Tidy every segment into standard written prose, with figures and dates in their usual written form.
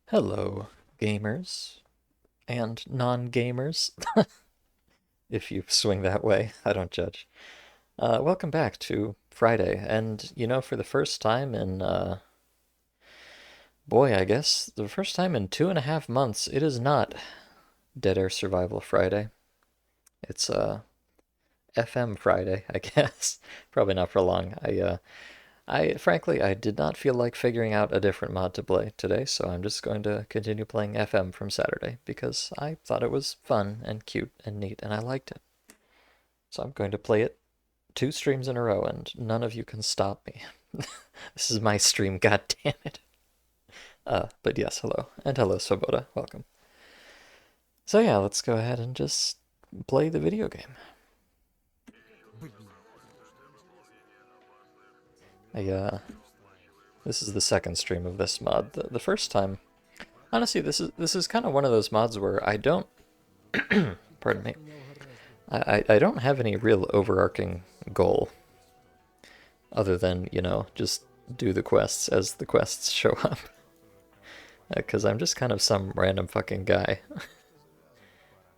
Hello, gamers and non-gamers, if you swing that way. I don't judge. Welcome back to Friday, and for the first time in, boy, I guess, the first time in 2.5 months, it is not Dead Air Survival Friday. It's, FM Friday, I guess. Probably not for long. Frankly, I did not feel like figuring out a different mod to play today, so I'm just going to continue playing FM from Saturday because I thought it was fun and cute and neat and I liked it. So I'm going to play it 2 streams in a row and none of you can stop me. This is my stream, god damn it. But yes, hello. And hello, Svoboda. Welcome. So yeah, let's go ahead and just play the video game. This is the second stream of this mod. The first time, honestly, this is kind of one of those mods where I don't, pardon me, I don't have any real overarching goal other than, just do the quests as the quests show up. Because I'm just kind of some random fucking guy.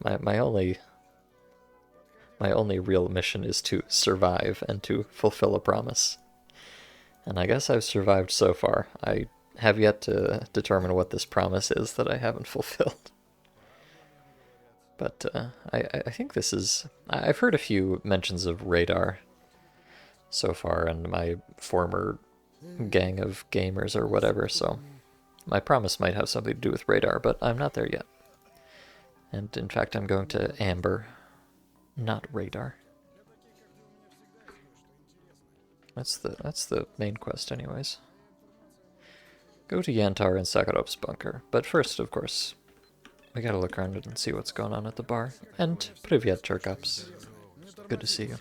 My only real mission is to survive and to fulfill a promise. And I guess I've survived so far. I have yet to determine what this promise is that I haven't fulfilled. But I think this is... I've heard a few mentions of radar so far in my former gang of gamers or whatever, so my promise might have something to do with radar, but I'm not there yet. And in fact, I'm going to Amber, not radar. That's the main quest anyways. Go to Yantar and Sakarov's bunker. But first, of course, we gotta look around and see what's going on at the bar. And Privyet Cherkops. Good to see you.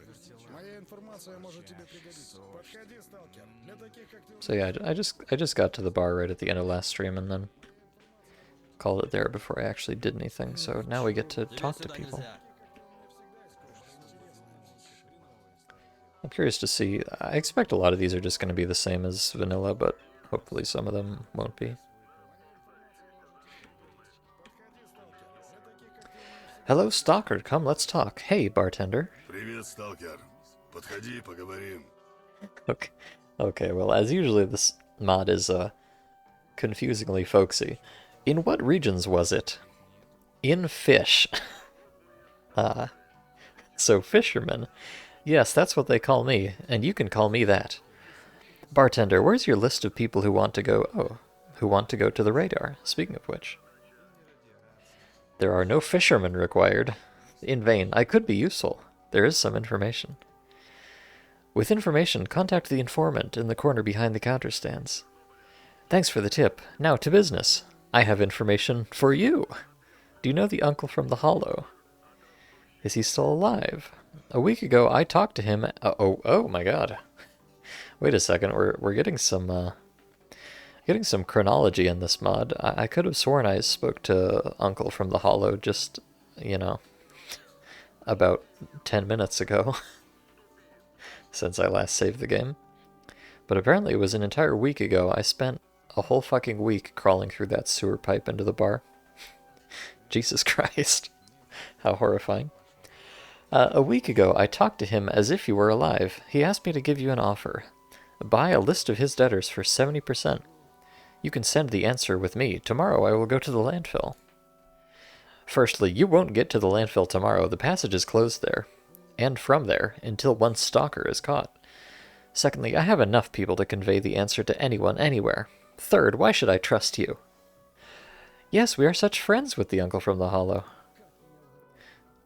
So yeah, I just got to the bar right at the end of last stream and then called it there before I actually did anything. So now we get to talk to people. I'm curious to see. I expect a lot of these are just going to be the same as vanilla, but hopefully some of them won't be. Hello, Stalker. Come, let's talk. Hey, bartender. Привет, Сталкер. Подходи, поговорим. Okay, well, as usually, this mod is confusingly folksy. In what regions was it? In fish. So fishermen. Yes, that's what they call me, and you can call me that. Bartender, where's your list of people who want to go... who want to go to the radar, speaking of which? There are no fishermen required. In vain. I could be useful. There is some information. With information, contact the informant in the corner behind the counter stands. Thanks for the tip. Now to business. I have information for you. Do you know the uncle from the Hollow? Is he still alive? A week ago, I talked to him. Oh my God! Wait a second. We're getting some chronology in this mod. I could have sworn I spoke to Uncle from the Hollow just, about 10 minutes ago, since I last saved the game. But apparently, it was an entire week ago. I spent a whole fucking week crawling through that sewer pipe into the bar. Jesus Christ! How horrifying. A week ago, I talked to him as if you were alive. He asked me to give you an offer. Buy a list of his debtors for 70%. You can send the answer with me. Tomorrow I will go to the landfill. Firstly, you won't get to the landfill tomorrow. The passage is closed there. And from there, until one stalker is caught. Secondly, I have enough people to convey the answer to anyone, anywhere. Third, why should I trust you? Yes, we are such friends with the uncle from the Hollow.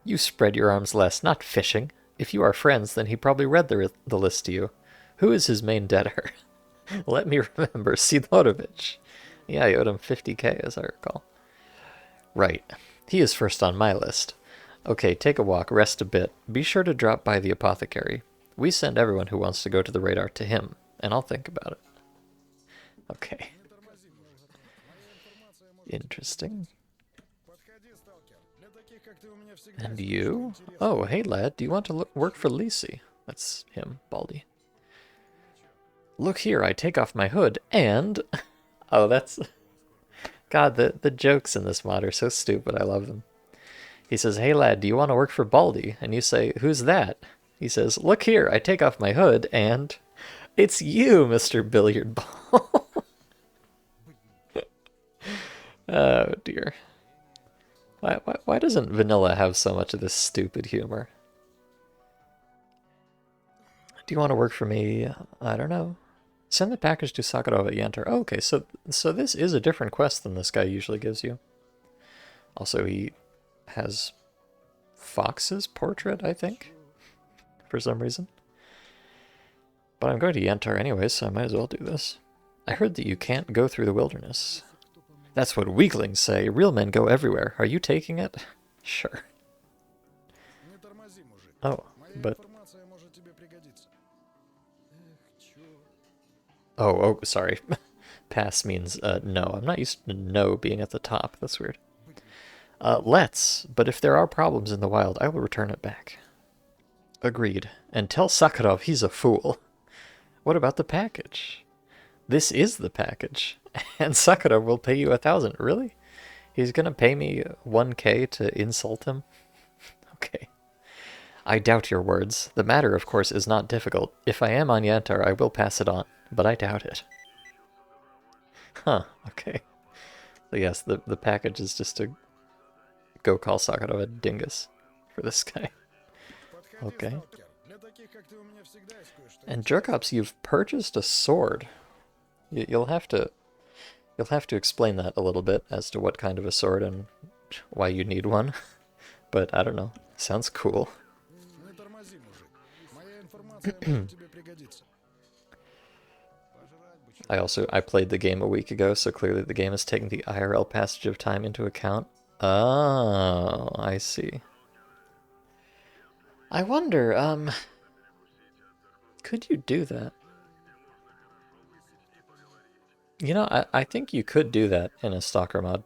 You spread your arms less, not fishing. If you are friends, then he probably read the list to you. Who is his main debtor? Let me remember, Sidorovich. Yeah, I owed him 50k, as I recall. Right. He is first on my list. Okay, take a walk, rest a bit. Be sure to drop by the apothecary. We send everyone who wants to go to the radar to him, and I'll think about it. Okay. Interesting. And you? Oh, hey lad, do you want to work for Lisi? That's him, Baldy. Look here, I take off my hood, and... Oh, that's God, the jokes in this mod are so stupid. I love them. He says, "Hey lad, do you want to work for Baldy?" And you say, "Who's that?" He says, "Look here." I take off my hood and it's you, Mr. Billiard Ball. Oh dear. Why doesn't Vanilla have so much of this stupid humor? Do you want to work for me? I don't know. Send the package to Sakharov Yantar. Oh, okay, so this is a different quest than this guy usually gives you. Also, he has Fox's portrait, I think, for some reason. But I'm going to Yantar anyway, so I might as well do this. I heard that you can't go through the wilderness. That's what weaklings say. Real men go everywhere. Are you taking it? Sure. Oh, but... Oh, sorry. Pass means no. I'm not used to no being at the top. That's weird. Let's, but if there are problems in the wild, I will return it back. Agreed. And tell Sakharov he's a fool. What about the package? This is the package. And Sakharov will pay you 1,000. Really? He's gonna pay me 1K to insult him? Okay. I doubt your words. The matter, of course, is not difficult. If I am on Yantar, I will pass it on. But I doubt it. Huh, okay. So yes, the package is just to go call Sakharov a dingus for this guy. Okay. And Jerkops, you've purchased a sword. You'll have to explain that a little bit as to what kind of a sword and why you need one. But I don't know. Sounds cool. I played the game a week ago, so clearly the game is taking the IRL passage of time into account. Oh, I see. I wonder, could you do that? You know, I think you could do that in a Stalker mod,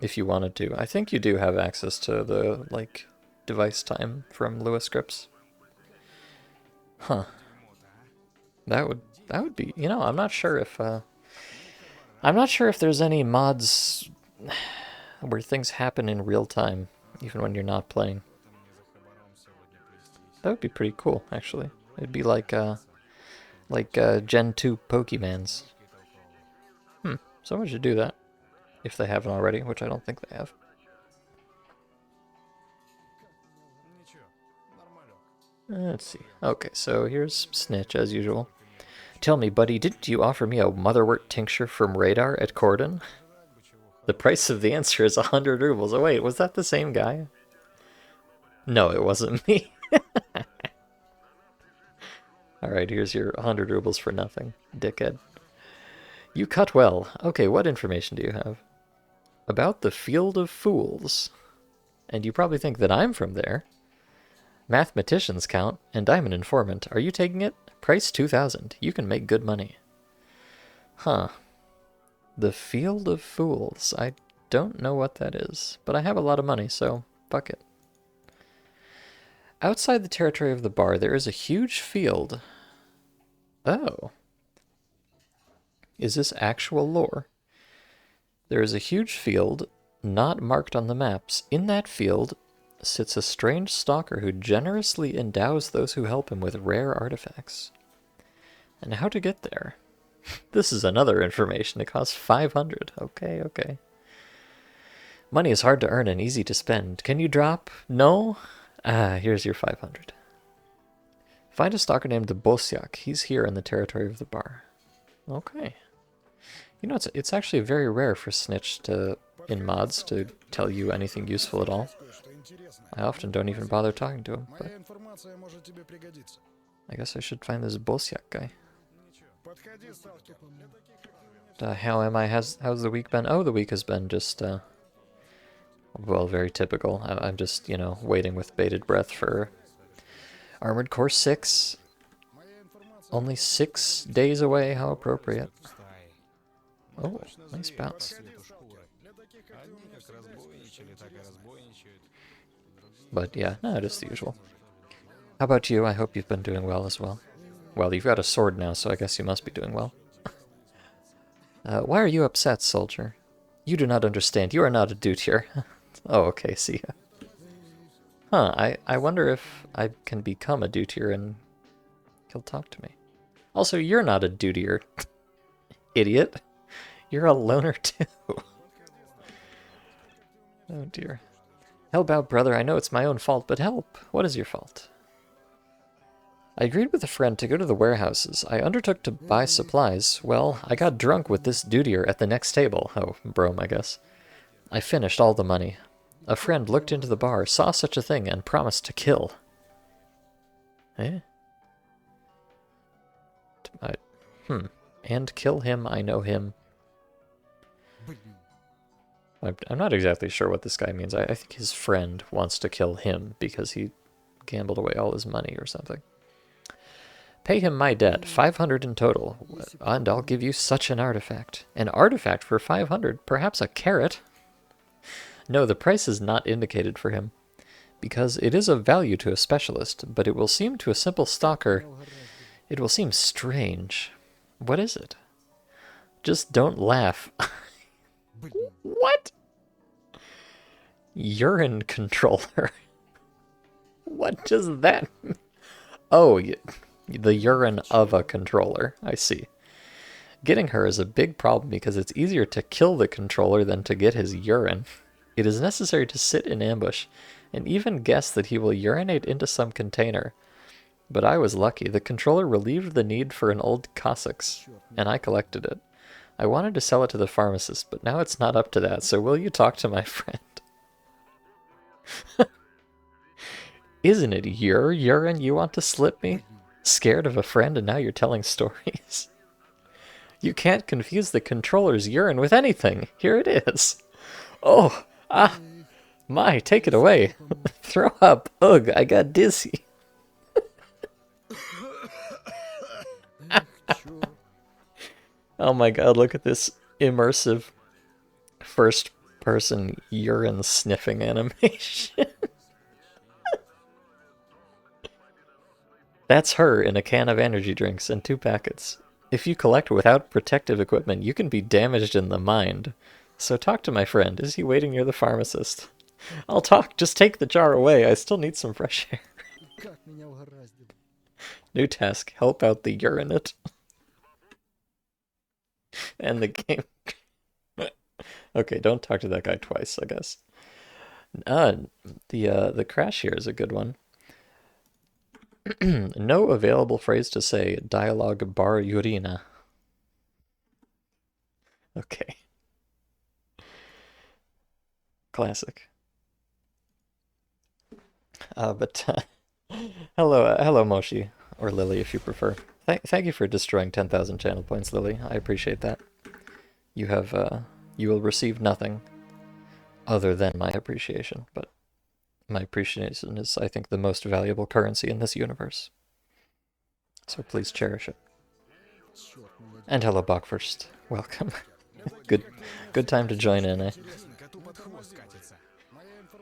if you wanted to. I think you do have access to the, like, device time from Lua scripts. Huh. That would be, you know, I'm not sure if there's any mods where things happen in real time, even when you're not playing. That would be pretty cool, actually. It'd be like Gen 2 Pokemans. Someone should do that, if they haven't already, which I don't think they have. Let's see. Okay, so here's Snitch, as usual. Tell me, buddy, didn't you offer me a motherwort tincture from Radar at Cordon? The price of the answer is 100 rubles. Oh wait, was that the same guy? No, it wasn't me. Alright, here's your 100 rubles for nothing, dickhead. You cut well. Okay, what information do you have? About the Field of Fools. And you probably think that I'm from there. Mathematicians count, and I'm an informant. Are you taking it? Price 2,000. You can make good money. Huh. The Field of Fools. I don't know what that is, but I have a lot of money, so fuck it. Outside the territory of the bar, there is a huge field. Oh. Is this actual lore? There is a huge field, not marked on the maps. In that field sits a strange stalker who generously endows those who help him with rare artifacts. And how to get there? This is another information. It costs 500. Okay, okay. Money is hard to earn and easy to spend. Can you drop? No? Here's your 500. Find a stalker named the Bosyak. He's here in the territory of the bar. Okay. You know, it's actually very rare for Snitch in mods to tell you anything useful at all. I often don't even bother talking to him, but I guess I should find this Bosyak guy. How am I? How's the week been? Oh, the week has been just, well, very typical. I'm just, you know, waiting with bated breath for Armored Core 6. Only 6 days away, how appropriate. Oh, nice bounce. But yeah, no, just the usual. How about you? I hope you've been doing well as well. Well, you've got a sword now, so I guess you must be doing well. Why are you upset, soldier? You do not understand. You are not a dude here. Oh, okay, see ya. Huh, I wonder if I can become a dutier and he'll talk to me. Also, you're not a dutier, idiot. You're a loner too. Oh dear. Help out, brother. I know it's my own fault, but help. What is your fault? I agreed with a friend to go to the warehouses. I undertook to buy supplies. Well, I got drunk with this dutier at the next table. Oh, Brome, I guess. I finished all the money. A friend looked into the bar, saw such a thing, and promised to kill. Eh? And kill him, I know him. I'm not exactly sure what this guy means. I think his friend wants to kill him because he gambled away all his money or something. Pay him my debt, 500 in total, and I'll give you such an artifact. An artifact for 500? Perhaps a carrot? No, the price is not indicated for him, because it is of value to a specialist, but it will seem to a simple stalker, it will seem strange. What is it? Just don't laugh. What? Urine controller. What does that mean? Oh, the urine of a controller. I see. Getting her is a big problem because it's easier to kill the controller than to get his urine. It is necessary to sit in ambush and even guess that he will urinate into some container. But I was lucky. The controller relieved the need for an old Cossacks, and I collected it. I wanted to sell it to the pharmacist, but now it's not up to that, so will you talk to my friend? Isn't it your urine you want to slip me? Scared of a friend and now you're telling stories? You can't confuse the controller's urine with anything. Here it is. Oh, my, take it away. Throw up. Ugh, I got dizzy. Oh my god, look at this immersive first-person urine sniffing animation. That's her in a can of energy drinks and 2 packets. If you collect without protective equipment, you can be damaged in the mind. So talk to my friend. Is he waiting near the pharmacist? I'll talk. Just take the jar away. I still need some fresh air. New task. Help out the urinate. And the game. Okay, don't talk to that guy twice, I guess. The crash here is a good one. No available phrase to say. Dialogue bar urina. Okay. Classic. Hello, Moshi, or Lily, if you prefer. Thank you for destroying 10,000 channel points, Lily. I appreciate that. You will receive nothing other than my appreciation, but my appreciation is, I think, the most valuable currency in this universe. So please cherish it. And hello, Bachfirst. Welcome. Good time to join in, eh?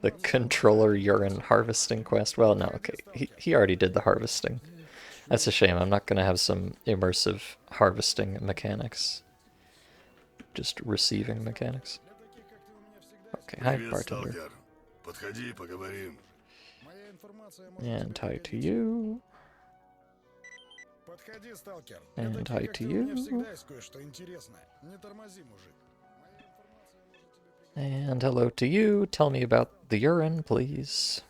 The controller urine harvesting quest. Well, no, okay. He already did the harvesting. That's a shame. I'm not going to have some immersive harvesting mechanics. Just receiving mechanics. Okay, hi, bartender. And hi to you. And hi to you. And hello to you. Tell me about the urine, please.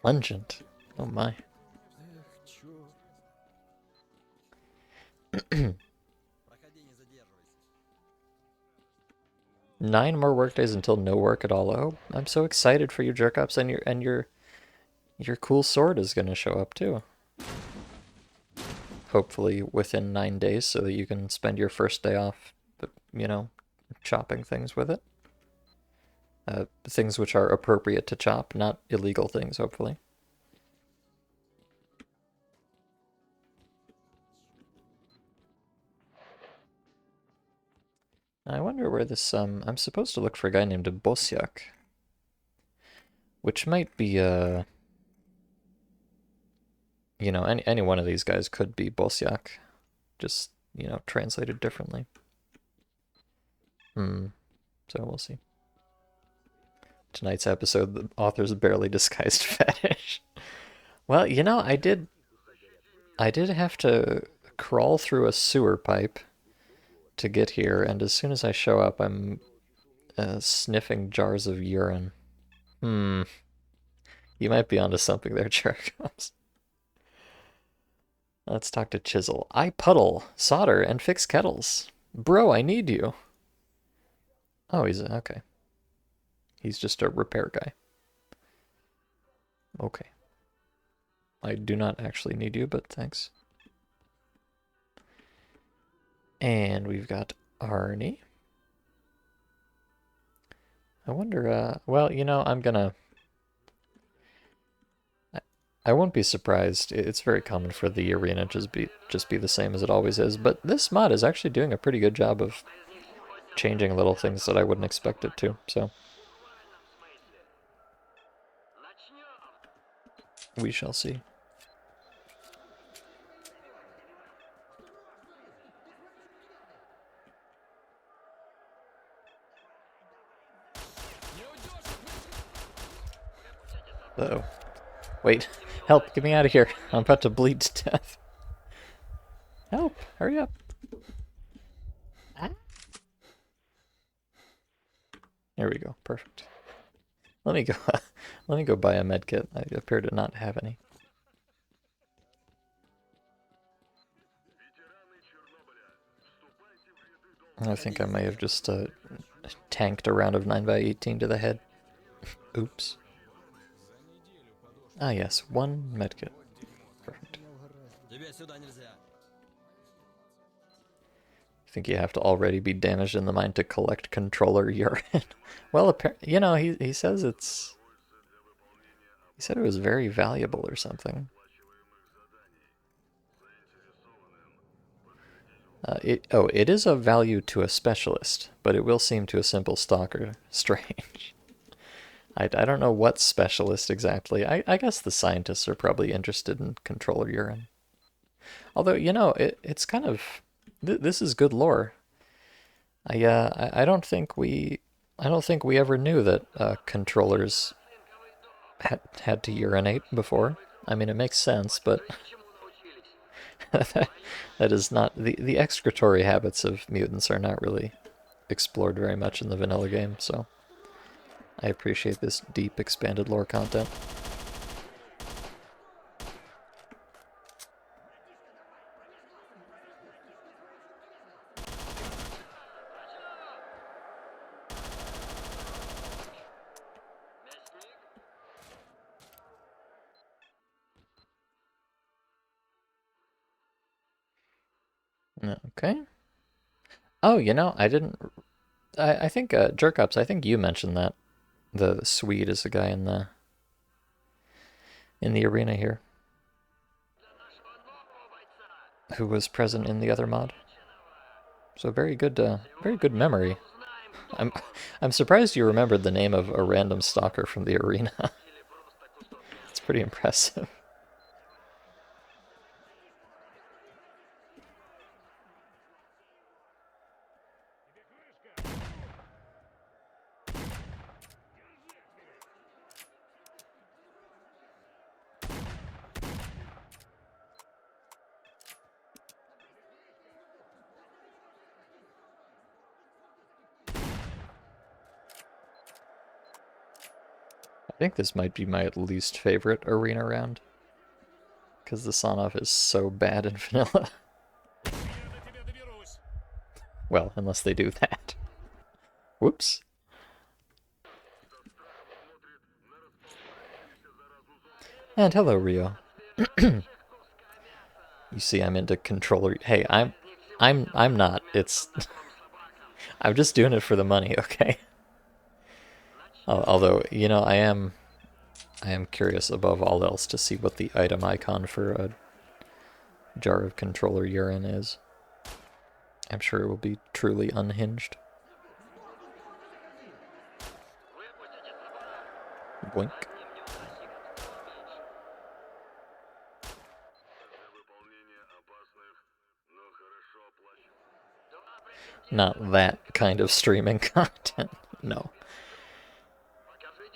Pungent. Oh my. 9 more workdays until no work at all. Oh, I'm so excited for your jerk-ups, and your cool sword is gonna show up too. Hopefully within 9 days, so that you can spend your first day off, you know, chopping things with it. Things which are appropriate to chop, not illegal things, hopefully. I wonder where this, I'm supposed to look for a guy named Bosyak. Which might be, you know, any one of these guys could be Bosyak. just, you know, translated differently. So we'll see. Tonight's episode, the author's barely disguised fetish. Well, you know, I did have to crawl through a sewer pipe to get here, and as soon as I show up, I'm sniffing jars of urine. You might be onto something there, Chernobyl. Let's talk to Chisel. I puddle, solder, and fix kettles. Bro, I need you. Oh, he's okay. He's just a repair guy. Okay. I do not actually need you, but thanks. And we've got Arnie. I wonder, well, you know, I won't be surprised. It's very common for the arena just be the same as it always is, but this mod is actually doing a pretty good job of changing little things that I wouldn't expect it to, so we shall see. Uh-oh. Wait. Help! Get me out of here! I'm about to bleed to death. Help! Hurry up! Ah. There we go. Perfect. Let me go. Let me go buy a medkit. I appear to not have any. I think I may have just tanked a round of 9x18 to the head. Oops. Ah yes, one medkit. Perfect. I think you have to already be damaged in the mind to collect controller urine. Well, you know, he says it's... He said it was very valuable or something. It is of value to a specialist, but it will seem to a simple stalker strange. I don't know what specialist exactly. I guess the scientists are probably interested in controller urine. Although, you know, it's kind of... this is good lore. I don't think we ever knew that controllers had to urinate before. I mean, it makes sense, but that is not the excretory habits of mutants are not really explored very much in the vanilla game. So I appreciate this deep, expanded lore content. Okay. Oh, you know, I didn't. I think Jerkups. I think you mentioned that the Swede is the guy in the arena here, who was present in the other mod. So very good memory. I'm surprised you remembered the name of a random stalker from the arena. It's pretty impressive. I think this might be my least favorite arena round, because the Son-Off is so bad in vanilla. Well, unless they do that. Whoops. And hello, Rio. You see, I'm into controller. Hey, I'm not. It's I'm just doing it for the money, okay? Although, you know, I am curious above all else to see what the item icon for a jar of controller urine is. I'm sure it will be truly unhinged. Boink. Not that kind of streaming content. No.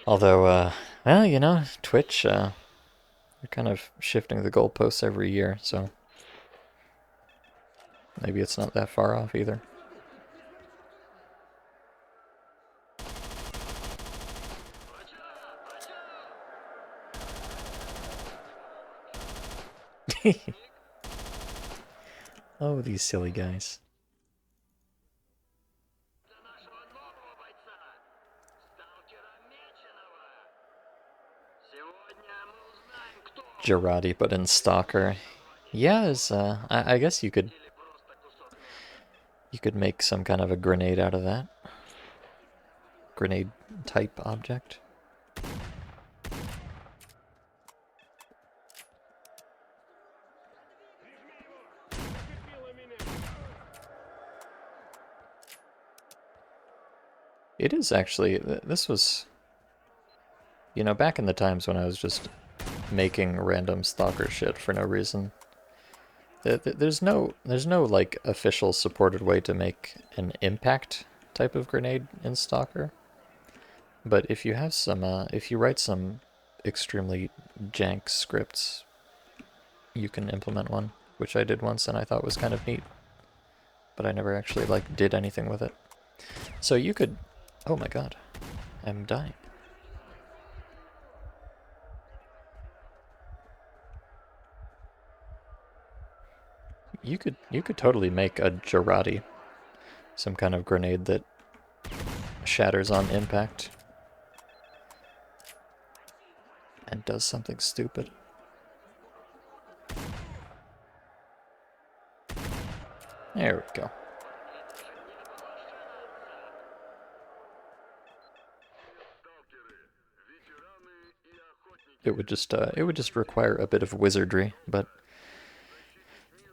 Although, well, you know, Twitch, they're kind of shifting the goalposts every year, so maybe it's not that far off either. Oh, these silly guys. Girardi, but in Stalker. Yeah, I guess you could make some kind of a grenade out of that. Grenade type object. It is actually, this was, you know, back in the times when I was just making random Stalker shit for no reason. There's no like official supported way to make an impact type of grenade in Stalker. But if you have some, if you write some extremely jank scripts, you can implement one, which I did once and I thought was kind of neat. But I never actually like did anything with it. So you could, oh my god, I'm dying. You could totally make a Girardi, some kind of grenade that shatters on impact and does something stupid. There we go. It would just require a bit of wizardry, but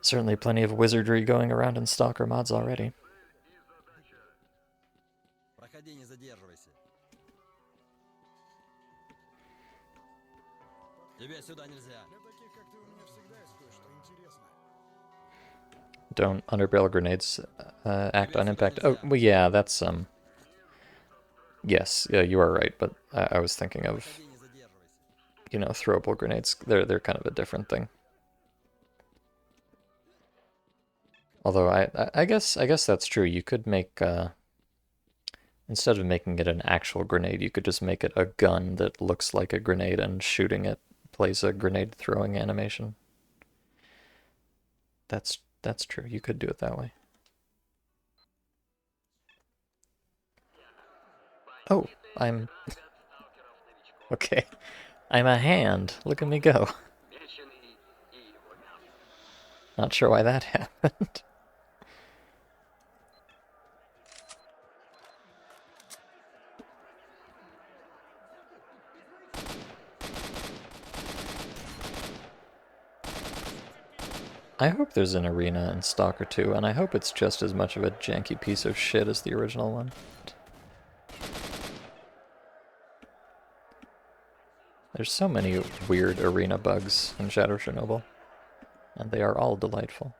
certainly plenty of wizardry going around in Stalker mods already. Don't underbarrel grenades act on impact. Oh, well, yeah, that's yes, yeah, you are right, but I was thinking of, you know, throwable grenades. They're kind of a different thing. Although I guess that's true. You could make instead of making it an actual grenade, you could just make it a gun that looks like a grenade and shooting it plays a grenade throwing animation. That's true. You could do it that way. Oh, I'm okay. I'm a hand. Look at me go. Not sure why that happened. I hope there's an arena in Stalker 2, and I hope it's just as much of a janky piece of shit as the original one. There's so many weird arena bugs in Shadow Chernobyl, and they are all delightful.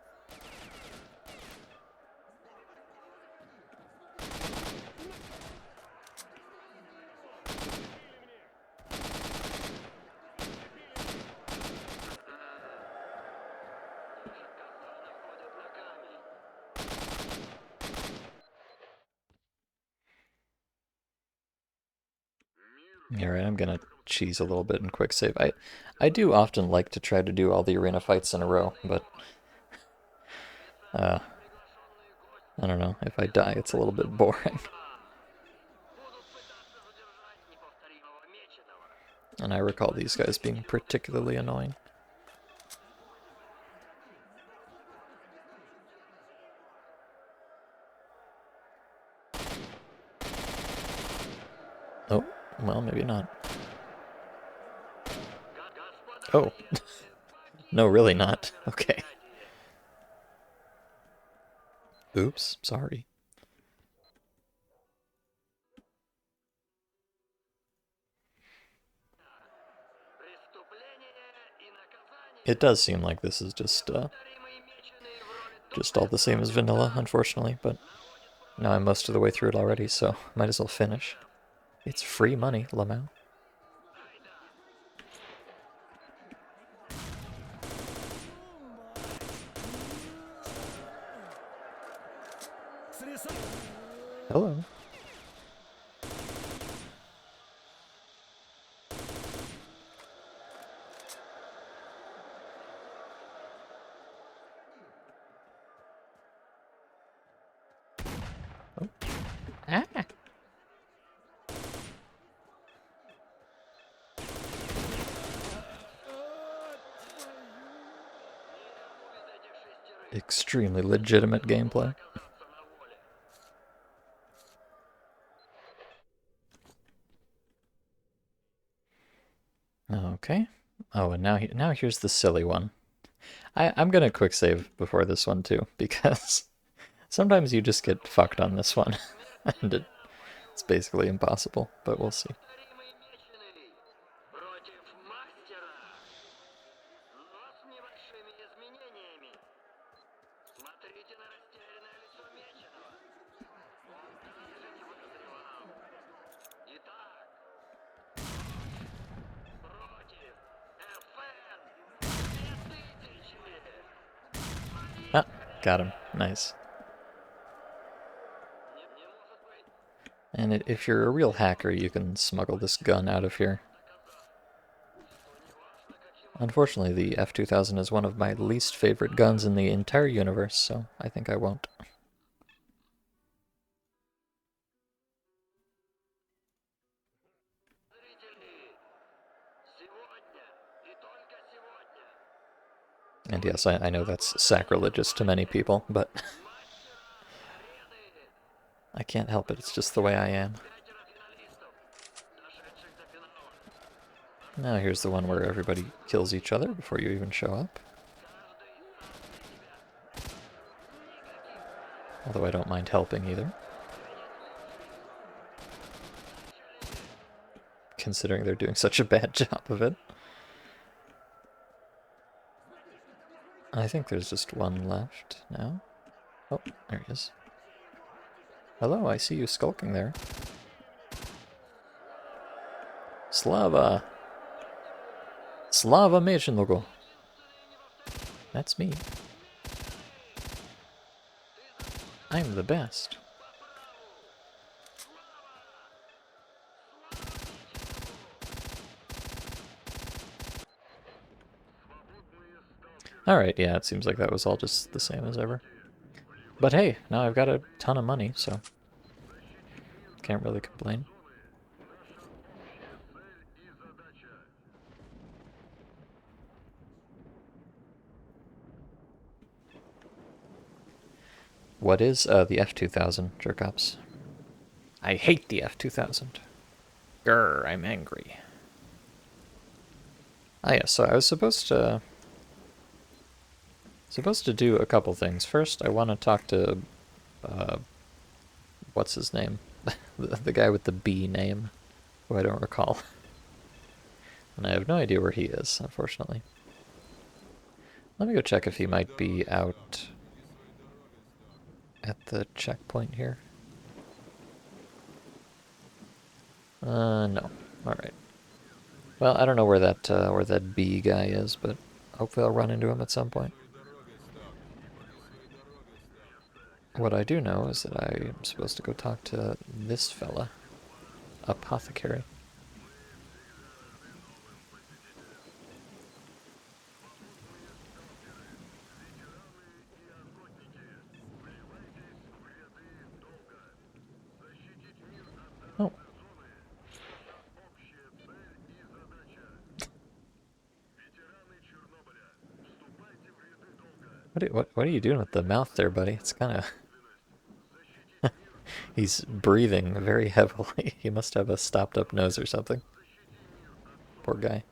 Alright, I'm gonna cheese a little bit in quick save. I do often like to try to do all the arena fights in a row, but I don't know, if I die it's a little bit boring. And I recall these guys being particularly annoying. Oh, well, maybe not. Oh. No, really not. Okay. Oops, sorry. It does seem like this is just, Just all the same as vanilla, unfortunately, but now I'm most of the way through it already, so might as well finish. It's free money, Lamau. Hello. Oh. Ah. Extremely legitimate gameplay. Okay. Oh, and now here's the silly one. I'm gonna quick save before this one too, because sometimes you just get fucked on this one, and it's basically impossible, but we'll see. Ah, got him. Nice. And if you're a real hacker, you can smuggle this gun out of here. Unfortunately, the F-2000 is one of my least favorite guns in the entire universe, so I think I won't. And yes, I know that's sacrilegious to many people, but I can't help it, it's just the way I am. Now here's the one where everybody kills each other before you even show up. Although I don't mind helping either. Considering they're doing such a bad job of it. I think there's just one left now. Oh, there he is. Hello, I see you skulking there. Slava! Slava Mechenlogo! That's me. I'm the best. Alright, yeah, it seems like that was all just the same as ever. But hey, now I've got a ton of money, so can't really complain. What is the F-2000, Jerkops? I hate the F-2000. Grr, I'm angry. Ah yeah, so I was supposed to do a couple things. First, I want to talk to what's his name? the guy with the B name, who I don't recall. And I have no idea where he is, unfortunately. Let me go check if he might be out at the checkpoint here. No. Alright. Well, I don't know where that B guy is, but hopefully I'll run into him at some point. What I do know is that I am supposed to go talk to this fella, Apothecary. Oh. What are you doing with the mouth there, buddy? It's kind of... He's breathing very heavily. He must have a stopped-up nose or something. Poor guy.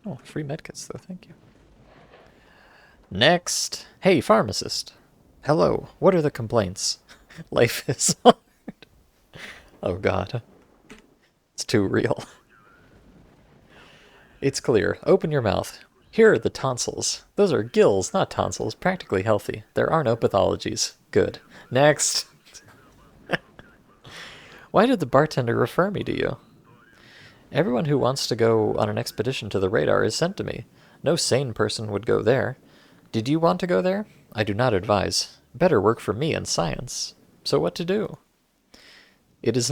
Oh, free medkits, though. Thank you. Next. Hey, pharmacist. Hello. What are the complaints? Life is hard. Oh, God. It's too real. It's clear. Open your mouth. Here are the tonsils. Those are gills, not tonsils. Practically healthy. There are no pathologies. Good. Next. Why did the bartender refer me to you? Everyone who wants to go on an expedition to the radar is sent to me. No sane person would go there. Did you want to go there? I do not advise. Better work for me in science. So what to do? It is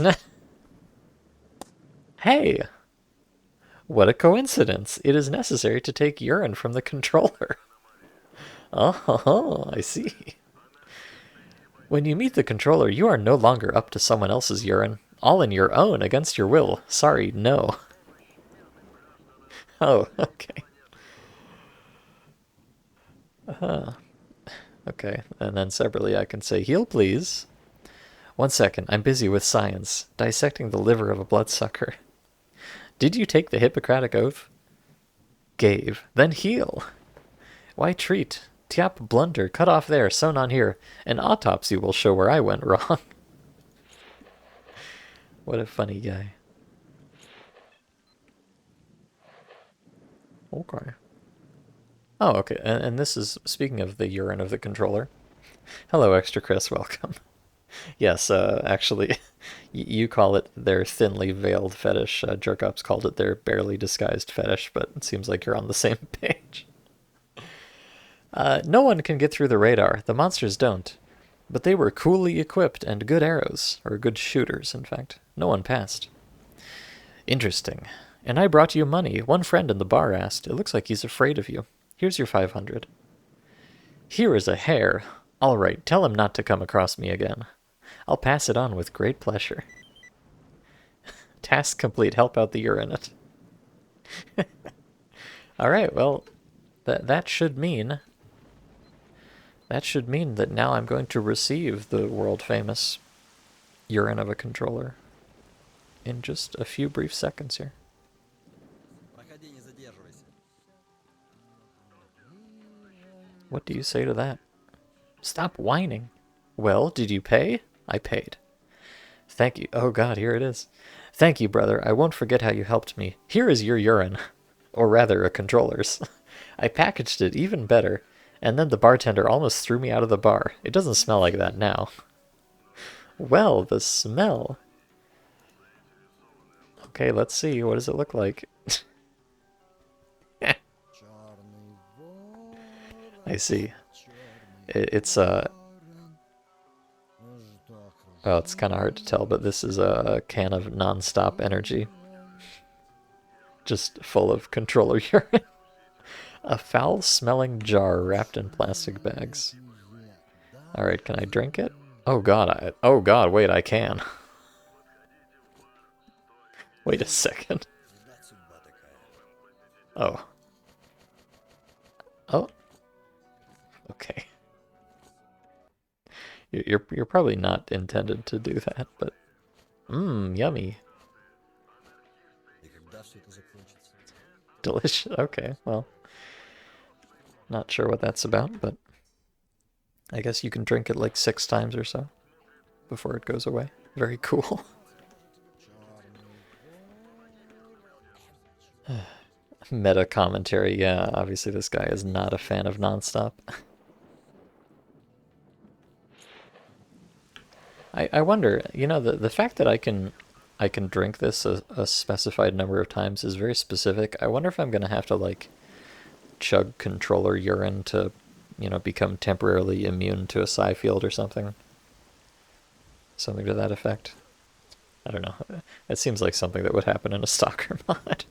Hey! What a coincidence. It is necessary to take urine from the controller. Oh, I see. When you meet the controller, you are no longer up to someone else's urine. All in your own, against your will. Sorry, no. Oh, okay. Okay, and then separately I can say, heal please. 1 second, I'm busy with science. Dissecting the liver of a bloodsucker. Did you take the Hippocratic Oath? Gave. Then heal. Why treat? Tiap blunder, cut off there, sewn on here. An autopsy will show where I went wrong. What a funny guy. Okay. Oh, okay, and this is, speaking of the urine of the controller. Hello, Extra Chris, welcome. Yes, actually, you call it their thinly veiled fetish. Jerkops called it their barely disguised fetish, but it seems like you're on the same page. No one can get through the radar. The monsters don't. But they were coolly equipped and good arrows, or good shooters, in fact. No one passed. Interesting. And I brought you money. One friend in the bar asked. It looks like he's afraid of you. Here's your 500. Here is a hare. All right, tell him not to come across me again. I'll pass it on with great pleasure. Task complete. Help out the urinate. All right, well, that should mean that now I'm going to receive the world famous urine of a controller in just a few brief seconds here. What do you say to that? Stop whining. Well, did you pay? I paid. Thank you. Oh god, here it is. Thank you, brother. I won't forget how you helped me. Here is your urine. Or rather, a controller's. I packaged it even better, and then the bartender almost threw me out of the bar. It doesn't smell like that now. Well, the smell. Okay, let's see. What does it look like? I see. It's well, it's kind of hard to tell, but this is a can of non-stop energy. Just full of controller urine. A foul-smelling jar wrapped in plastic bags. Alright, can I drink it? Oh god, wait, I can. Wait a second. Oh. Oh. Okay. You're probably not intended to do that, but yummy. Delicious. Okay, well, not sure what that's about, but I guess you can drink it like 6 times or so before it goes away. Very cool. Meta commentary. Yeah, obviously this guy is not a fan of nonstop. I wonder, you know, the fact that I can drink this a specified number of times is very specific. I wonder if I'm gonna have to like chug controller urine to, you know, become temporarily immune to a psi field or something. Something to that effect. I don't know. It seems like something that would happen in a Stalker mod.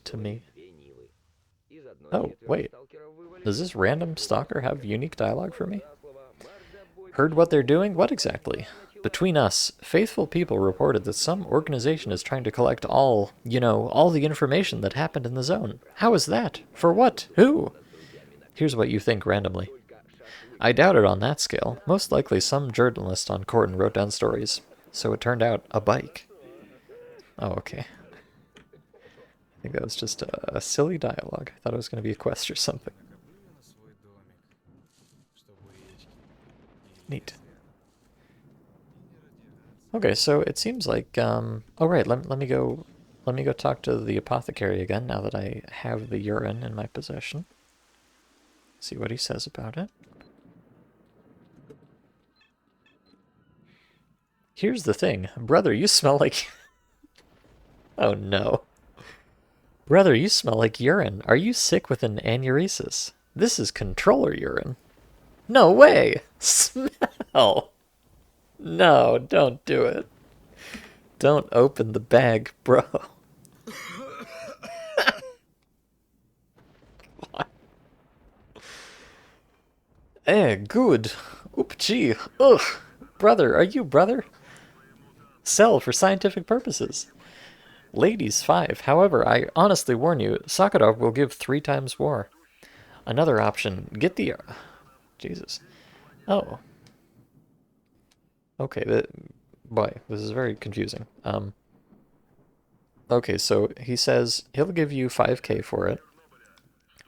To me. Oh, wait. Does this random Stalker have unique dialogue for me? Heard what they're doing? What exactly? Between us, faithful people reported that some organization is trying to collect all the information that happened in the zone. How is that? For what? Who? Here's what you think randomly. I doubt it on that scale. Most likely some journalist on Corton wrote down stories. So it turned out a bike. Oh, okay. I think that was just a silly dialogue. I thought it was going to be a quest or something. Neat. Okay, so it seems like, oh right, let me go let me go talk to the apothecary again now that I have the urine in my possession. See what he says about it. Here's the thing. Brother, you smell like... Oh no. Brother, you smell like urine. Are you sick with an anuresis? This is controller urine. No way! Smell! No, don't do it. Don't open the bag, bro. Good. Oop, gee. Ugh. Brother, are you brother? Sell for scientific purposes. Ladies, 5. However, I honestly warn you, Sakharov will give 3 times more. Another option, get the... Jesus. Oh. Okay, boy, this is very confusing. Okay, so he says he'll give you 5K for it,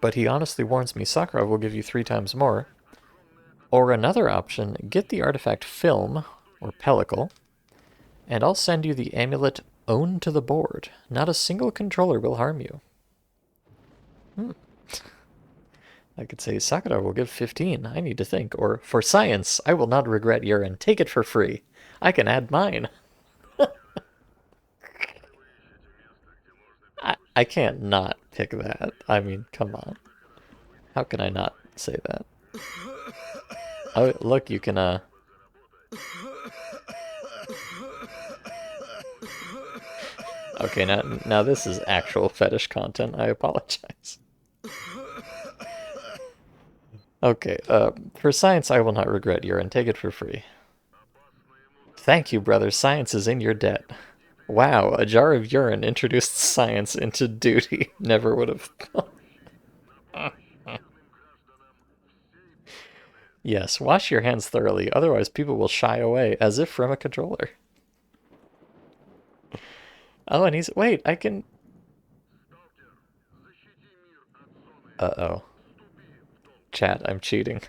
but he honestly warns me Sakharov will give you 3 times more. Or another option, get the artifact film, or pellicle, and I'll send you the amulet owned to the board. Not a single controller will harm you. I could say Sakura will give 15. I need to think. Or, for science, I will not regret urine. Take it for free. I can add mine. I can't not pick that. I mean, come on. How can I not say that? Oh, look, you can, Okay, now this is actual fetish content. I apologize. Okay, for science, I will not regret urine. Take it for free. Thank you, brother. Science is in your debt. Wow, a jar of urine introduced science into duty. Never would have thought. Yes, wash your hands thoroughly, otherwise people will shy away, as if from a controller. Oh, and he's... Wait, I can... Uh-oh. Chat, I'm cheating.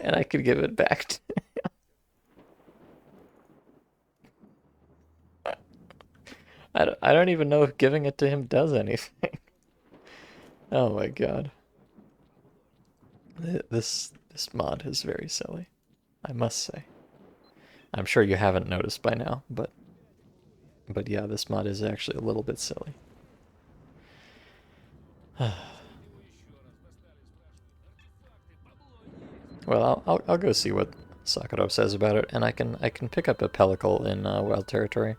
And I could give it back to him. I don't even know if giving it to him does anything. Oh my god. This mod is very silly, I must say. I'm sure you haven't noticed by now, but yeah, this mod is actually a little bit silly. Well, I'll go see what Sakharov says about it, and I can pick up a pellicle in Wild Territory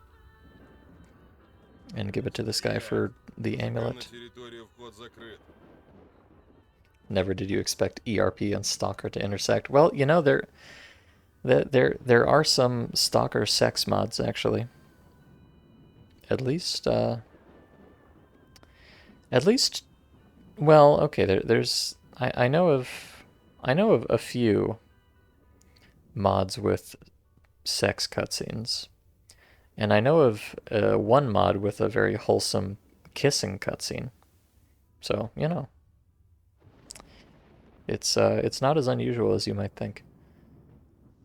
and give it to this guy for the amulet. Never did you expect ERP and Stalker to intersect. Well, you know, there are some Stalker sex mods actually. At least, well, okay. There's I know of a few mods with sex cutscenes, and I know of one mod with a very wholesome kissing cutscene. So you know, it's not as unusual as you might think.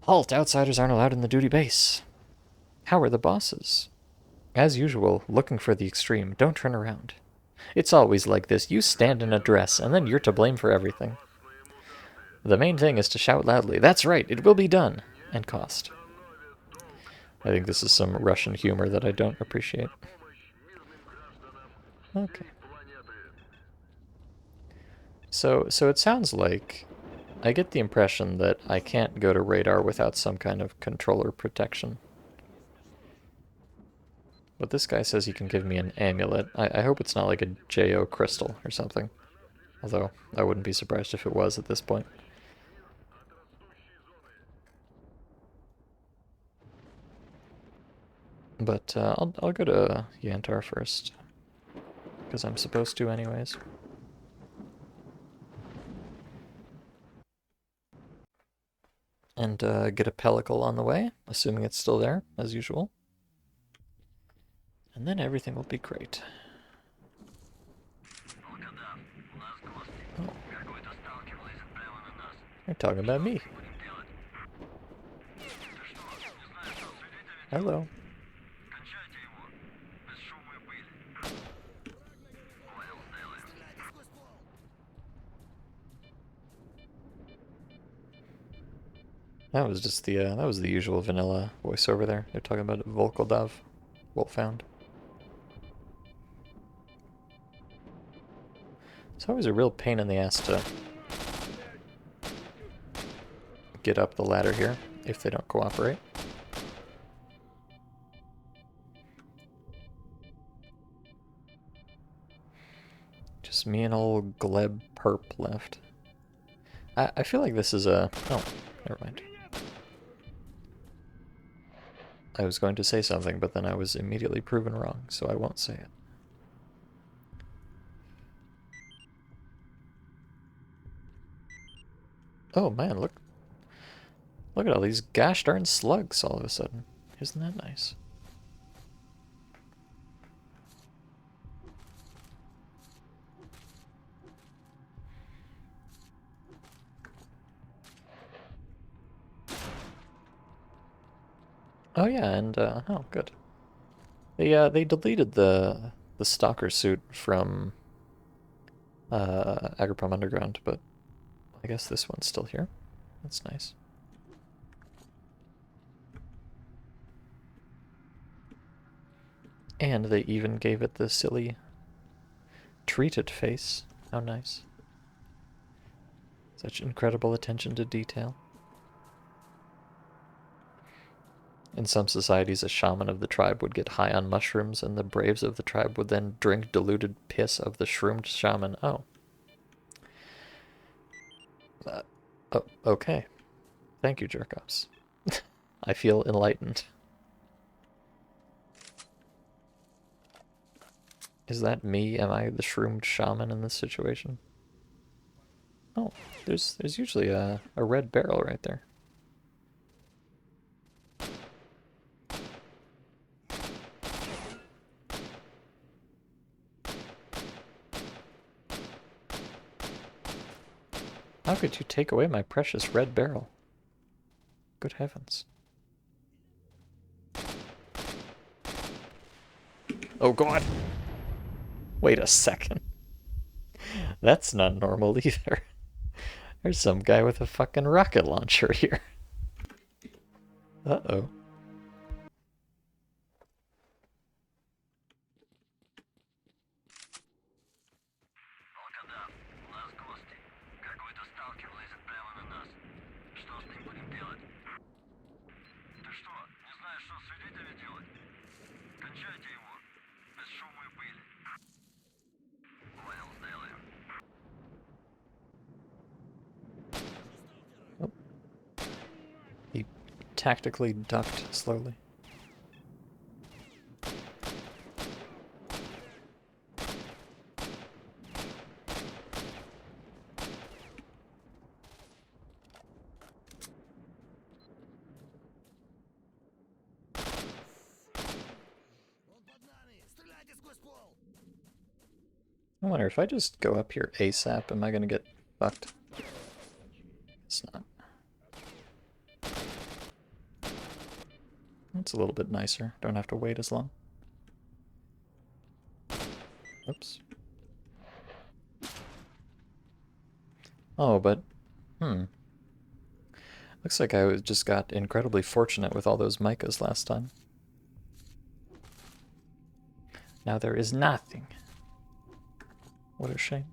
Halt! Outsiders aren't allowed in the duty base. How are the bosses? As usual, looking for the extreme. Don't turn around. It's always like this. You stand in a dress, and then you're to blame for everything. The main thing is to shout loudly, "That's right, it will be done!" and cost. I think this is some Russian humor that I don't appreciate. Okay. So it sounds like... I get the impression that I can't go to radar without some kind of controller protection. But this guy says he can give me an amulet. I hope it's not like a JO crystal or something. Although, I wouldn't be surprised if it was at this point. But I'll go to Yantar first. Because I'm supposed to anyways. And get a pellicle on the way, assuming it's still there, as usual. And then everything will be great. Oh. You're talking about me. Hello. That was just the that was the usual vanilla voiceover there. They're talking about Volkoldov, Wolfhound. It's always a real pain in the ass to get up the ladder here if they don't cooperate. Just me and old Gleb Perp left. I feel like this is a... Oh, never mind. I was going to say something, but then I was immediately proven wrong, so I won't say it. Oh man, look at all these gosh darn slugs all of a sudden. Isn't that nice? Oh yeah, and oh good. They deleted the stalker suit from Agroprom Underground, but I guess this one's still here. That's nice. And they even gave it the silly treated face. How nice. Such incredible attention to detail. In some societies, a shaman of the tribe would get high on mushrooms, and the braves of the tribe would then drink diluted piss of the shroomed shaman. Oh. Oh, okay. Thank you, Jerkops. I feel enlightened. Is that me? Am I the shroomed shaman in this situation? Oh, there's usually a red barrel right there. How could you take away my precious red barrel? Good heavens. Oh god! Wait a second. That's not normal either. There's some guy with a fucking rocket launcher here. Uh-oh. Oh. He tactically ducked slowly. I wonder if I just go up here ASAP, am I gonna get fucked? It's not. It's a little bit nicer. Don't have to wait as long. Oops. Oh, but... Looks like I just got incredibly fortunate with all those micas last time. Now there is nothing. What a shame.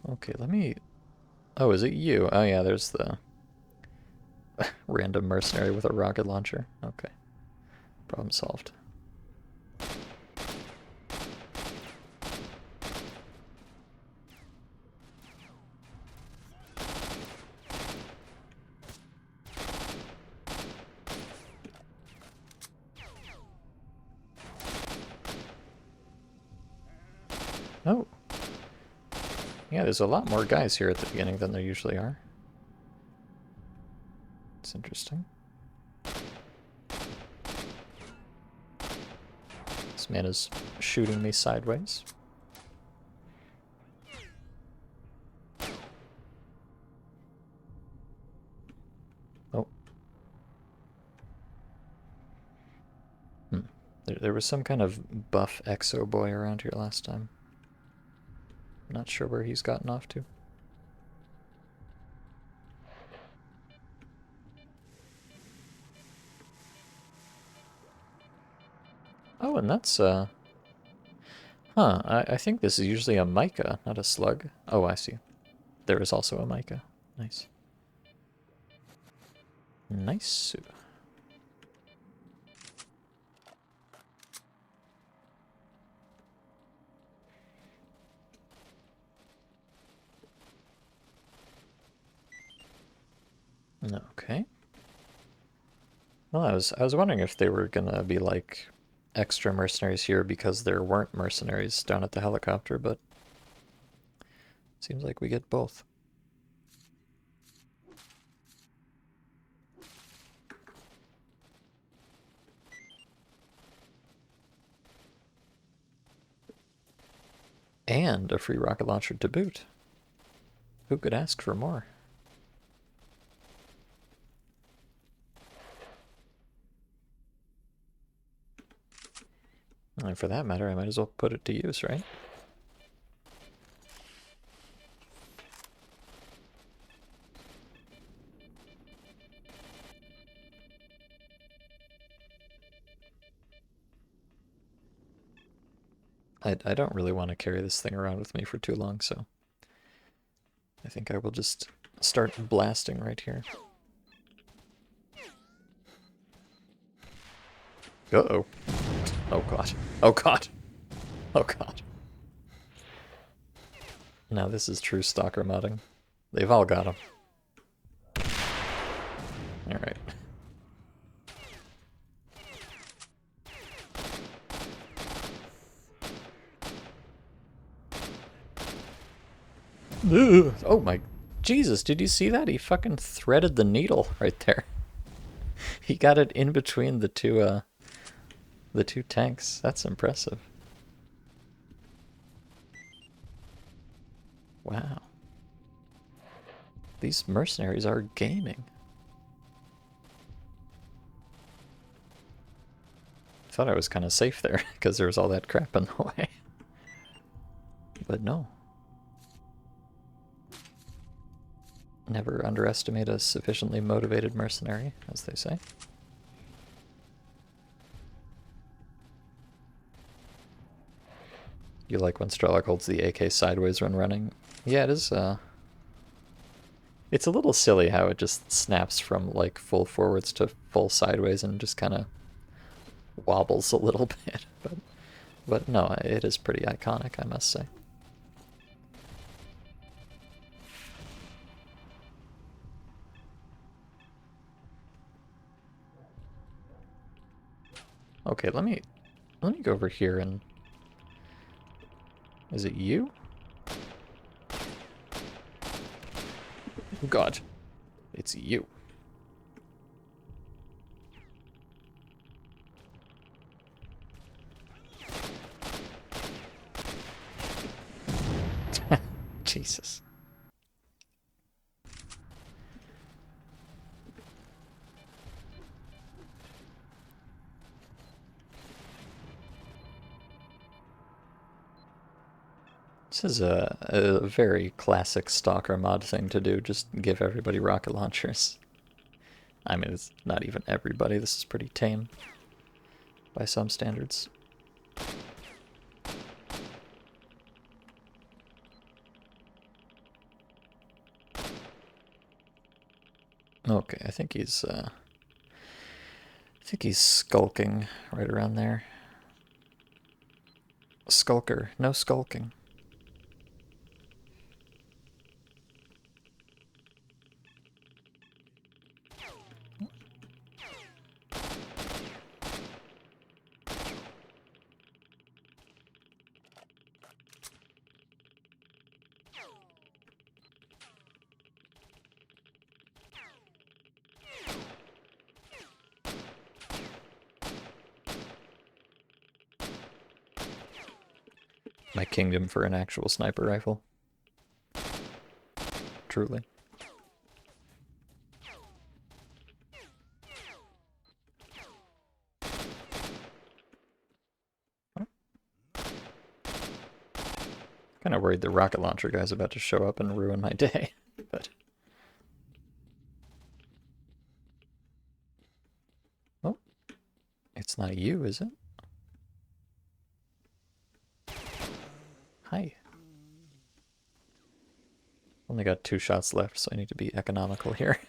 Okay, let me... Oh, is it you? Oh yeah, there's the random mercenary with a rocket launcher. Okay. Problem solved. Oh. Yeah, there's a lot more guys here at the beginning than there usually are. It's interesting. This man is shooting me sideways. Oh. There was some kind of buff exo boy around here last time. Not sure where he's gotten off to. Oh, and that's, Huh, I think this is usually a mica, not a slug. Oh, I see. There is also a mica. Nice. Nice. Okay. Well, I was wondering if they were gonna be like extra mercenaries here because there weren't mercenaries down at the helicopter, but seems like we get both. And a free rocket launcher to boot. Who could ask for more? And for that matter, I might as well put it to use, right? I don't really want to carry this thing around with me for too long, so I think I will just start blasting right here. Uh-oh. Oh god. Oh god. Oh god. Now this is true stalker modding. They've all got him. Alright. Oh my Jesus, did you see that? He fucking threaded the needle right there. He got it in between the two tanks. That's impressive. Wow. These mercenaries are gaming. I thought I was kind of safe there because there was all that crap in the way. But no. Never underestimate a sufficiently motivated mercenary, as they say. You like when Strelok holds the AK sideways when running? Yeah, it is, it's a little silly how it just snaps from, like, full forwards to full sideways and just kind of wobbles a little bit. But no, it is pretty iconic, I must say. Okay, let me go over here and... Is it you? God. It's you. Jesus. This is a very classic stalker mod thing to do, just give everybody rocket launchers. I mean, it's not even everybody, this is pretty tame by some standards. Okay, I think he's skulking right around there. Skulker, no skulking. My kingdom for an actual sniper rifle. Truly. Kind of worried the rocket launcher guy's about to show up and ruin my day, but... Oh, it's not you, is it? Hi. Only got 2 shots left, so I need to be economical here.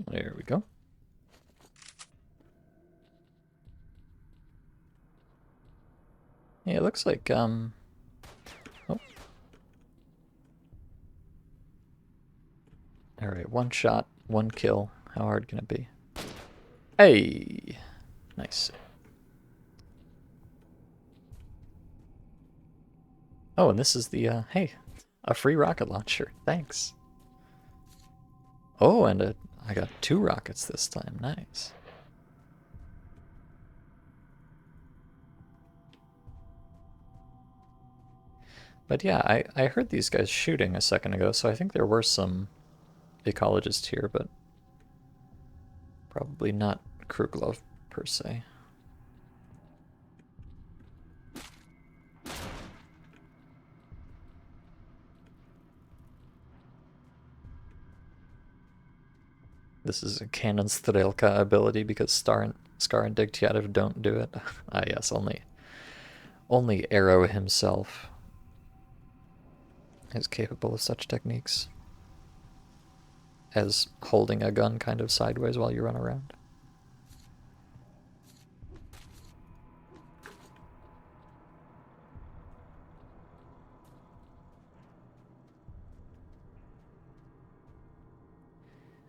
There we go. Yeah, it looks like, oh. Alright, 1 shot, 1 kill. How hard can it be? Hey! Nice. Oh, and this is the, hey, a free rocket launcher. Thanks. Oh, and I got 2 rockets this time. Nice. But yeah, I heard these guys shooting a second ago, so I think there were some ecologists here, but probably not Kruglov per se. This is a Canon Strelka ability because Scar and Dictyatov don't do it. Ah yes, only Arrow himself is capable of such techniques as holding a gun kind of sideways while you run around.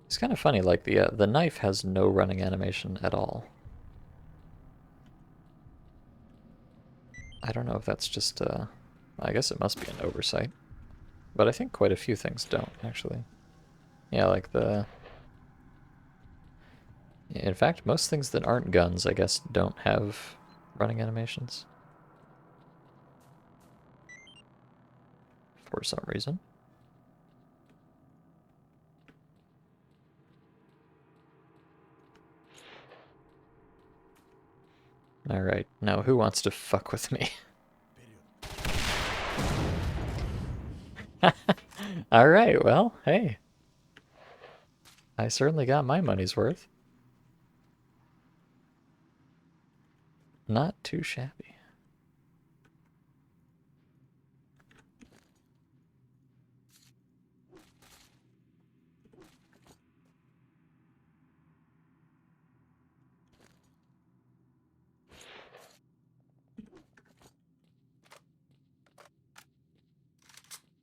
It's kind of funny, like the knife has no running animation at all. I don't know if that's just I guess it must be an oversight, but I think quite a few things don't actually. Yeah, like in fact, most things that aren't guns, I guess, don't have running animations for some reason. Alright, now who wants to fuck with me? Alright, well, hey. I certainly got my money's worth. Not too shabby.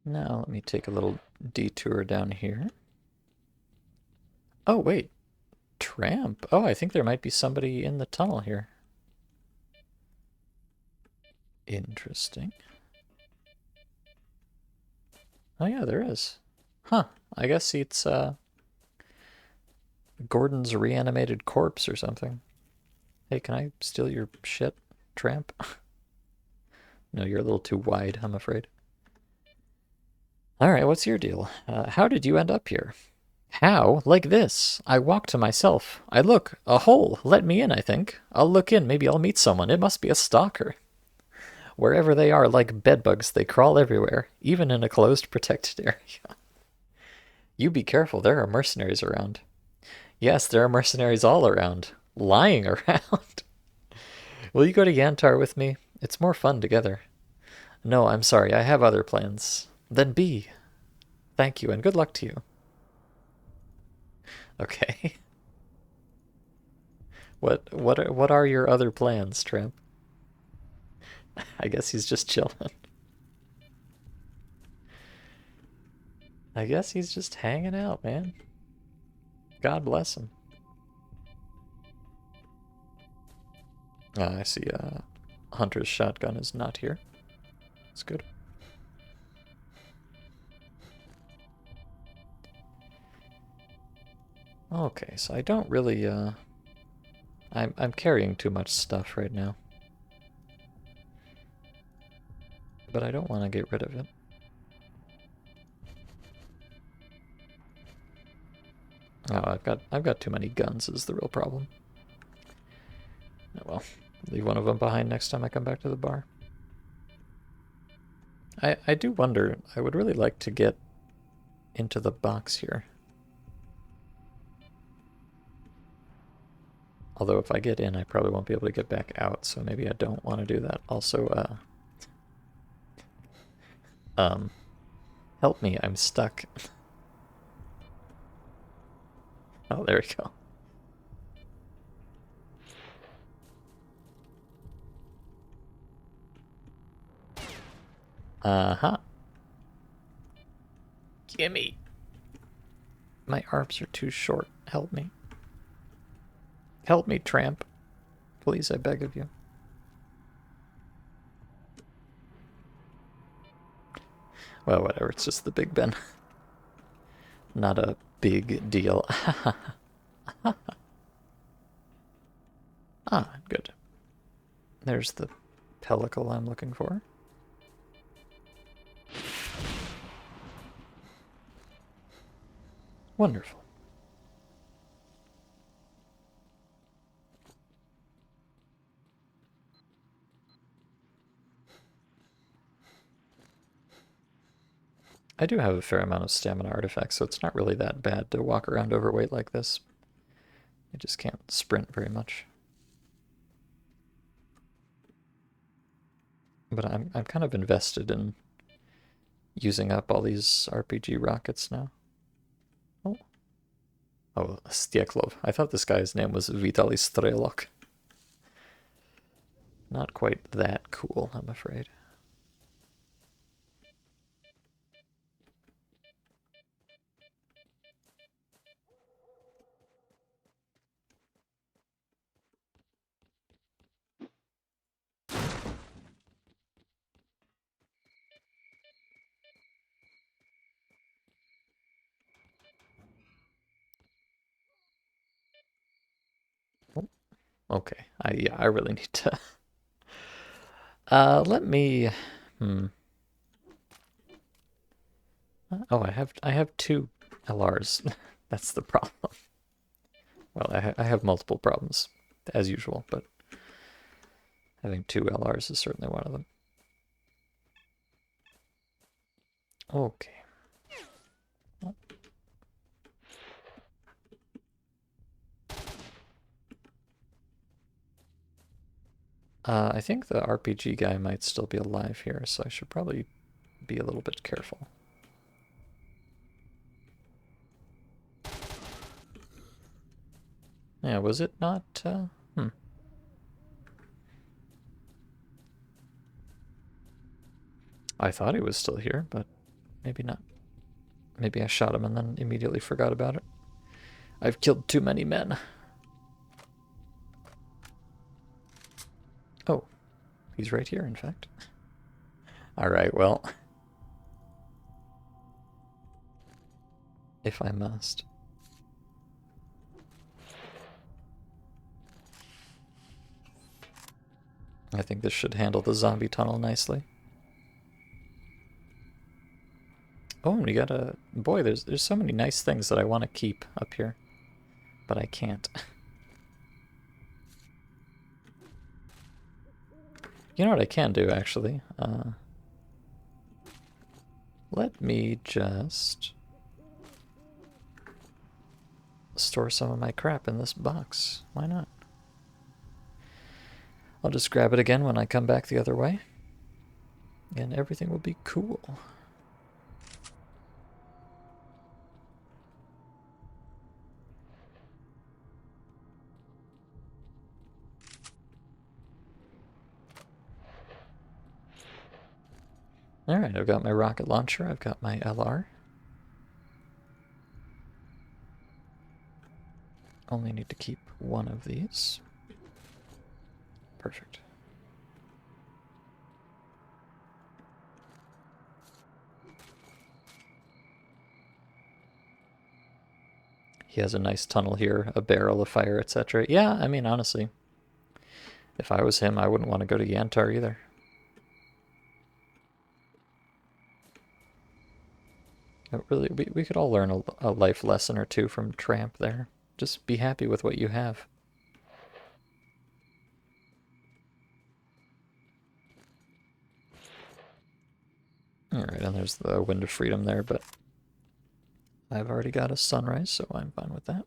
Now let me take a little detour down here. Oh, wait. Tramp. Oh, I think there might be somebody in the tunnel here. Interesting. Oh yeah, there is. Huh. I guess it's Gordon's reanimated corpse or something. Hey, can I steal your shit, Tramp? No, you're a little too wide, I'm afraid. Alright, what's your deal? How did you end up here? How? Like this. I walk to myself. I look. A hole. Let me in, I think. I'll look in. Maybe I'll meet someone. It must be a stalker. Wherever they are, like bedbugs, they crawl everywhere, even in a closed, protected area. You be careful. There are mercenaries around. Yes, there are mercenaries all around. Lying around. Will you go to Yantar with me? It's more fun together. No, I'm sorry. I have other plans. Then be. Thank you, and good luck to you. Okay. What are your other plans, Tramp? I guess he's just chilling. I guess he's just hanging out, man. God bless him. I see Hunter's shotgun is not here. That's good. Okay, so I don't really I'm carrying too much stuff right now. But I don't want to get rid of it. Oh, I've got too many guns is the real problem. Oh well, leave one of them behind next time I come back to the bar. I do wonder, I would really like to get into the box here. Although if I get in, I probably won't be able to get back out, so maybe I don't want to do that. Also, help me, I'm stuck. Oh, there we go. Uh-huh. Gimme. My arms are too short. Help me. Help me, tramp. Please, I beg of you. Well, whatever. It's just the Big Ben. Not a big deal. Ah, good. There's the pellicle I'm looking for. Wonderful. I do have a fair amount of stamina artifacts, so it's not really that bad to walk around overweight like this. I just can't sprint very much. But I'm kind of invested in using up all these RPG rockets now. Oh. Oh, Stieklov. I thought this guy's name was Vitaly Strelok. Not quite that cool, I'm afraid. Oh, okay, yeah, I really need to. Let me. Oh, I have two LRs. That's the problem. Well, I have multiple problems, as usual, but having two LRs is certainly one of them. Okay. I think the RPG guy might still be alive here, so I should probably be a little bit careful. Yeah, was it not? I thought he was still here, but maybe not. Maybe I shot him and then immediately forgot about it. I've killed too many men. Oh, he's right here, in fact. Alright, well. If I must. I think this should handle the zombie tunnel nicely. Oh, and we got a... Boy, there's so many nice things that I want to keep up here. But I can't. You know what I can do, actually? Let me just store some of my crap in this box. Why not? I'll just grab it again when I come back the other way. And everything will be cool. Alright, I've got my rocket launcher, I've got my LR. Only need to keep one of these. Perfect. He has a nice tunnel here, a barrel of fire, etc. Yeah, I mean, honestly, if I was him, I wouldn't want to go to Yantar either. Really, we could all learn a life lesson or two from Tramp there. Just be happy with what you have. Alright, and there's the Wind of Freedom there, but I've already got a sunrise, so I'm fine with that.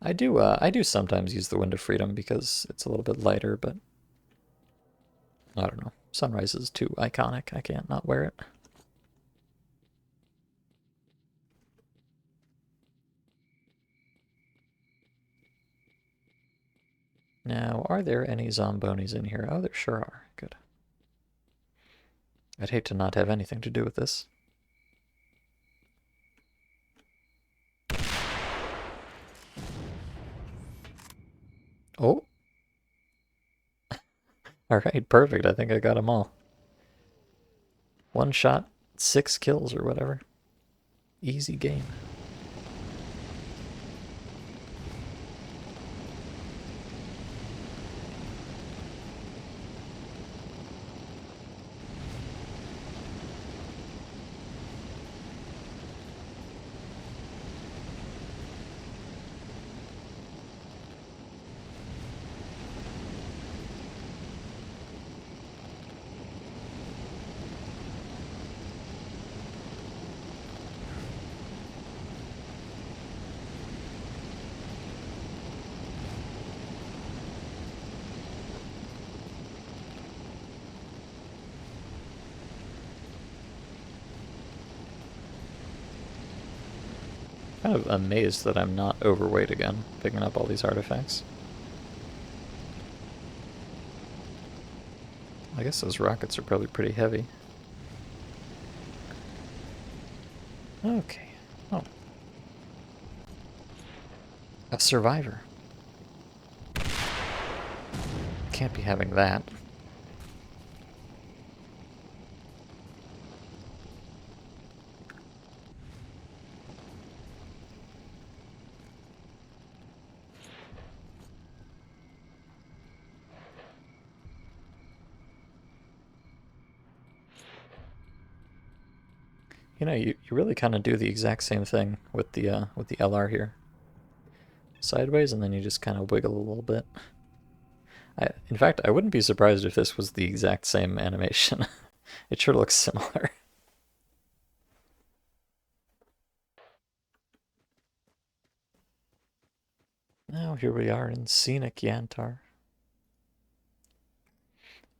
I do sometimes use the Wind of Freedom because it's a little bit lighter, but I don't know. Sunrise is too iconic. I can't not wear it. Now, are there any Zombonis in here? Oh, there sure are. Good. I'd hate to not have anything to do with this. Oh. Alright, perfect. I think I got them all. One shot, 6 kills or whatever. Easy game. Kind of amazed that I'm not overweight again, picking up all these artifacts. I guess those rockets are probably pretty heavy. Okay. Oh. A survivor. Can't be having that. You know, you really kind of do the exact same thing with the LR here. Sideways, and then you just kind of wiggle a little bit. In fact, I wouldn't be surprised if this was the exact same animation. It sure looks similar. Now here we are in scenic Yantar.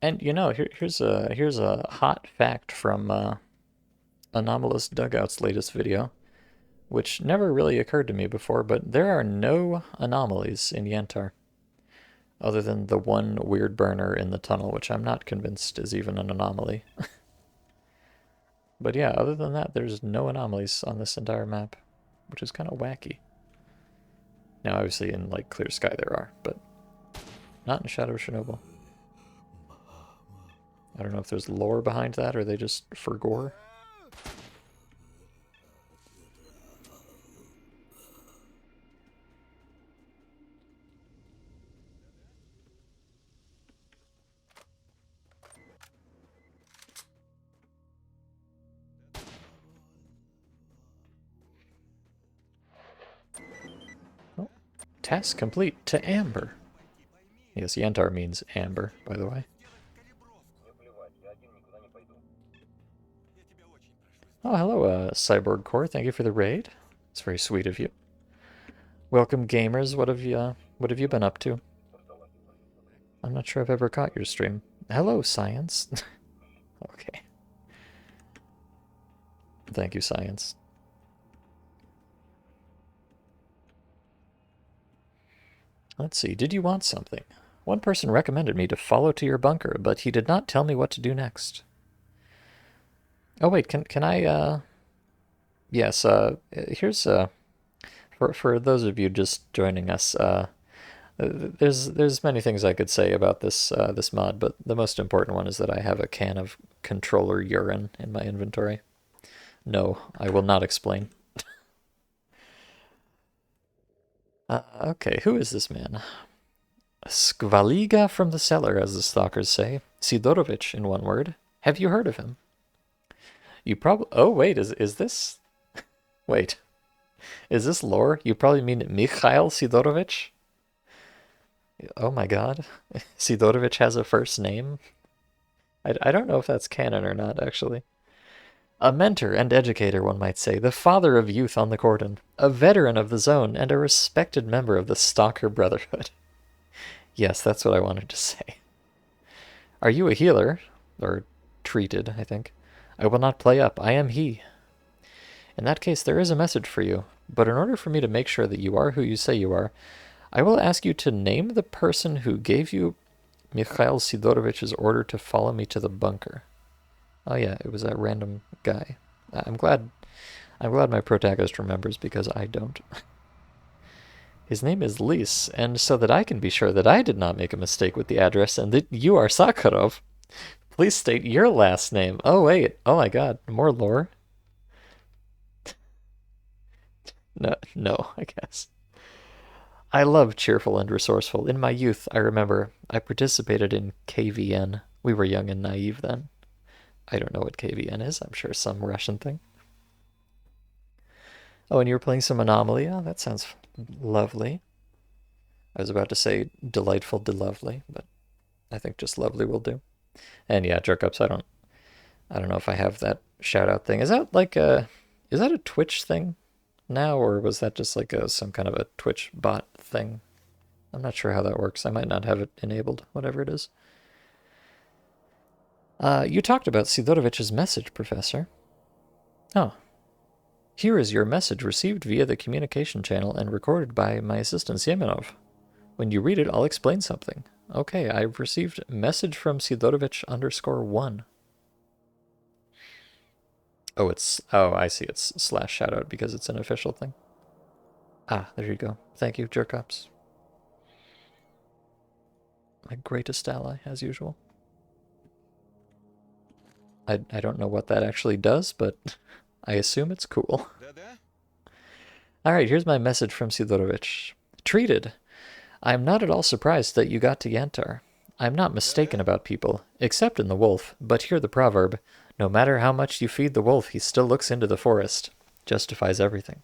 And you know, here's a hot fact from Anomalous Dugout's latest video, which never really occurred to me before, but there are no anomalies in Yantar, other than the one weird burner in the tunnel, which I'm not convinced is even an anomaly. But yeah, other than that, there's no anomalies on this entire map, which is kind of wacky. Now, obviously, in like Clear Sky there are, but not in Shadow of Chernobyl. I don't know if there's lore behind that, or they just for gore. Oh, task complete to Amber. Yes, Yantar means amber, by the way. Oh, hello, Cyborg Core. Thank you for the raid. It's very sweet of you. Welcome, gamers. What have you been up to? I'm not sure I've ever caught your stream. Hello, Science. Okay. Thank you, Science. Let's see. Did you want something? One person recommended me to follow to your bunker, but he did not tell me what to do next. Oh wait, can I yes, here's for those of you just joining us, there's many things I could say about this mod, but the most important one is that I have a can of controller urine in my inventory. No, I will not explain. Okay, who is this man? Skvaliga from the cellar, as the stalkers say. Sidorovich, in one word. Have you heard of him? You probably... Oh, wait, is this... Wait. Is this lore? You probably mean Mikhail Sidorovich? Oh my god. Sidorovich has a first name? I don't know if that's canon or not, actually. A mentor and educator, one might say, the father of youth on the cordon, a veteran of the zone, and a respected member of the Stalker Brotherhood. Yes, that's what I wanted to say. Are you a healer? Or treated, I think. I will not play up. I am he. In that case, there is a message for you. But in order for me to make sure that you are who you say you are, I will ask you to name the person who gave you Mikhail Sidorovich's order to follow me to the bunker. Oh yeah, it was that random guy. I'm glad my protagonist remembers because I don't. His name is Lys, and so that I can be sure that I did not make a mistake with the address and that you are Sakharov, please state your last name. Oh wait, oh my god, more lore? No, I guess. I love cheerful and resourceful. In my youth, I remember I participated in KVN. We were young and naive then. I don't know what KVN is. I'm sure some Russian thing. Oh, and you were playing some Anomaly? Oh, that sounds lovely. I was about to say delightful de lovely, but I think just lovely will do. And yeah, jerk-ups, I don't know if I have that shout-out thing. Is that like is that a Twitch thing now, or was that just like some kind of a Twitch bot thing? I'm not sure how that works. I might not have it enabled, whatever it is. You talked about Sidorovich's message, Professor. Oh. Here is your message received via the communication channel and recorded by my assistant Yemenov. When you read it, I'll explain something. Okay, I've received message from Sidorovich_1. Oh, I see. It's slash shoutout because it's an official thing. Ah, there you go. Thank you, jerk-ups. My greatest ally, as usual. I don't know what that actually does, but I assume it's cool. Alright, here's my message from Sidorovich. Treated. I am not at all surprised that you got to Yantar. I am not mistaken about people, except in the wolf, but hear the proverb, no matter how much you feed the wolf, he still looks into the forest. Justifies everything.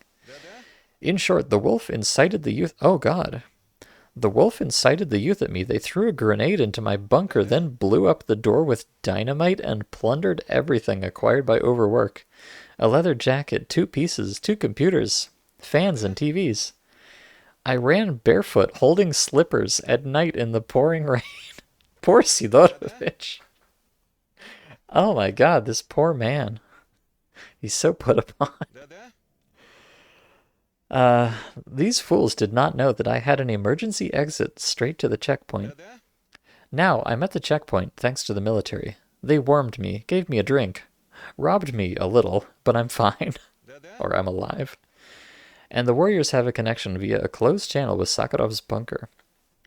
In short, the wolf incited the youth... Oh, God. The wolf incited the youth at me. They threw a grenade into my bunker, then blew up the door with dynamite and plundered everything acquired by overwork. A leather jacket, 2 pieces, 2 computers, fans and TVs. I ran barefoot, holding slippers at night in the pouring rain. Poor Sidorovich. Oh my god, this poor man. He's so put upon. These fools did not know that I had an emergency exit straight to the checkpoint. Now, I'm at the checkpoint, thanks to the military. They warmed me, gave me a drink, robbed me a little, but I'm fine. Or I'm alive. And the warriors have a connection via a closed channel with Sakharov's bunker.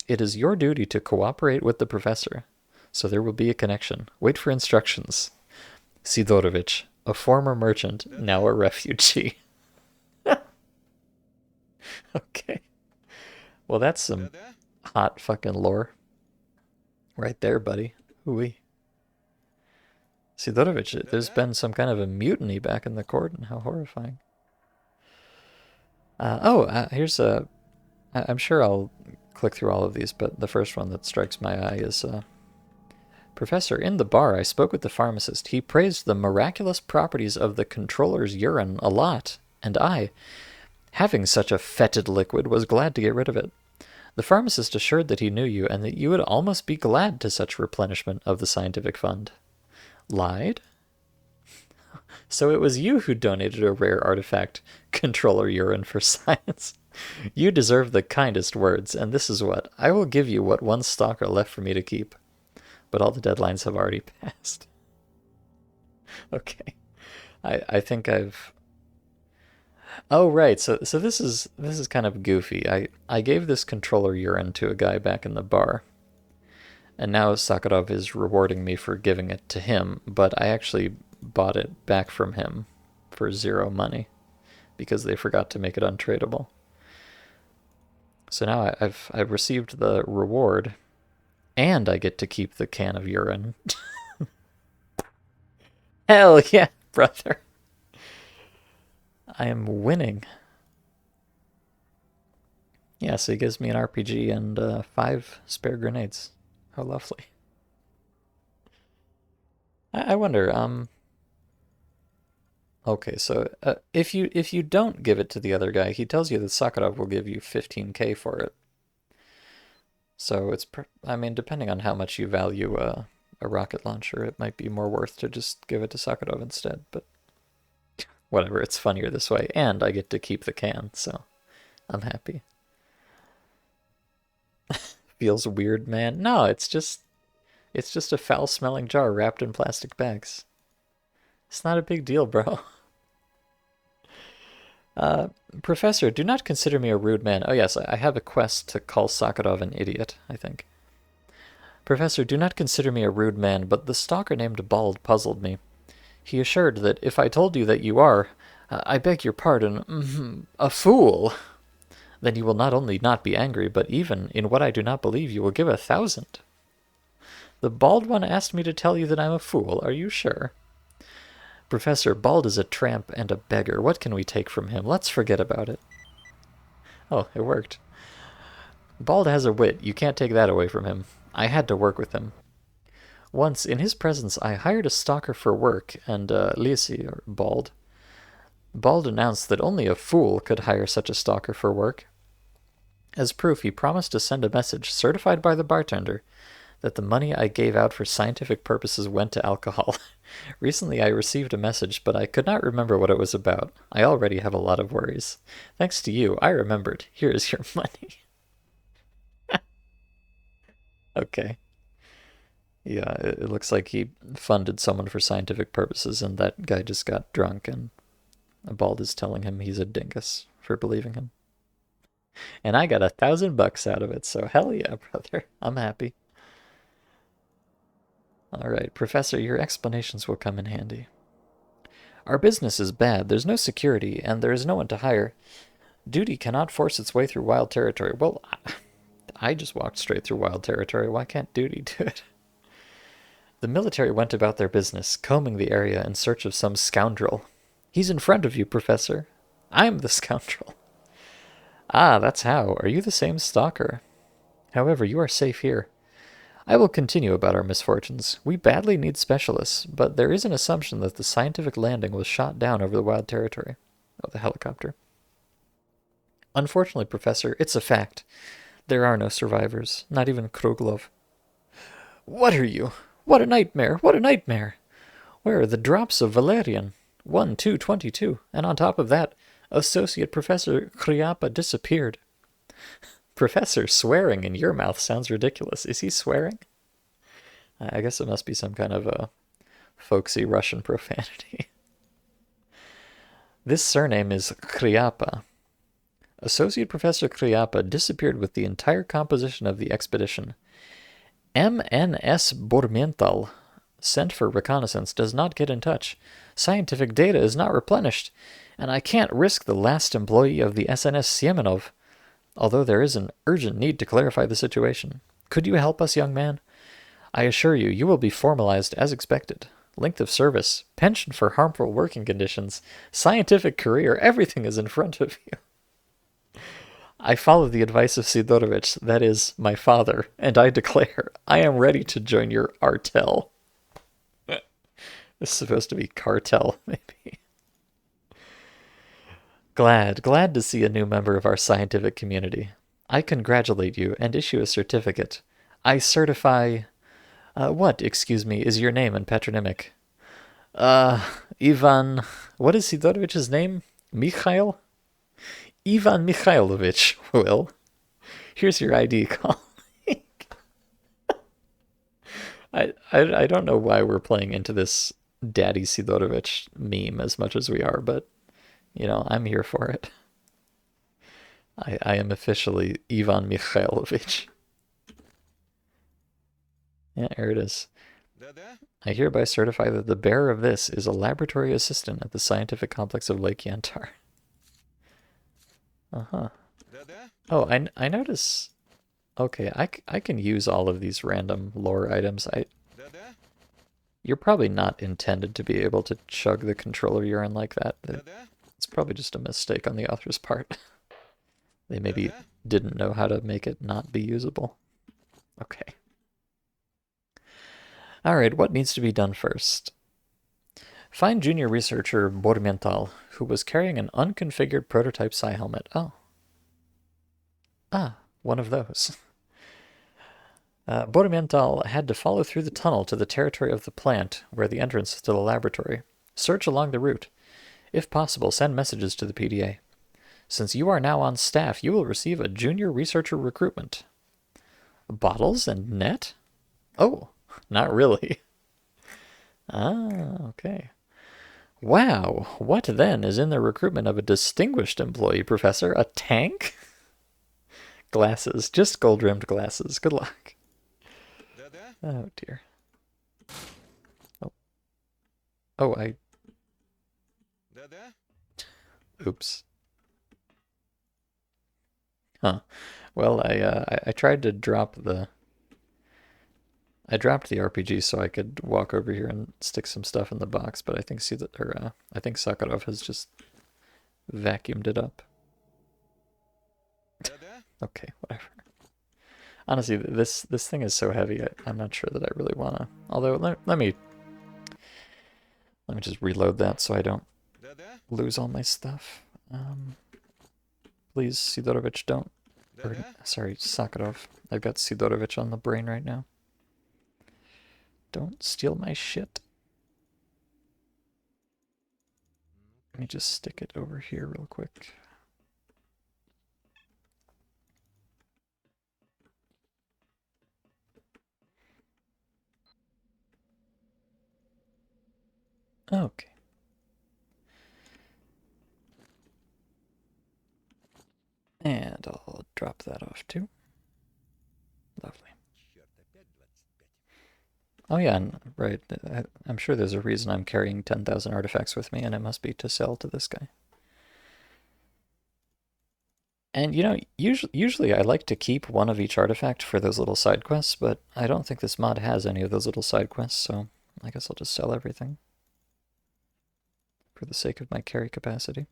It is your duty to cooperate with the professor, so there will be a connection. Wait for instructions. Sidorovich, a former merchant, now a refugee. Okay. Well, that's some hot fucking lore. Right there, buddy. Ooh-wee. Sidorovich, there's been some kind of a mutiny back in the cordon. How horrifying. Here's a... I'm sure I'll click through all of these, but the first one that strikes my eye is... Professor, in the bar, I spoke with the pharmacist. He praised the miraculous properties of the controller's urine a lot, and I, having such a fetid liquid, was glad to get rid of it. The pharmacist assured that he knew you, and that you would almost be glad to such replenishment of the scientific fund. Lied? So it was you who donated a rare artifact, controller urine, for science. You deserve the kindest words, and this is what. I will give you what one stalker left for me to keep. But all the deadlines have already passed. Okay. I think I've... Oh, right. So this is kind of goofy. I gave this controller urine to a guy back in the bar. And now Sakharov is rewarding me for giving it to him, but I actually bought it back from him for 0 money because they forgot to make it untradeable. So now I've received the reward, and I get to keep the can of urine. Hell yeah! brother. I am winning. Yeah, so he gives me an RPG and 5 spare grenades. How lovely. I wonder, okay, so if you don't give it to the other guy, he tells you that Sakharov will give you 15k for it. So it's, I mean, depending on how much you value a rocket launcher, it might be more worth to just give it to Sakharov instead. But whatever, it's funnier this way, and I get to keep the can, so I'm happy. Feels weird, man. No, it's just a foul-smelling jar wrapped in plastic bags. It's not a big deal, bro. Professor, do not consider me a rude man. Oh yes, I have a quest to call Sakharov an idiot, I think. Professor, do not consider me a rude man, but the stalker named Bald puzzled me. He assured that if I told you that you are, I beg your pardon, a fool, then you will not only not be angry, but even in what I do not believe you will give 1,000. The bald one asked me to tell you that I'm a fool. Are you sure? Professor, Bald is a tramp and a beggar. What can we take from him? Let's forget about it. Oh, it worked. Bald has a wit. You can't take that away from him. I had to work with him. Once, in his presence, I hired a stalker for work, and Lisi, or Bald announced that only a fool could hire such a stalker for work. As proof, he promised to send a message, certified by the bartender, that the money I gave out for scientific purposes went to alcohol. Recently I received a message, but I could not remember what it was about. I already have a lot of worries. Thanks to you, I remembered. Here is your money. Okay. Yeah, it looks like he funded someone for scientific purposes, and that guy just got drunk, and Bald is telling him he's a dingus for believing him. And I got $1,000 out of it, so hell yeah, brother. I'm happy. All right, Professor, your explanations will come in handy. Our business is bad. There's no security, and there is no one to hire. Duty cannot force its way through wild territory. Well, I just walked straight through wild territory. Why can't duty do it? The military went about their business, combing the area in search of some scoundrel. He's in front of you, Professor. I'm the scoundrel. Ah, that's how. Are you the same stalker? However, you are safe here. I will continue about our misfortunes. We badly need specialists, but there is an assumption that the scientific landing was shot down over the wild territory. Oh, the helicopter. Unfortunately, Professor, it's a fact. There are no survivors, not even Kruglov. What are you? What a nightmare! What a nightmare! Where are the drops of valerian? 1, 2, 22. And on top of that, Associate Professor Kryapa disappeared. Professor, swearing in your mouth sounds ridiculous. Is he swearing? I guess it must be some kind of a folksy Russian profanity. This surname is Kryapa. Associate Professor Kryapa disappeared with the entire composition of the expedition. MNS Bormental, sent for reconnaissance, does not get in touch. Scientific data is not replenished, and I can't risk the last employee of the SNS Siemenov, although there is an urgent need to clarify the situation. Could you help us, young man? I assure you, you will be formalized as expected. Length of service, pension for harmful working conditions, scientific career, everything is in front of you. I follow the advice of Sidorovich, that is, my father, and I declare I am ready to join your artel. This is supposed to be cartel, maybe. Glad to see a new member of our scientific community. I congratulate you and issue a certificate. I certify... what, excuse me, is your name and patronymic? Ivan... What is Sidorovich's name? Mikhail? Ivan Mikhailovich, Will. Here's your ID call. I don't know why we're playing into this Daddy Sidorovich meme as much as we are, but... You know, I'm here for it. I am officially Ivan Mikhailovich. Yeah, here it is. I hereby certify that the bearer of this is a laboratory assistant at the scientific complex of Lake Yantar. Uh-huh. Oh, I notice... Okay, I can use all of these random lore items. You're probably not intended to be able to chug the controller urine like that. It's probably just a mistake on the author's part. They maybe didn't know how to make it not be usable. Okay. Alright, what needs to be done first? Find junior researcher Bormental, who was carrying an unconfigured prototype psi helmet. Oh. Ah, one of those. Bormental had to follow through the tunnel to the territory of the plant, where the entrance to the laboratory. Search along the route. If possible, send messages to the PDA. Since you are now on staff, you will receive a junior researcher recruitment. Bottles and net? Oh, not really. Ah, okay. Wow, what then is in the recruitment of a distinguished employee, Professor? A tank? Glasses, just gold-rimmed glasses. Good luck. Oh, dear. Oh. Oh, Oops. Huh. Well, I tried to drop the... I dropped the RPG so I could walk over here and stick some stuff in the box, but I think I think Sakharov has just vacuumed it up. Okay, whatever. Honestly, this thing is so heavy, I'm not sure that I really wanna. Although let me just reload that so I don't lose all my stuff. Please, Sidorovich, don't. Or, sorry, Sakharov. I've got Sidorovich on the brain right now. Don't steal my shit. Let me just stick it over here real quick. Okay. And I'll drop that off too. Lovely. Oh yeah, right. I'm sure there's a reason I'm carrying 10,000 artifacts with me, and it must be to sell to this guy. And you know, usually I like to keep one of each artifact for those little side quests, but I don't think this mod has any of those little side quests, so I guess I'll just sell everything for the sake of my carry capacity.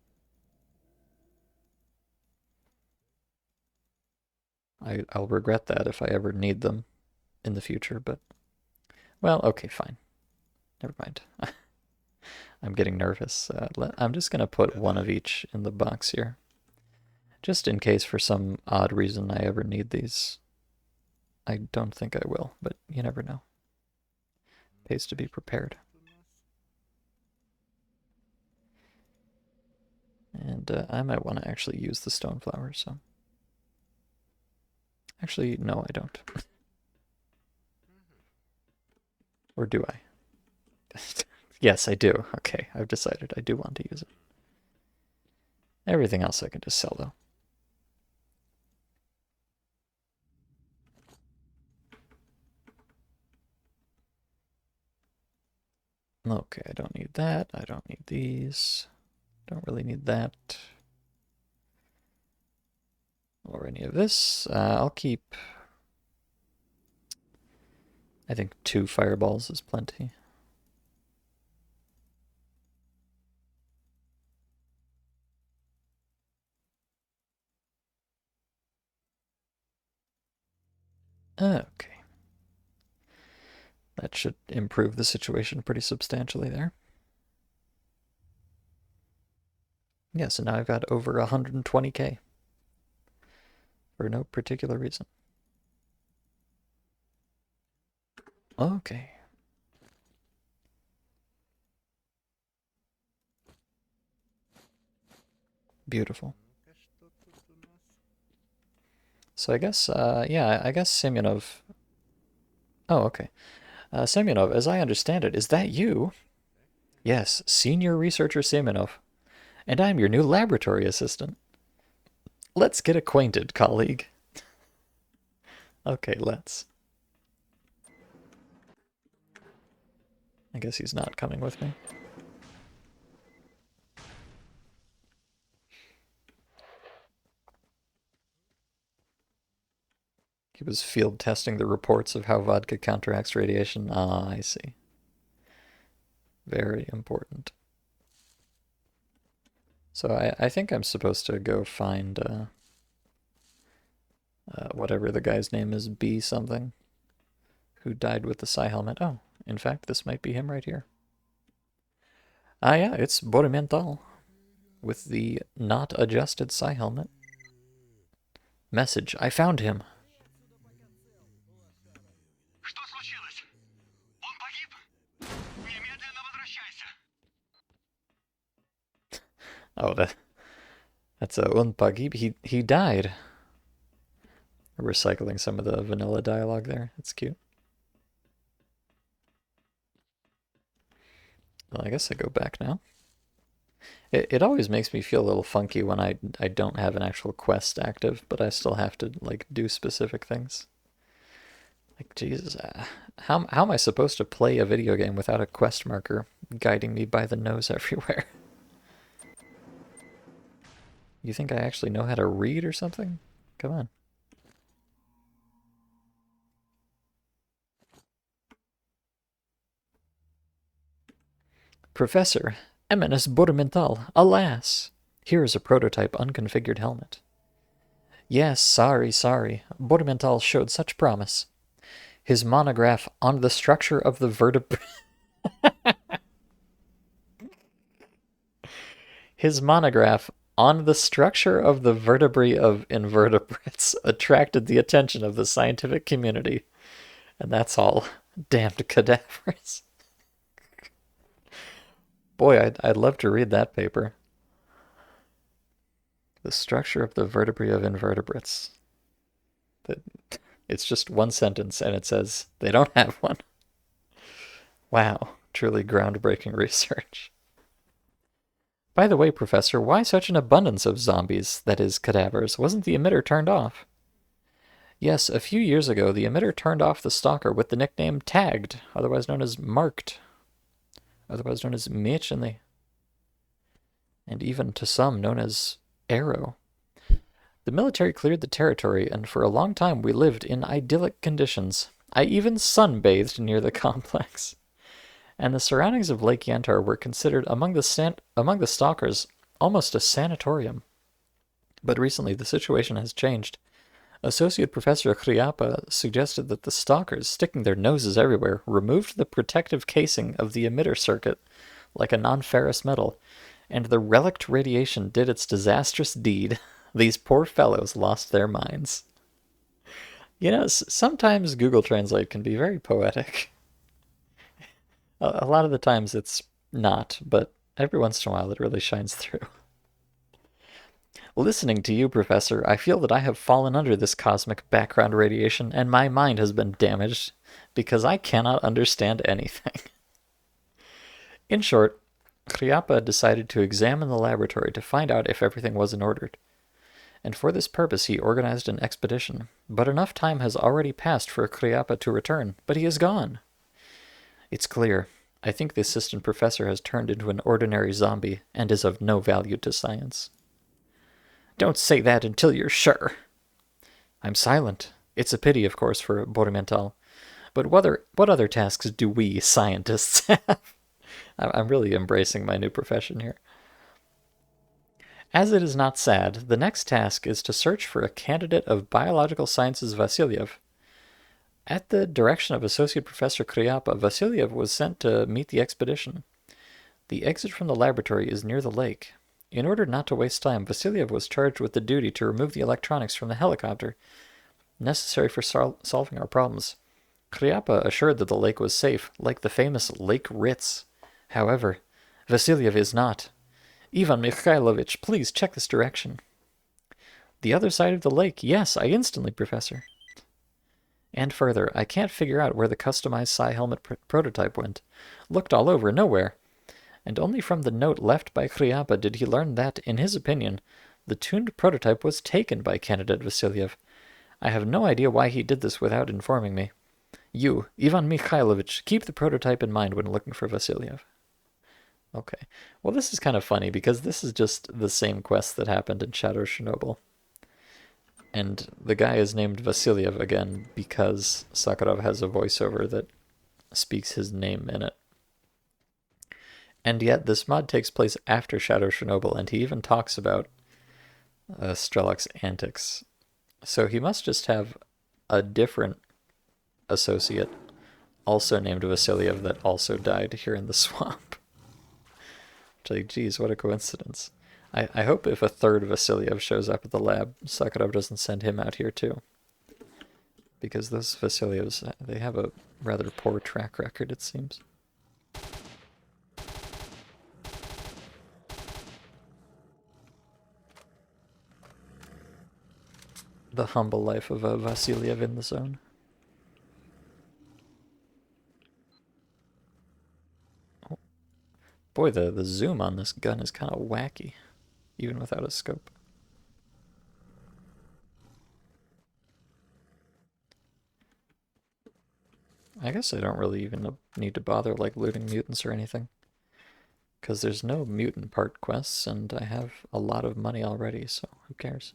I'll regret that if I ever need them in the future, but well, okay, fine. Never mind. I'm getting nervous. I'm just going to put one of each in the box here. Just in case for some odd reason I ever need these. I don't think I will, but you never know. Pays to be prepared. And I might want to actually use the stone flower, so... Actually, no, I don't. Or do I? Yes, I do. Okay, I've decided I do want to use it. Everything else I can just sell, though. Okay, I don't need that. I don't need these. Don't really need that. Or any of this. I'll keep... I think 2 fireballs is plenty. Okay. That should improve the situation pretty substantially there. Yeah, so now I've got over 120k. For no particular reason. Okay. Beautiful. So I guess, yeah, I guess Semyonov... Oh, okay. Semyonov, as I understand it, is that you? Yes, Senior Researcher Semyonov. And I'm your new laboratory assistant. Let's get acquainted, colleague. Okay, let's. I guess he's not coming with me. He was field testing the reports of how vodka counteracts radiation. Ah, I see. Very important. So I think I'm supposed to go find whatever the guy's name is, B something, who died with the psi helmet. Oh, in fact, this might be him right here. Ah, yeah, it's Borimental with the not adjusted psi helmet. Message, I found him. Oh, that's a un pagib. He died. Recycling some of the vanilla dialogue there. That's cute. Well, I guess I go back now. It always makes me feel a little funky when I don't have an actual quest active, but I still have to like do specific things. Like Jesus, how am I supposed to play a video game without a quest marker guiding me by the nose everywhere? You think I actually know how to read or something? Come on. Professor, Eminus Burmental, alas! Here is a prototype unconfigured helmet. Yes, sorry. Burmental showed such promise. His monograph on the structure of the vertebrae. His monograph on the structure of the vertebrae of invertebrates attracted the attention of the scientific community. And that's all. Damned cadavers. Boy, I'd love to read that paper. The structure of the vertebrae of invertebrates. It's just one sentence, and it says they don't have one. Wow, truly groundbreaking research. By the way, Professor, why such an abundance of zombies, that is, cadavers? Wasn't the emitter turned off? Yes, a few years ago, the emitter turned off the stalker with the nickname Tagged, otherwise known as Marked, otherwise known as Mitch, and even to some known as Arrow. The military cleared the territory, and for a long time we lived in idyllic conditions. I even sunbathed near the complex. And the surroundings of Lake Yantar were considered among the stalkers almost a sanatorium. But recently the situation has changed. Associate Professor Kriapa suggested that the stalkers, sticking their noses everywhere, removed the protective casing of the emitter circuit like a non-ferrous metal, and the relict radiation did its disastrous deed. These poor fellows lost their minds. You know, sometimes Google Translate can be very poetic. A lot of the times it's not, but every once in a while it really shines through. Listening to you, Professor, I feel that I have fallen under this cosmic background radiation, and my mind has been damaged because I cannot understand anything. In short, Kriapa decided to examine the laboratory to find out if everything was in order. And for this purpose he organized an expedition. But enough time has already passed for Kriapa to return, but he is gone. It's clear. I think the assistant professor has turned into an ordinary zombie and is of no value to science. Don't say that until you're sure. I'm silent. It's a pity, of course, for Borimental. But what other tasks do we scientists have? I'm really embracing my new profession here. As it is not sad, the next task is to search for a candidate of biological sciences Vasilyev. At the direction of Associate Professor Kriapa, Vasilyev was sent to meet the expedition. The exit from the laboratory is near the lake. In order not to waste time, Vasilyev was charged with the duty to remove the electronics from the helicopter, necessary for solving our problems. Kriapa assured that the lake was safe, like the famous Lake Ritz. However, Vasilyev is not. Ivan Mikhailovich, please check this direction. The other side of the lake, yes, I instantly, Professor. And further, I can't figure out where the customized psi helmet prototype went. Looked all over, nowhere. And only from the note left by Kriapa did he learn that, in his opinion, the tuned prototype was taken by candidate Vasilyev. I have no idea why he did this without informing me. You, Ivan Mikhailovich, keep the prototype in mind when looking for Vasilyev. Okay. Well, this is kind of funny because this is just the same quest that happened in Shadow Chernobyl. And the guy is named Vasilyev again because Sakharov has a voiceover that speaks his name in it. And yet this mod takes place after Shadow Chernobyl, and he even talks about Strelok's antics. So he must just have a different associate, also named Vasiliev, that also died here in the swamp. Like, geez, what a coincidence. I hope if a third Vasiliev shows up at the lab, Sakharov doesn't send him out here too. Because those Vasilievs, they have a rather poor track record, it seems. The humble life of a Vasiliev in the zone. Oh. Boy, the zoom on this gun is kind of wacky, even without a scope. I guess I don't really even need to bother like looting mutants or anything. Because there's no mutant part quests, and I have a lot of money already, so who cares?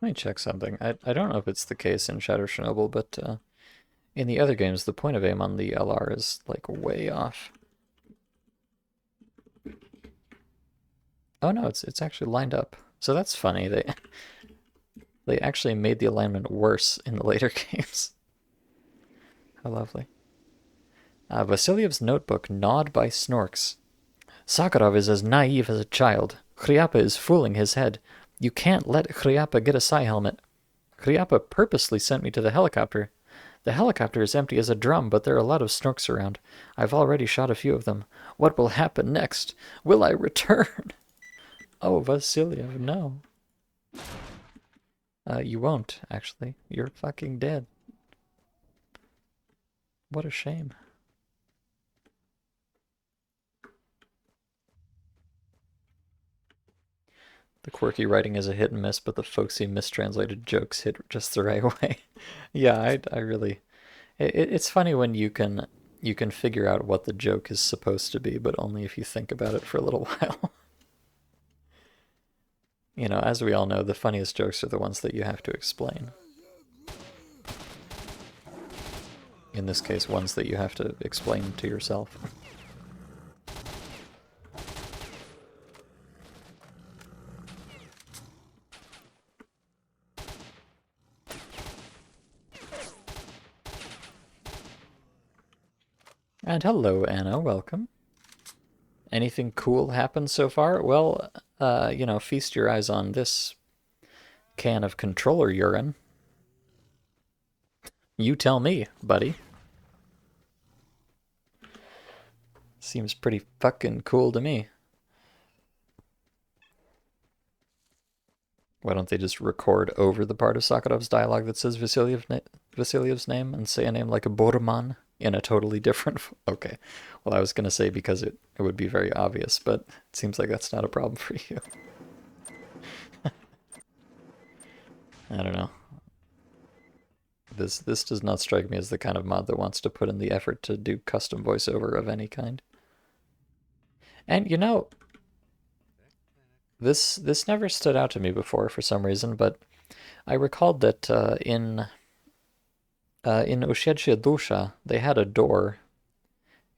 Let me check something. I don't know if it's the case in Shadow Chernobyl, but in the other games, the point of aim on the LR is like way off. Oh no, it's actually lined up. So that's funny. They actually made the alignment worse in the later games. How lovely. Vasiliev's notebook gnawed by Snorks. Sakharov is as naive as a child. Khryapa is fooling his head. You can't let Khryapa get a psi helmet. Khryapa purposely sent me to the helicopter. The helicopter is empty as a drum, but there are a lot of Snorks around. I've already shot a few of them. What will happen next? Will I return? Oh, Vasiliev, no. You won't, actually. You're fucking dead. What a shame. The quirky writing is a hit and miss, but the folksy mistranslated jokes hit just the right way. Yeah, I really... It's funny when you can figure out what the joke is supposed to be, but only if you think about it for a little while. You know, as we all know, the funniest jokes are the ones that you have to explain. In this case, ones that you have to explain to yourself. And hello, Anna, welcome. Anything cool happened so far? Well, you know, feast your eyes on this can of controller urine. You tell me, buddy. Seems pretty fucking cool to me. Why don't they just record over the part of Sakharov's dialogue that says Vasiliev's name and say a name like a Borman in a totally different... Okay, well, I was going to say because it would be very obvious, but it seems like that's not a problem for you. I don't know. This does not strike me as the kind of mod that wants to put in the effort to do custom voiceover of any kind. And, you know, this never stood out to me before for some reason, but I recalled that in Ushedshia Dusha, they had a door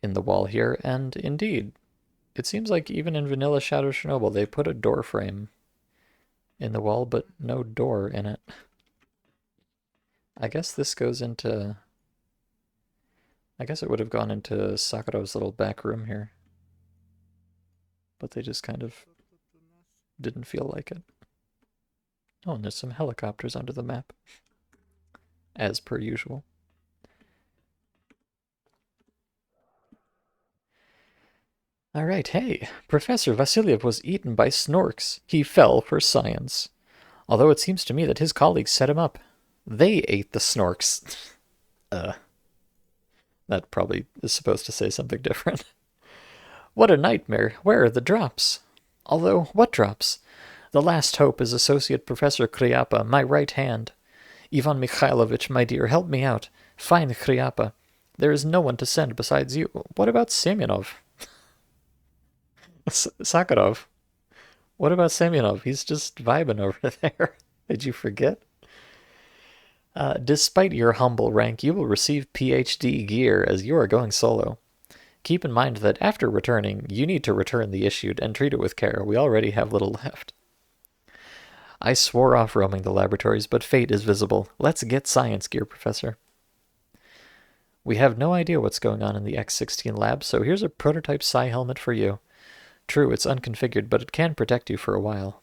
in the wall here, and indeed, it seems like even in vanilla Shadow Chernobyl, they put a door frame in the wall, but no door in it. I guess this goes into... I guess it would have gone into Sakharov's little back room here. But they just kind of didn't feel like it. Oh, and there's some helicopters under the map. As per usual. Alright, hey. Professor Vasilyev was eaten by snorks. He fell for science. Although it seems to me that his colleagues set him up. They ate the snorks. That probably is supposed to say something different. What a nightmare. Where are the drops? Although, what drops? The last hope is Associate Professor Kryapa, my right hand. Ivan Mikhailovich, my dear, help me out. Find Kryapa. There is no one to send besides you. What about Semyonov? Sakharov. What about Semyonov? He's just vibing over there. Did you forget? Despite your humble rank, you will receive PhD gear as you are going solo. Keep in mind that after returning, you need to return the issued and treat it with care. We already have little left. I swore off roaming the laboratories, but fate is visible. Let's get science gear, Professor. We have no idea what's going on in the X-16 lab, so here's a prototype psi helmet for you. True, it's unconfigured, but it can protect you for a while.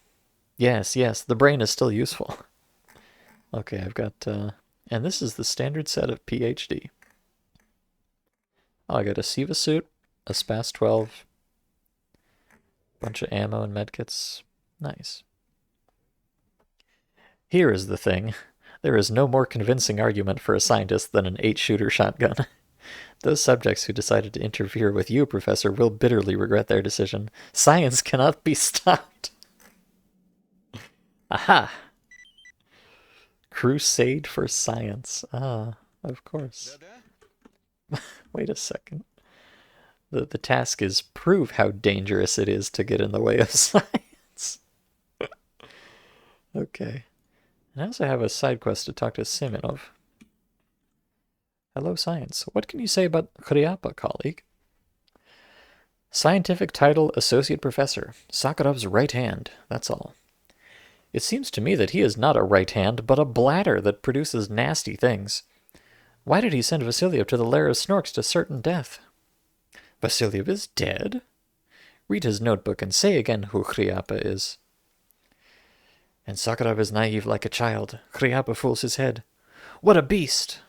Yes, the brain is still useful. Okay, I've got, and this is the standard set of PhD. Oh, I got a SIVA suit, a SPAS 12, bunch of ammo and medkits. Nice. Here is the thing. There is no more convincing argument for a scientist than an 8-shooter shotgun. Those subjects who decided to interfere with you, Professor, will bitterly regret their decision. Science cannot be stopped. Aha! Crusade for science. Ah, of course. Wait a second. The task is prove how dangerous it is to get in the way of science. Okay. And I also have a side quest to talk to Semyonov. Hello, science. What can you say about Kryapa, colleague? Scientific title, Associate Professor. Sakharov's right hand. That's all. It seems to me that he is not a right hand, but a bladder that produces nasty things. Why did he send Vasilyev to the lair of snorks to certain death? Vasilyev is dead? Read his notebook and say again who Kryapa is. And Sakharov is naive like a child. Kryapa fools his head. What a beast!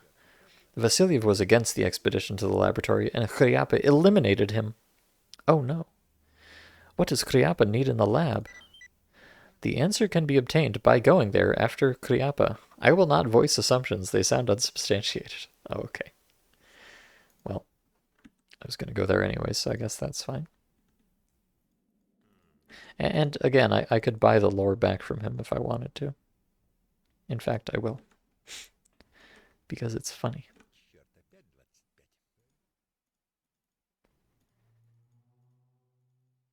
Vasilyev was against the expedition to the laboratory, and Kryapa eliminated him. Oh no. What does Kryapa need in the lab? The answer can be obtained by going there after Kryapa. I will not voice assumptions. They sound unsubstantiated. Oh, okay. Well, I was going to go there anyway, so I guess that's fine. And again, I could buy the lore back from him if I wanted to. In fact, I will. Because it's funny.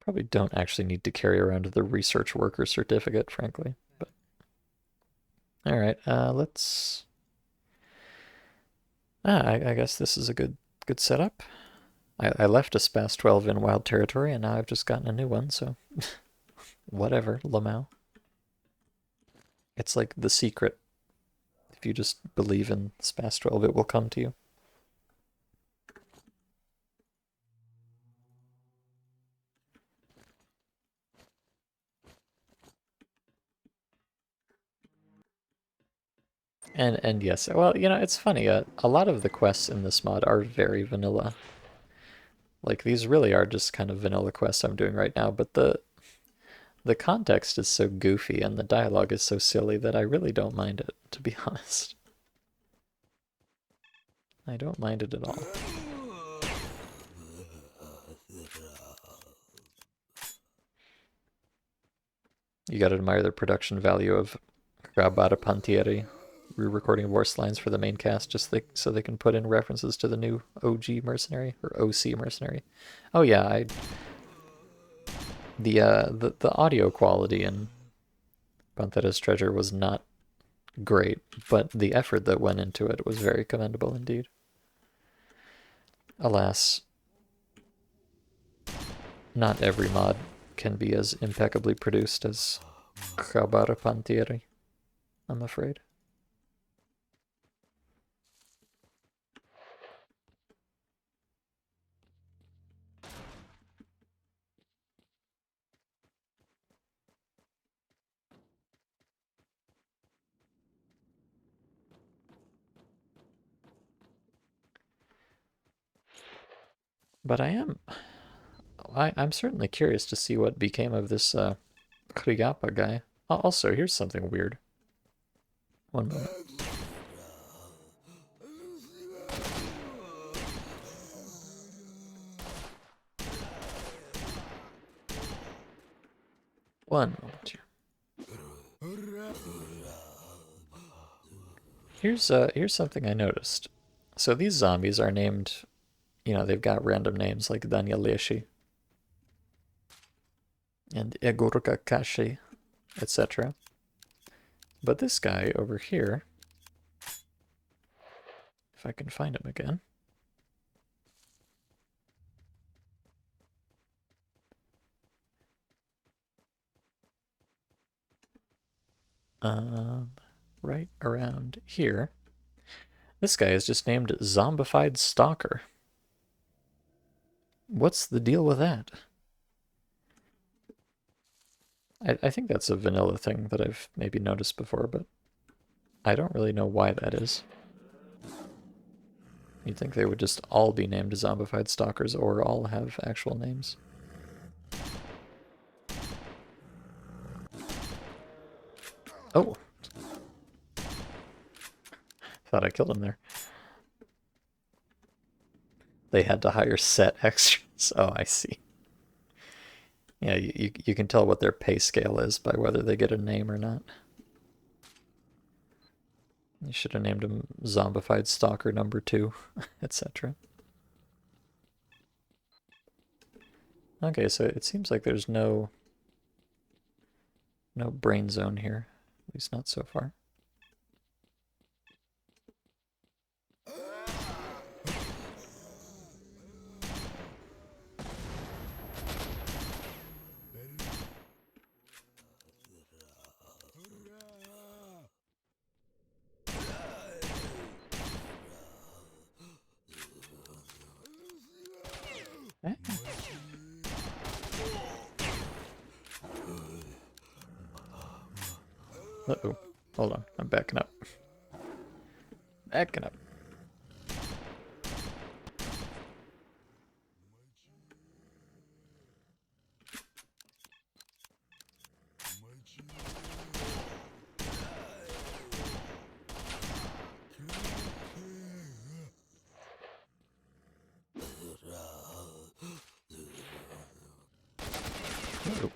Probably don't actually need to carry around the research worker certificate, frankly. But alright, let's... I guess this is a good setup. I left a SPAS 12 in wild territory, and now I've just gotten a new one, so... Whatever, Lamau. It's like the secret. If you just believe in SPAS 12, it will come to you. And yes, well, you know, it's funny. A lot of the quests in this mod are very vanilla. Like, these really are just kind of vanilla quests I'm doing right now, but the context is so goofy and the dialogue is so silly that I really don't mind it, to be honest. I don't mind it at all. You gotta admire the production value of Grabata Pantieri re-recording voice lines for the main cast just so they can put in references to the new OG mercenary or OC mercenary. Oh yeah, the audio quality in Panthera's Treasure was not great, but the effort that went into it was very commendable indeed. Alas, not every mod can be as impeccably produced as Grabata Pantieri, I'm afraid. But I am I'm certainly curious to see what became of this Kriapa guy. Also, here's something weird. One moment. One moment here. Here's something I noticed. So these zombies are named, you know, they've got random names like Danieleshi and Egurka Kashi, etc. But this guy over here, if I can find him again. Right around here. This guy is just named Zombified Stalker. What's the deal with that? I think that's a vanilla thing that I've maybe noticed before, but I don't really know why that is. You'd think they would just all be named Zombified Stalkers or all have actual names. Oh! Thought I killed him there. They had to hire set extras. Oh, I see. Yeah, you can tell what their pay scale is by whether they get a name or not. You should have named him Zombified Stalker number 2, etc. Okay, so it seems like there's no brain zone here, at least not so far. Uh-oh. Hold on. I'm backing up. Backing up. Uh-oh.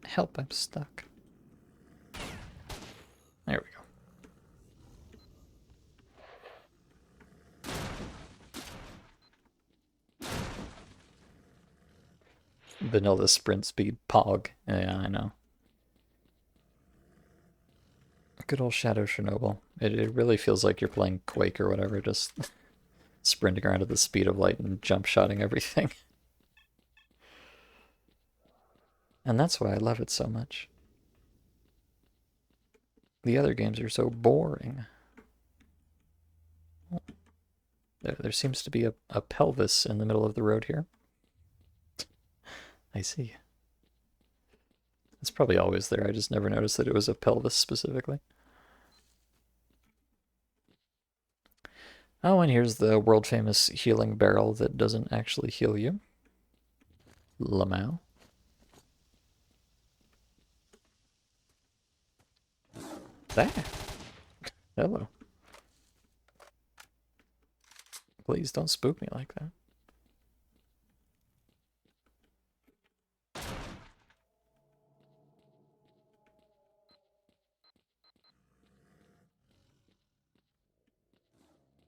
Help, I'm stuck. There we go. Vanilla sprint speed pog. Yeah, I know. Good old Shadow Chernobyl. It really feels like you're playing Quake or whatever, just sprinting around at the speed of light and jump shotting everything. And that's why I love it so much. The other games are so boring. There seems to be a pelvis in the middle of the road here. I see. It's probably always there. I just never noticed that it was a pelvis specifically. Oh, and here's the world famous healing barrel that doesn't actually heal you. Lamau. There. Hello. Please don't spook me like that.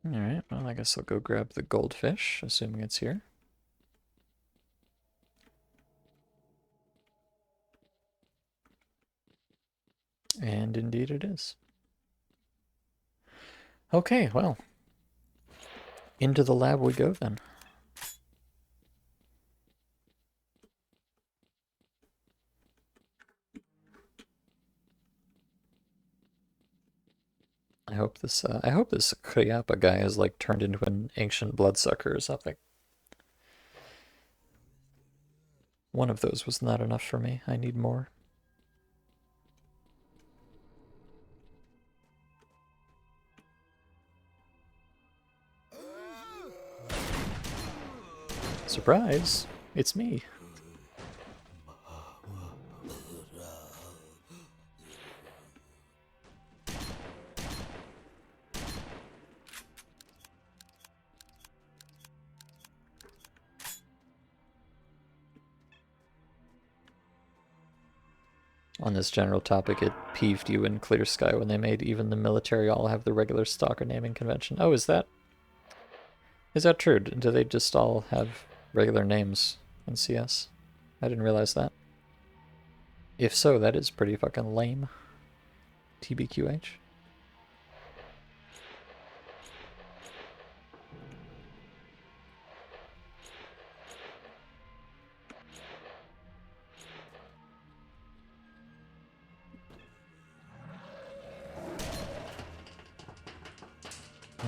Alright, well, I guess I'll go grab the goldfish, assuming it's here. And indeed it is. Okay, well. Into the lab we go then. I hope this Kriapa guy is like turned into an ancient bloodsucker or something. One of those was not enough for me. I need more. Surprise! It's me. On this general topic, it peeved you in Clear Sky when they made even the military all have the regular Stalker naming convention. Oh, is that true? Do they just all have regular names in CS? I didn't realize that. If so, that is pretty fucking lame. TBQH.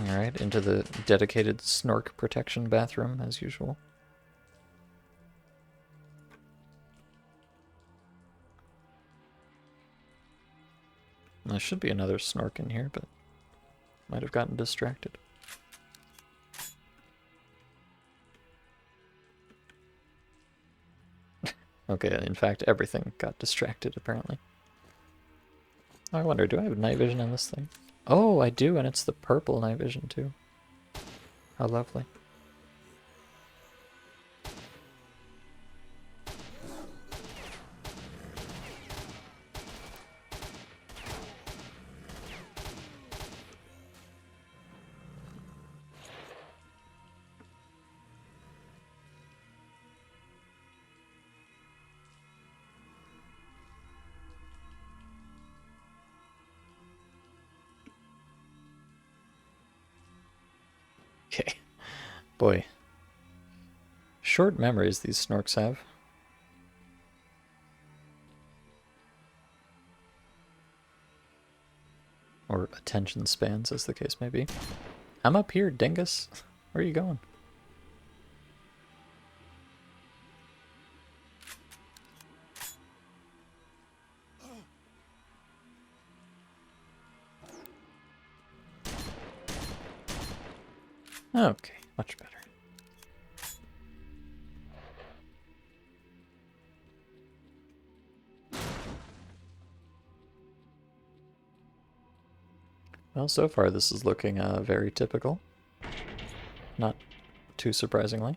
Alright, into the dedicated snork protection bathroom, as usual. There should be another snork in here, but might have gotten distracted. Okay, in fact, everything got distracted, apparently. Oh, I wonder, do I have night vision on this thing? Oh, I do, and it's the purple night vision, too. How lovely. Okay. Boy. Short memories these snorks have. Or attention spans, as the case may be. I'm up here, dingus. Where are you going? Okay, much better. Well, so far this is looking very typical. Not too surprisingly.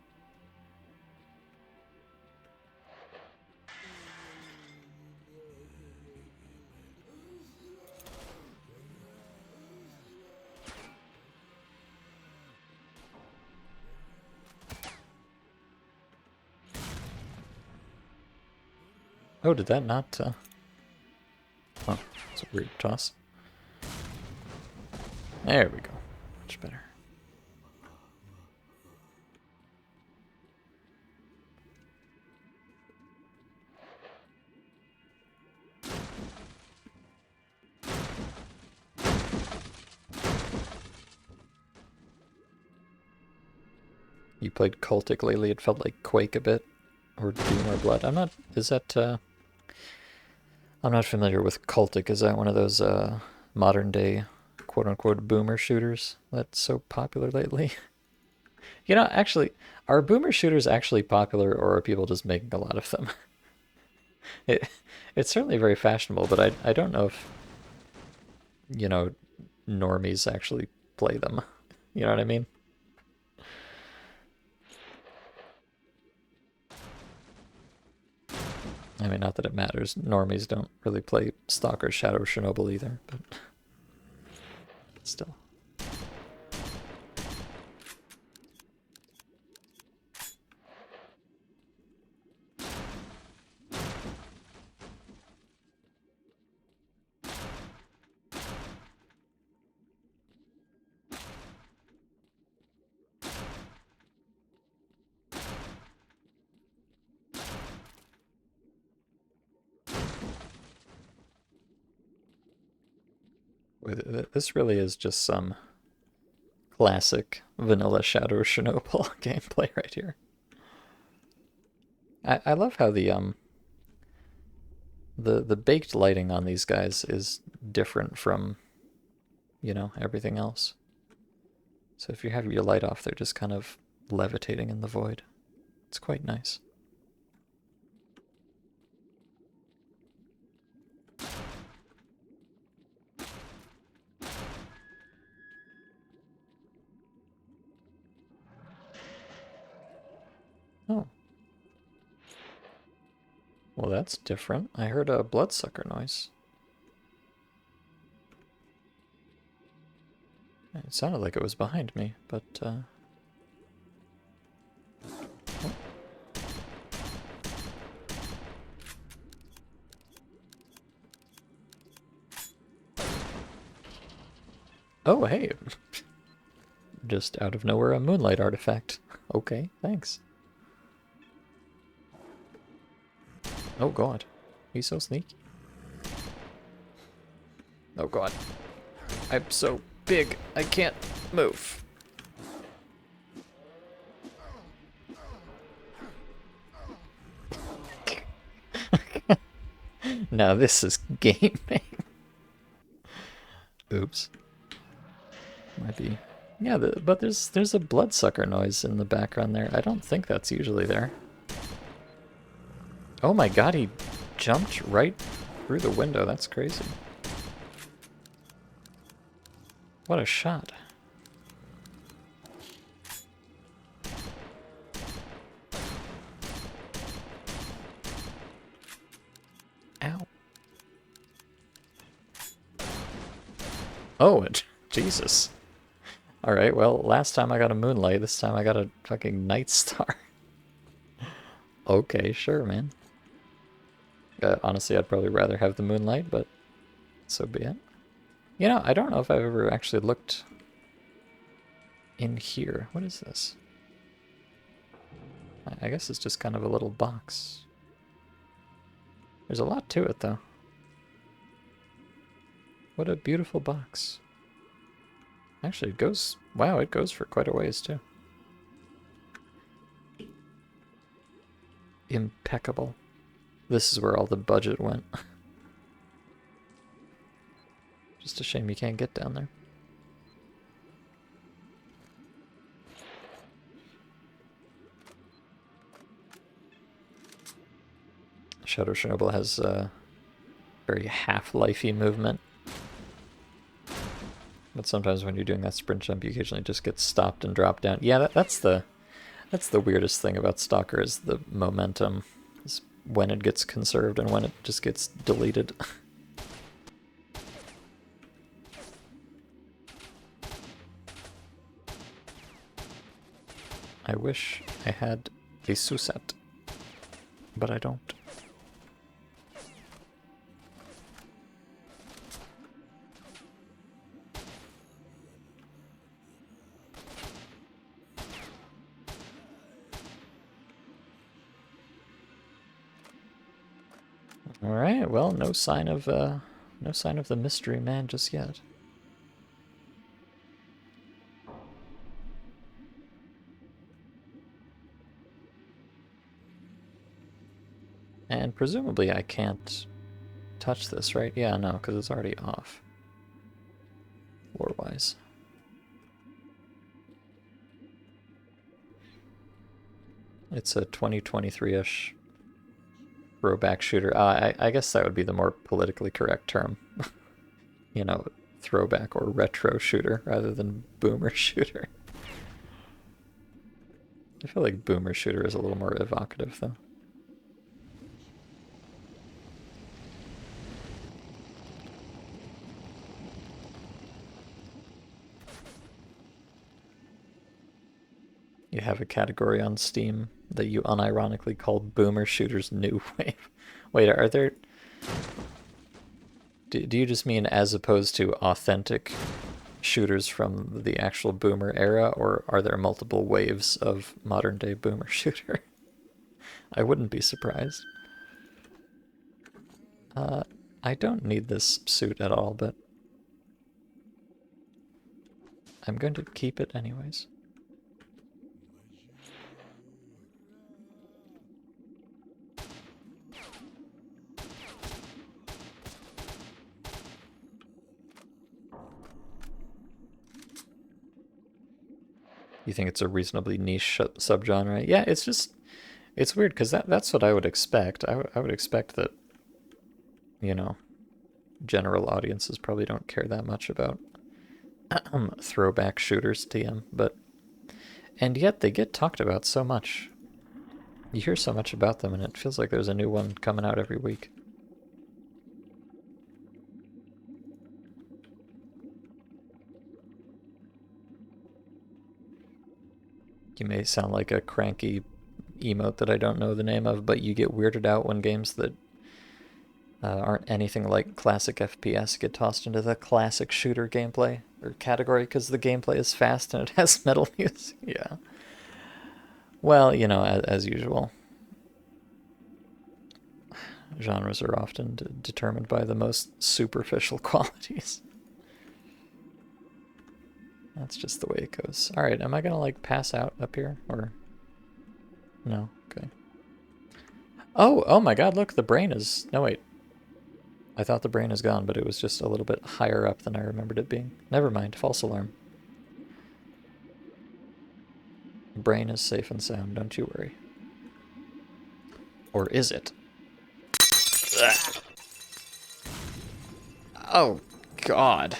Oh, did that not... Oh, it's a weird toss. There we go. Much better. You played Cultic lately, it felt like Quake a bit. Or Doom or Blood. I'm not... Is that... I'm not familiar with Cultic. Is that one of those modern day quote-unquote boomer shooters that's so popular lately? You know, actually, are boomer shooters actually popular, or are people just making a lot of them? It's certainly very fashionable, but I don't know if, you know, normies actually play them. You know what I mean? I mean, not that it matters. Normies don't really play Stalker Shadow Chernobyl either, but still. This really is just some classic vanilla Shadow Chernobyl gameplay right here. I love how the baked lighting on these guys is different from, you know, everything else. So if you have your light off, they're just kind of levitating in the void. It's quite nice. Oh. Well, that's different. I heard a bloodsucker noise. It sounded like it was behind me, but, oh. Oh, hey. Just out of nowhere, a moonlight artifact. Okay, thanks. Oh god. He's so sneaky. Oh god. I'm so big, I can't move. Now this is gaming. Oops. Might be. Yeah, but there's a bloodsucker noise in the background there. I don't think that's usually there. Oh my god, he jumped right through the window. That's crazy. What a shot. Ow. Oh, Jesus. Alright, well, last time I got a moonlight, this time I got a fucking night star. Okay, sure, man. Honestly, I'd probably rather have the moonlight, but so be it. You know, I don't know if I've ever actually looked in here. What is this? I guess it's just kind of a little box. There's a lot to it, though. What a beautiful box. Actually, it goes... Wow, it goes for quite a ways, too. Impeccable. This is where all the budget went. Just a shame you can't get down there. Shadow Chernobyl has a very half-lifey movement. But sometimes when you're doing that sprint jump, you occasionally just get stopped and dropped down. Yeah, that's the weirdest thing about Stalker is the momentum. Is when it gets conserved and when it just gets deleted. I wish I had a Susat, but I don't. All right, well, no sign of the mystery man just yet. And presumably I can't touch this, right? Yeah, no, because it's already off. Lore-wise. It's a 2023-ish throwback shooter. I guess that would be the more politically correct term. You know, throwback or retro shooter rather than boomer shooter. I feel like boomer shooter is a little more evocative, though. You have a category on Steam that you unironically call Boomer Shooters New Wave. Wait, are there... Do you just mean as opposed to authentic shooters from the actual Boomer era, or are there multiple waves of modern-day Boomer shooter? I wouldn't be surprised. I don't need this suit at all, but I'm going to keep it anyways. You think it's a reasonably niche subgenre? Yeah, it's just, it's weird because that's what I would expect. I would expect that, you know, general audiences probably don't care that much about throwback shooters, TM, but, and yet they get talked about so much. You hear so much about them, and it feels like there's a new one coming out every week. You may sound like a cranky emote that I don't know the name of, but you get weirded out when games that aren't anything like classic FPS get tossed into the classic shooter gameplay or category because the gameplay is fast and it has metal music. Yeah. Well, you know, as usual, genres are often determined by the most superficial qualities. That's just the way it goes. All right, am I gonna like pass out up here or no? Okay. Oh my God! Look, the brain is. No wait. I thought the brain is gone, but it was just a little bit higher up than I remembered it being. Never mind. False alarm. Brain is safe and sound. Don't you worry. Or is it? Ugh. Oh God.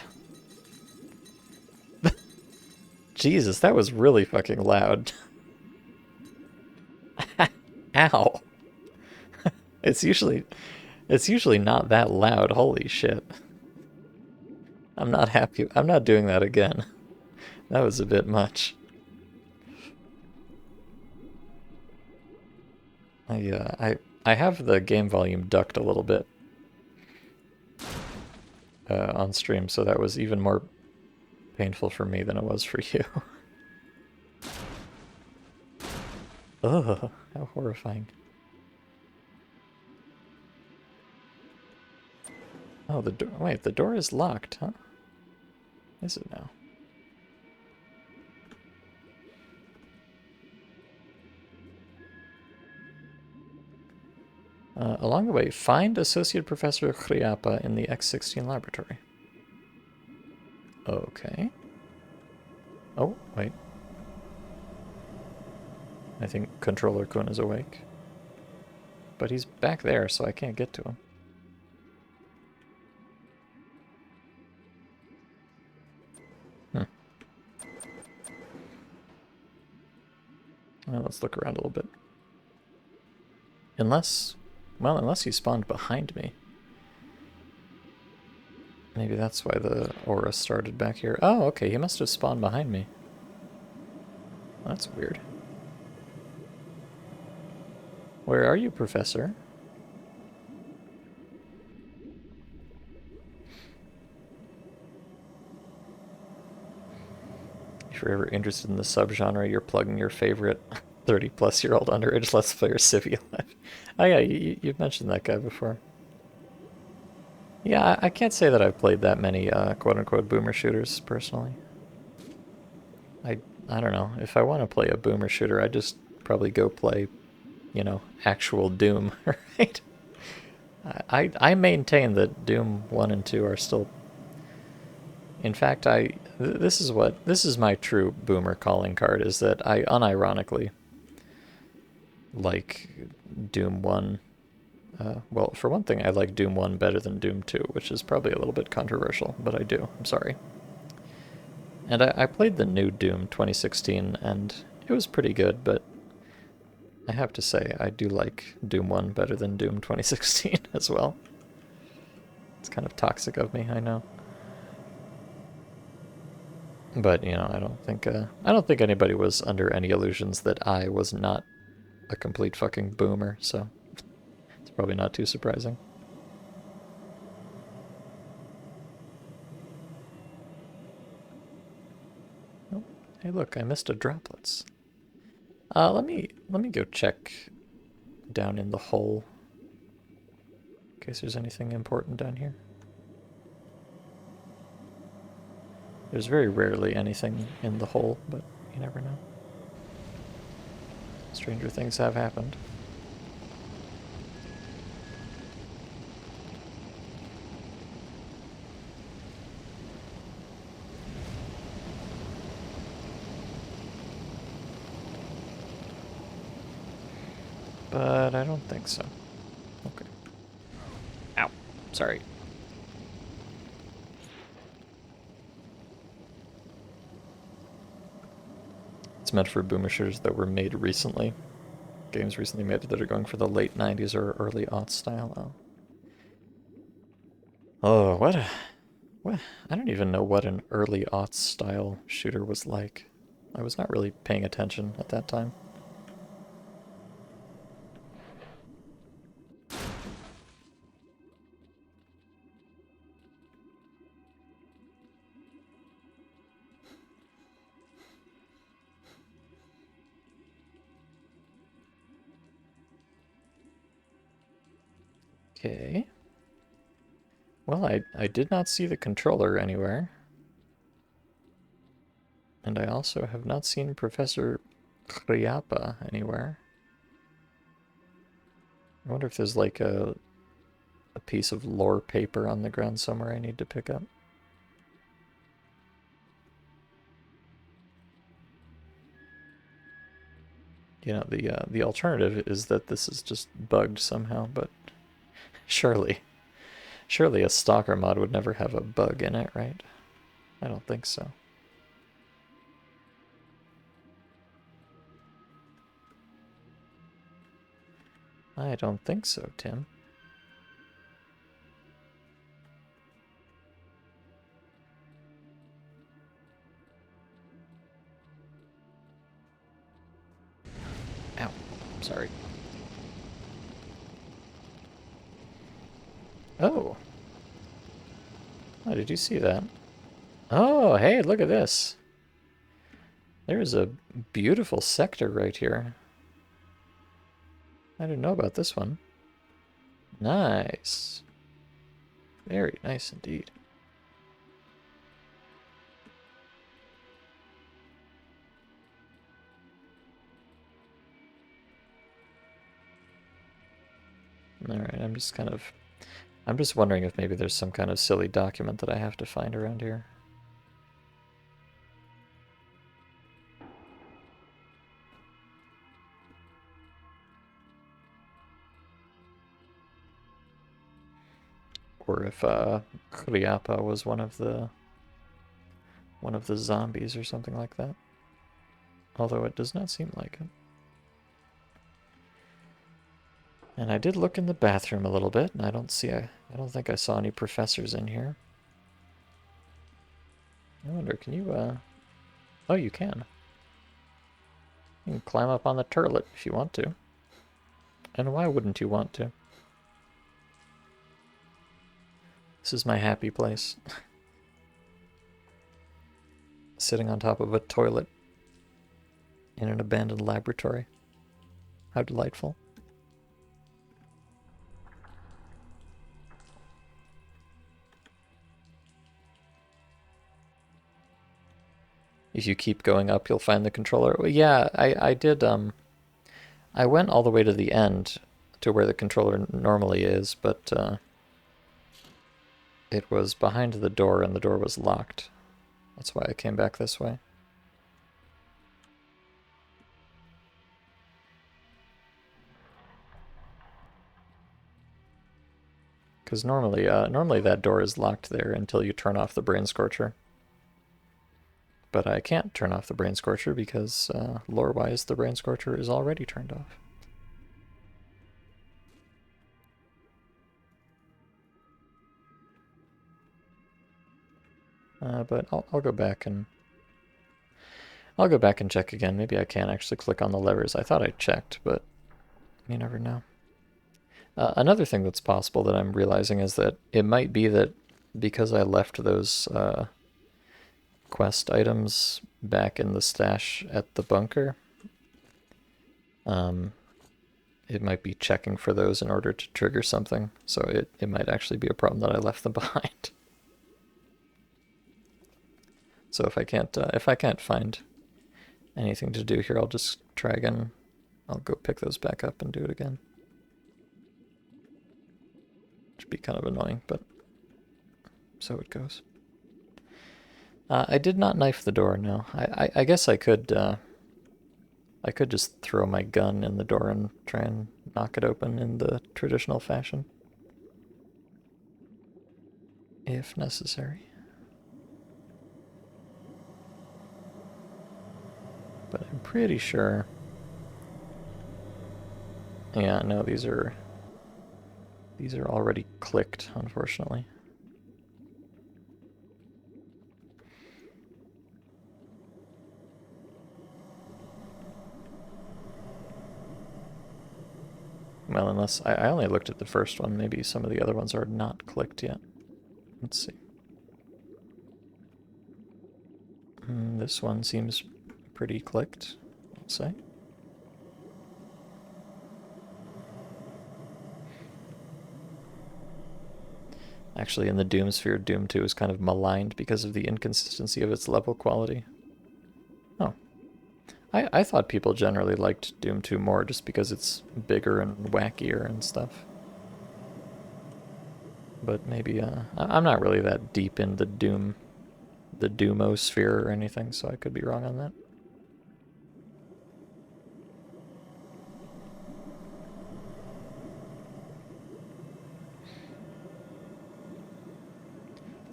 Jesus, that was really fucking loud. Ow. It's usually not that loud. Holy shit. I'm not happy. I'm not doing that again. That was a bit much. I have the game volume ducked a little bit on stream, so that was even more painful for me than it was for you. Ugh, how horrifying. Oh, the door. Wait, the door is locked, huh? Is it now? Along the way, find Associate Professor Chriapa in the X-16 laboratory. Okay. Oh, wait. I think Controller Kun is awake. But he's back there, so I can't get to him. Well, let's look around a little bit. Unless he spawned behind me. Maybe that's why the aura started back here. Oh, okay, he must have spawned behind me. That's weird. Where are you, Professor? If you're ever interested in the subgenre, you're plugging your favorite 30-plus-year-old underage Let's Player Civvy Life. Oh yeah, you've mentioned that guy before. Yeah, I can't say that I've played that many quote-unquote boomer shooters, personally. I don't know. If I want to play a boomer shooter, I'd just probably go play, you know, actual Doom, right? I maintain that Doom 1 and 2 are still... In fact, this is my true boomer calling card, is that I unironically like Doom 1. Well, for one thing, I like Doom 1 better than Doom 2, which is probably a little bit controversial, but I do. I'm sorry. And I played the new Doom 2016, and it was pretty good, but I have to say, I do like Doom 1 better than Doom 2016 as well. It's kind of toxic of me, I know. But, you know, I don't think anybody was under any illusions that I was not a complete fucking boomer, so it's probably not too surprising. Oh, hey look, I missed a droplets. Let me go check down in the hole in case there's anything important down here. There's very rarely anything in the hole, but you never know. Stranger things have happened. But I don't think so. Okay. Ow. Sorry. It's meant for boomers that were made recently. Games recently made that are going for the late 90s or early aughts style. Oh, what? I don't even know what an early aughts style shooter was like. I was not really paying attention at that time. Okay. Well, I did not see the controller anywhere. And I also have not seen Professor Kriapa anywhere. I wonder if there's like a piece of lore paper on the ground somewhere I need to pick up. You know, the alternative is that this is just bugged somehow, but surely a Stalker mod would never have a bug in it, right? I don't think so. I don't think so, Tim. Ow. Sorry. Oh. Oh, did you see that? Oh, hey, look at this. There's a beautiful sector right here. I didn't know about this one. Nice. Very nice indeed. Alright, I'm just wondering if maybe there's some kind of silly document that I have to find around here. Or if Kriapa was one of the zombies or something like that. Although it does not seem like it. And I did look in the bathroom a little bit, and I don't think I saw any professors in here. I wonder, can you, oh, you can. You can climb up on the turlet if you want to. And why wouldn't you want to? This is my happy place. Sitting on top of a toilet in an abandoned laboratory. How delightful. If you keep going up, you'll find the controller. Well, yeah, I did, I went all the way to the end to where the controller normally is, but it was behind the door and the door was locked. That's why I came back this way. Because normally that door is locked there until you turn off the brain scorcher. But I can't turn off the brain scorcher because lore-wise the brain scorcher is already turned off. But I'll go back and check again. Maybe I can actually click on the levers. I thought I checked, but you never know. Another thing that's possible that I'm realizing is that it might be that because I left those quest items back in the stash at the bunker, it might be checking for those in order to trigger something. So it might actually be a problem that I left them behind. So if I can't find anything to do here, I'll just try again. I'll go pick those back up and do it again. Which would be kind of annoying, but so it goes. I did not knife the door, no. I guess I could just throw my gun in the door and try and knock it open in the traditional fashion. If necessary. But I'm pretty sure... Yeah, no, these are already clicked, unfortunately. Well, unless... I only looked at the first one. Maybe some of the other ones are not clicked yet. Let's see. This one seems pretty clicked, I'll say. Actually, in the Doom sphere, Doom 2 is kind of maligned because of the inconsistency of its level quality. Oh. I thought people generally liked Doom 2 more just because it's bigger and wackier and stuff. But maybe, I'm not really that deep in the Doomosphere or anything, so I could be wrong on that.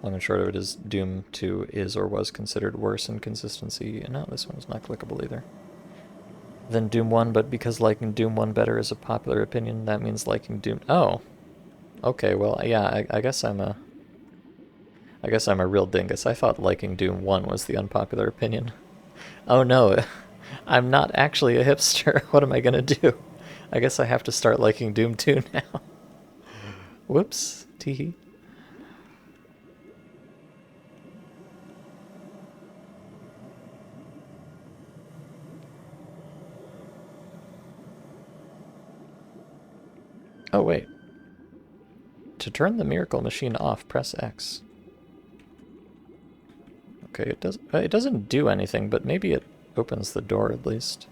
Long and short of it is Doom 2 is or was considered worse in consistency. No, this one's not clickable either. Than Doom 1, but because liking Doom 1 better is a popular opinion, that means liking Doom... Oh! Okay, well, yeah, I guess I'm a real dingus. I thought liking Doom 1 was the unpopular opinion. Oh no, I'm not actually a hipster. What am I gonna do? I guess I have to start liking Doom 2 now. Whoops, teehee. Oh wait. To turn the miracle machine off, press X. Okay, it doesn't do anything, but maybe it opens the door at least.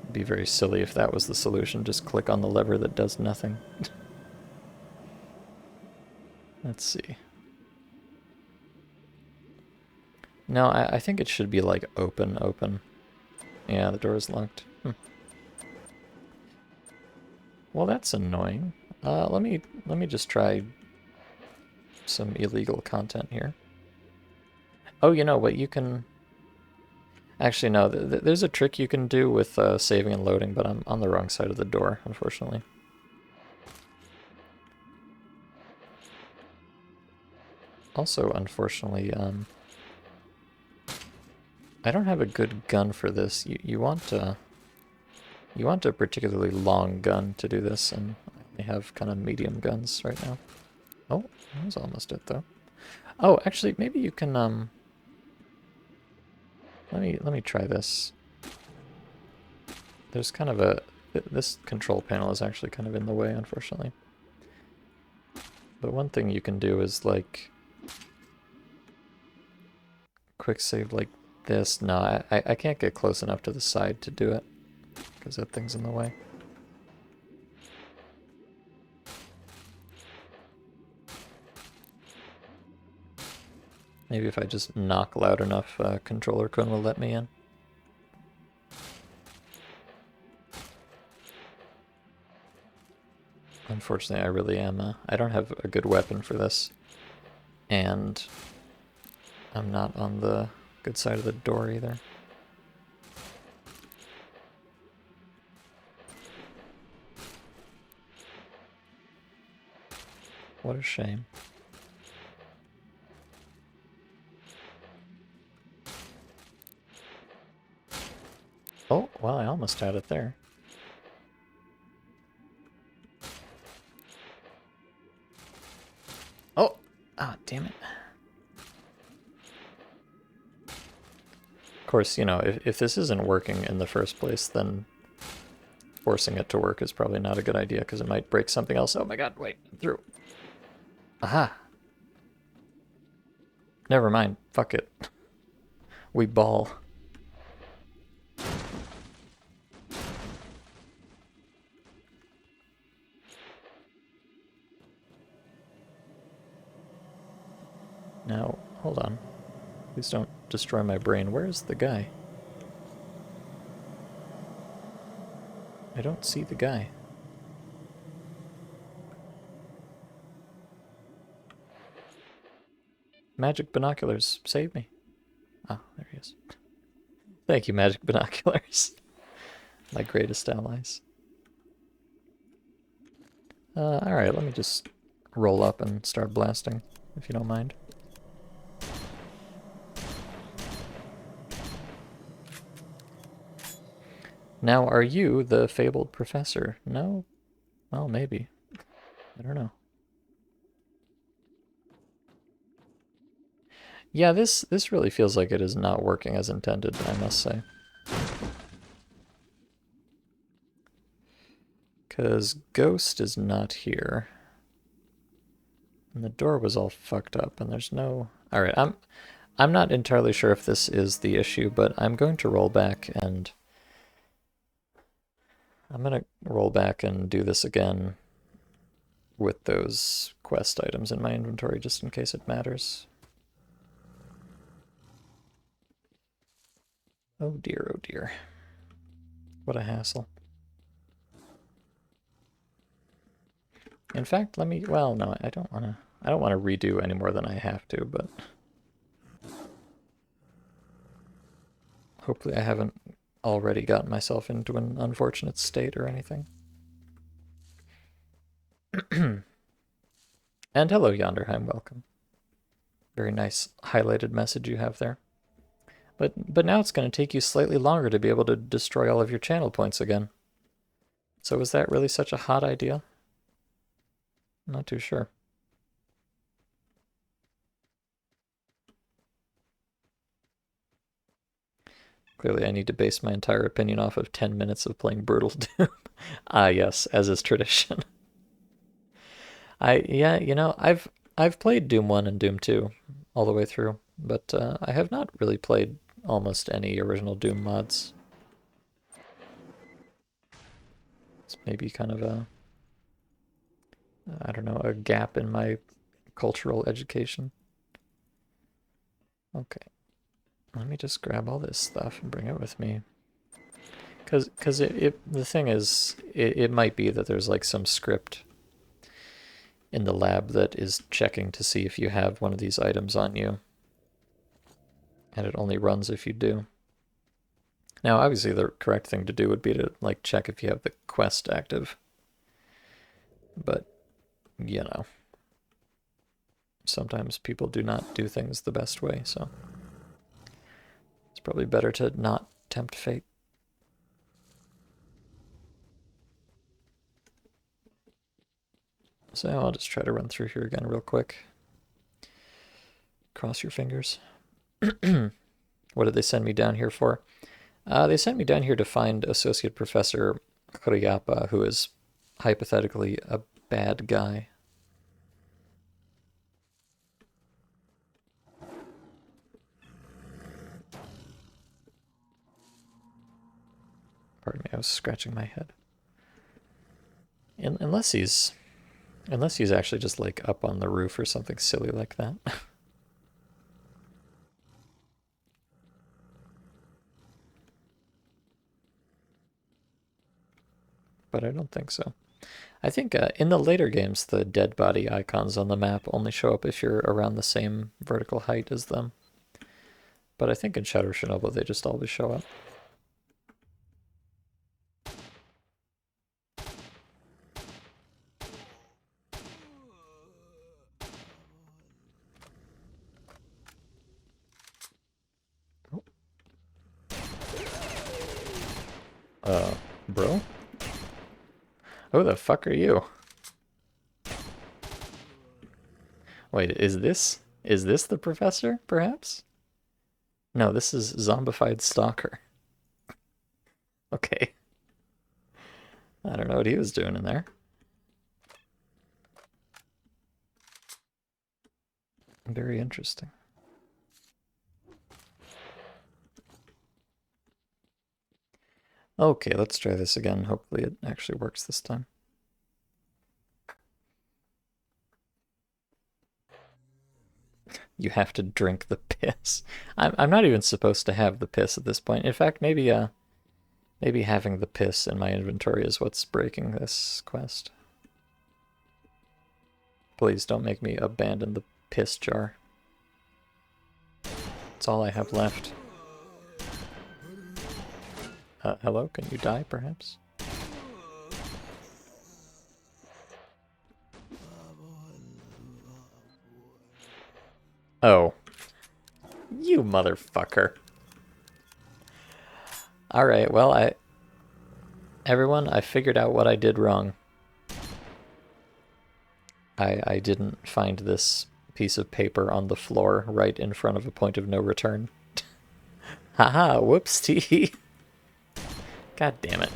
It'd be very silly if that was the solution, just click on the lever that does nothing. Let's see. No, I think it should be like open. Yeah, the door is locked. Well, that's annoying. Let me just try some illegal content here. Oh, you know what you can... Actually, no, there's a trick you can do with saving and loading, but I'm on the wrong side of the door, unfortunately. Also, unfortunately, I don't have a good gun for this. You want a particularly long gun to do this, and I have kind of medium guns right now. Oh, that was almost it though. Oh, actually, maybe you can let me try this. There's kind of this control panel is actually kind of in the way, unfortunately. But one thing you can do is like quick save like this. No, I can't get close enough to the side to do it because that thing's in the way. Maybe if I just knock loud enough, controller cone will let me in. Unfortunately, I really am, I don't have a good weapon for this. And I'm not on the good side of the door either. What a shame. Oh, well, I almost had it there. Oh! Ah, damn it. Of course, you know, if this isn't working in the first place, then forcing it to work is probably not a good idea, because it might break something else. Oh my god, wait, I'm through. Aha! Never mind. Fuck it. We ball. Now, hold on. Please don't destroy my brain. Where is the guy? I don't see the guy. Magic binoculars, save me. Ah, there he is. Thank you, magic binoculars. My greatest allies. Alright, let me just roll up and start blasting, if you don't mind. Now, are you the fabled professor? No? Well, maybe. I don't know. Yeah, this really feels like it is not working as intended, I must say. Because Ghost is not here. And the door was all fucked up, and there's no... Alright, I'm not entirely sure if this is the issue, but I'm going to roll back and... I'm going to roll back and do this again with those quest items in my inventory, just in case it matters. Oh dear, oh dear. What a hassle. In fact, let me, well, no, I don't want to redo any more than I have to, but hopefully I haven't already gotten myself into an unfortunate state or anything. And hello, Yonderheim, welcome. Very nice highlighted message you have there. But now it's going to take you slightly longer to be able to destroy all of your channel points again. So is that really such a hot idea? I'm not too sure. Clearly I need to base my entire opinion off of 10 minutes of playing Brutal Doom. Ah, yes, as is tradition. Yeah, you know, I've played Doom 1 and Doom 2 all the way through, but I have not really played almost any original Doom mods. It's maybe kind of a, I don't know, a gap in my cultural education. Okay. Let me just grab all this stuff and bring it with me. Because the thing is, it might be that there's like some script in the lab that is checking to see if you have one of these items on you. And it only runs if you do. Now, obviously, the correct thing to do would be to like check if you have the quest active. But, you know, sometimes people do not do things the best way, so it's probably better to not tempt fate. So I'll just try to run through here again real quick. Cross your fingers. What did they send me down here for? They sent me down here to find Associate Professor Kryapa, who is hypothetically a bad guy. Pardon me, I was scratching my head. Unless he's actually just like up on the roof or something silly like that. But I don't think so. I think in the later games, the dead body icons on the map only show up if you're around the same vertical height as them. But I think in Shadow Chernobyl, they just always show up. Bro? Who the fuck are you? Wait, is this the professor, perhaps? No, this is zombified Stalker. Okay. I don't know what he was doing in there. Very interesting. Okay, let's try this again. Hopefully it actually works this time. You have to drink the piss. I'm not even supposed to have the piss at this point. In fact, maybe having the piss in my inventory is what's breaking this quest. Please don't make me abandon the piss jar. That's all I have left. Hello? Can you die, perhaps? Oh. You motherfucker. Alright, well, everyone, I figured out what I did wrong. I didn't find this piece of paper on the floor right in front of a point of no return. Haha, whoopsie. God damn it.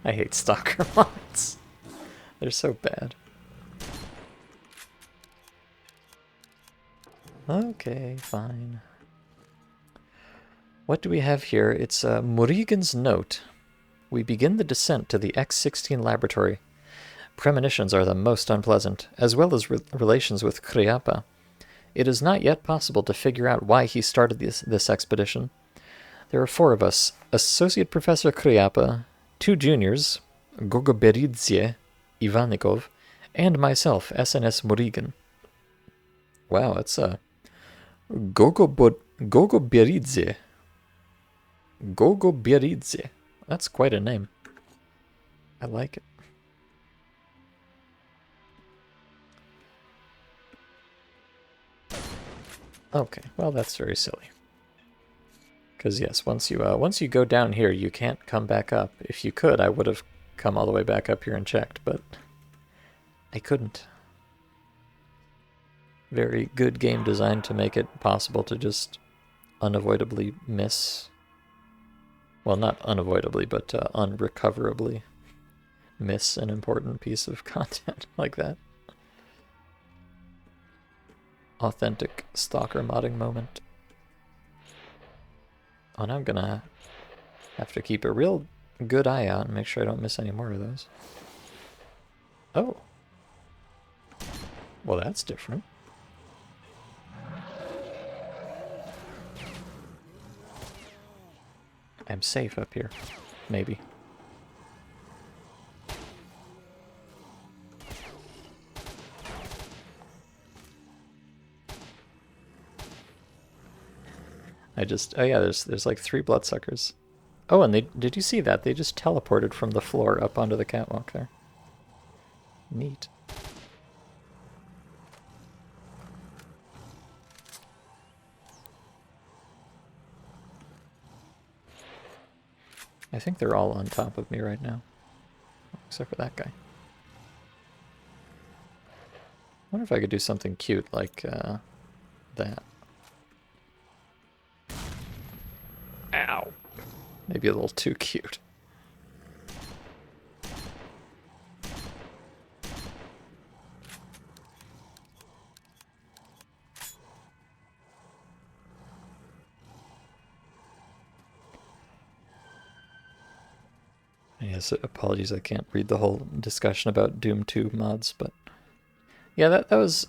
I hate stalker mods. They're so bad. Okay, fine. What do we have here? It's Murigan's note. We begin the descent to the X-16 laboratory. Premonitions are the most unpleasant, as well as relations with Kriapa. It is not yet possible to figure out why he started this expedition. There are 4 of us: Associate Professor Kriapa, 2 juniors, Gogoberidze, Ivanikov, and myself, SNS Murigan. Wow, it's a Gogoberidze. Gogoberidze. That's quite a name. I like it. Okay, well that's very silly. Because yes, once you go down here, you can't come back up. If you could, I would have come all the way back up here and checked, but I couldn't. Very good game design to make it possible to just unavoidably miss. Well, not unavoidably, but unrecoverably miss an important piece of content like that. Authentic stalker modding moment. Oh, now I'm gonna have to keep a real good eye out and make sure I don't miss any more of those. Oh. Well, that's different. I'm safe up here. Maybe. Oh yeah, there's like 3 bloodsuckers. Oh, and did you see that? They just teleported from the floor up onto the catwalk there. Neat. I think they're all on top of me right now. Except for that guy. I wonder if I could do something cute like that. Ow. Maybe a little too cute. Yes, apologies, I can't read the whole discussion about Doom 2 mods, but yeah, that was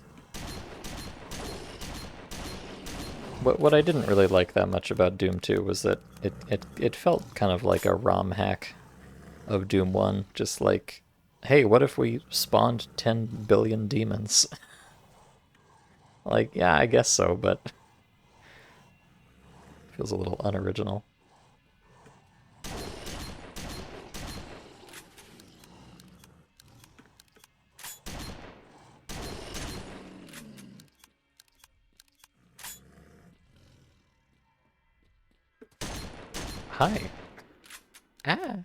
what I didn't really like that much about Doom 2 was that it felt kind of like a ROM hack of Doom 1, just like, hey, what if we spawned 10 billion demons? Like, yeah, I guess so, but feels a little unoriginal. Hi. Ah.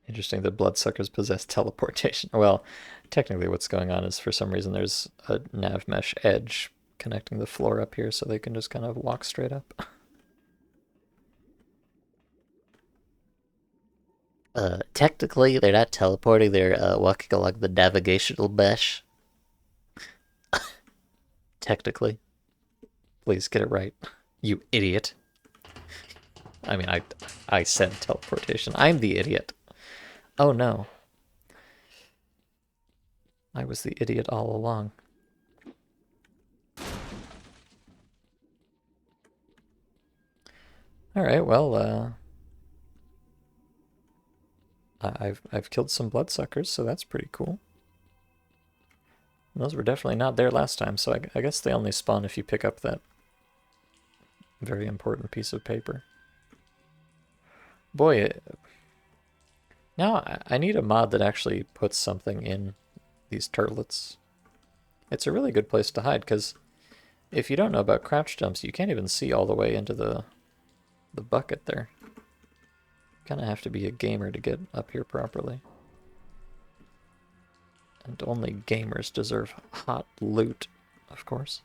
Interesting that bloodsuckers possess teleportation. Well, technically what's going on is for some reason there's a nav mesh edge connecting the floor up here so they can just kind of walk straight up. Technically, they're not teleporting, they're walking along the navigational mesh. Technically. Please get it right. You idiot. I mean, I said teleportation. I'm the idiot. Oh no. I was the idiot all along. Alright, well, I've killed some bloodsuckers, so that's pretty cool. Those were definitely not there last time, so I guess they only spawn if you pick up that very important piece of paper. Boy, now I need a mod that actually puts something in these turtlets. It's a really good place to hide, because if you don't know about crouch jumps, you can't even see all the way into the bucket there. You kind of have to be a gamer to get up here properly. And only gamers deserve hot loot, of course.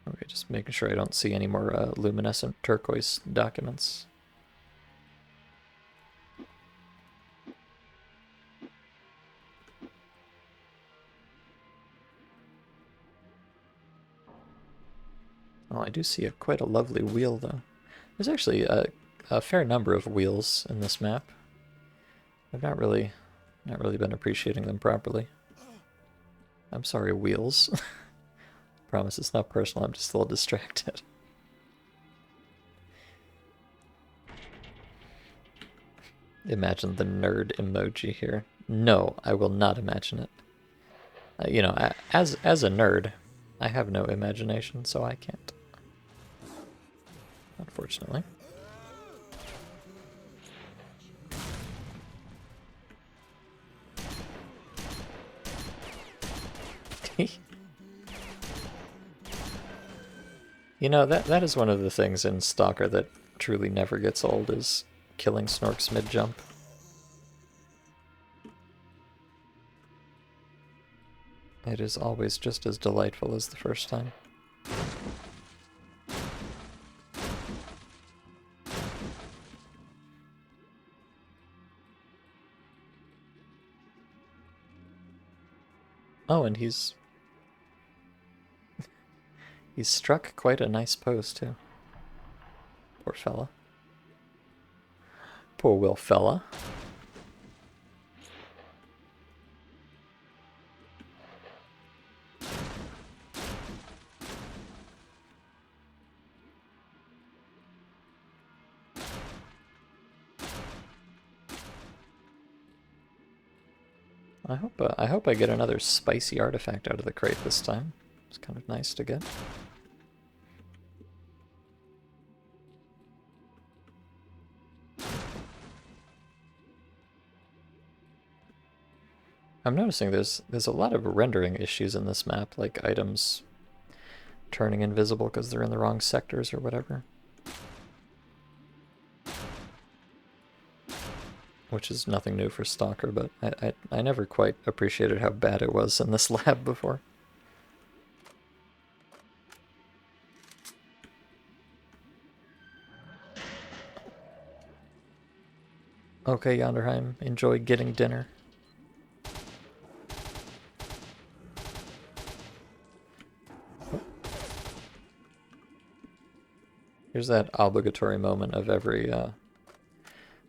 Okay, just making sure I don't see any more luminescent turquoise documents. Oh, I do see quite a lovely wheel, though. There's actually a fair number of wheels in this map. I've not really been appreciating them properly. I'm sorry, wheels. Promise it's not personal, I'm just a little distracted. Imagine the nerd emoji here. No, I will not imagine it. You know, as a nerd, I have no imagination, so I can't. Unfortunately. You know, that is one of the things in Stalker that truly never gets old, is killing Snorks mid-jump. It is always just as delightful as the first time. Oh, and he's struck quite a nice pose, too. Poor fella. Poor Will fella. I hope I get another spicy artifact out of the crate this time. It's kind of nice to get. I'm noticing there's a lot of rendering issues in this map, like items turning invisible because they're in the wrong sectors or whatever. Which is nothing new for Stalker, but I never quite appreciated how bad it was in this lab before. Okay, Yonderheim, enjoy getting dinner. Here's that obligatory moment of every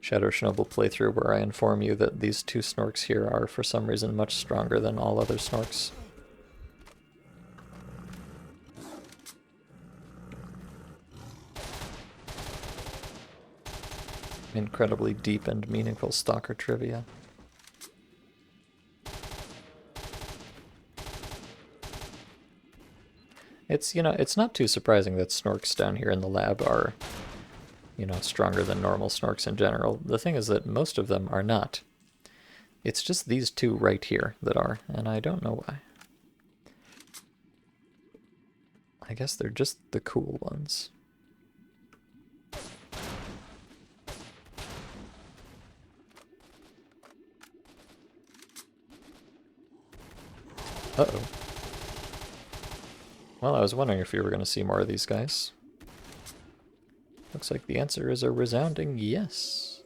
Shadow Chernobyl playthrough where I inform you that these two Snorks here are for some reason much stronger than all other Snorks. Incredibly deep and meaningful Stalker trivia. It's, you know, it's not too surprising that Snorks down here in the lab are, you know, stronger than normal Snorks in general. The thing is that most of them are not. It's just these two right here that are, and I don't know why. I guess they're just the cool ones. Uh-oh. Well, I was wondering if we were going to see more of these guys. Looks like the answer is a resounding yes.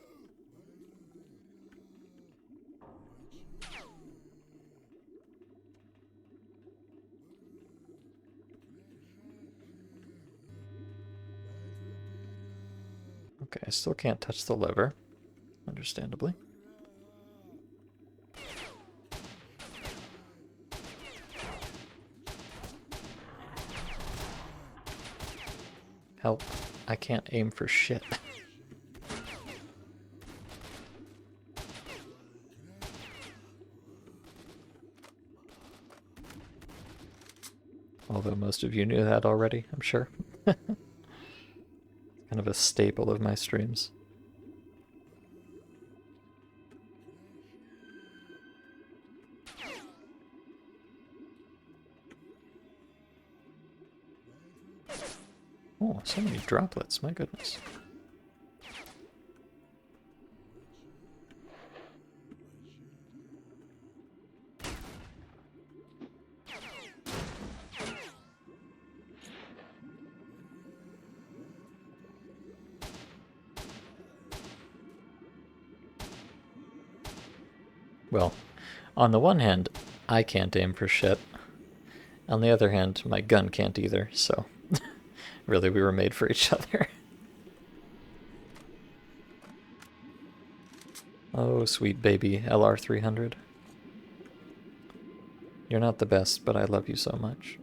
Okay, I still can't touch the lever, understandably. Help. I can't aim for shit. Although most of you knew that already, I'm sure. Kind of a staple of my streams. Oh, so many droplets, my goodness. Well, on the one hand, I can't aim for shit. On the other hand, my gun can't either, so really we were made for each other. Oh, sweet baby LR300. You're not the best, but I love you so much.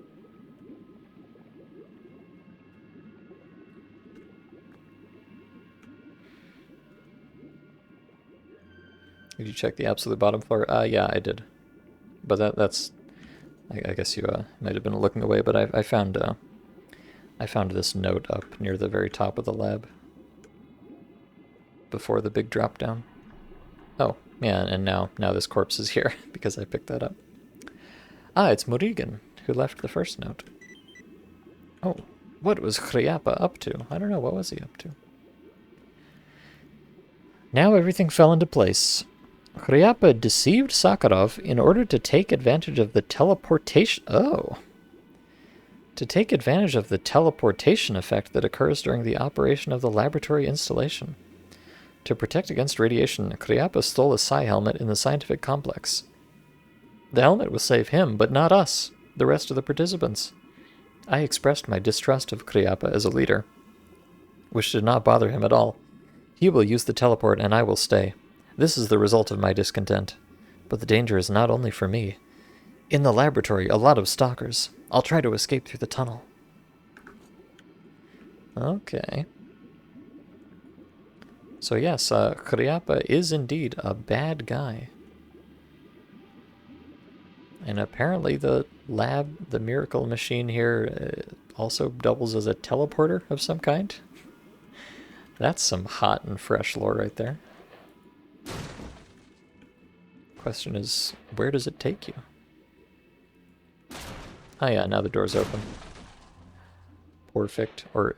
Did you check the absolute bottom floor? Yeah, I did. But that's... I guess you might have been looking away, but I found this note up near the very top of the lab. Before the big drop down. Oh, yeah, and now this corpse is here, because I picked that up. Ah, it's Murigan, who left the first note. Oh, what was Hryapa up to? I don't know, what was he up to? Now everything fell into place. Hryapa deceived Sakharov in order to take advantage of the teleportation... Oh! To take advantage of the teleportation effect that occurs during the operation of the laboratory installation. To protect against radiation, Hryapa stole a psi helmet in the scientific complex. The helmet will save him, but not us, the rest of the participants. I expressed my distrust of Hryapa as a leader, which did not bother him at all. He will use the teleport and I will stay. This is the result of my discontent. But the danger is not only for me. In the laboratory, a lot of stalkers. I'll try to escape through the tunnel. Okay. So yes, Hryapa is indeed a bad guy. And apparently the lab, the miracle machine here, also doubles as a teleporter of some kind. That's some hot and fresh lore right there. Question is, where does it take you? Oh yeah, now the door's open. Perfect. Or,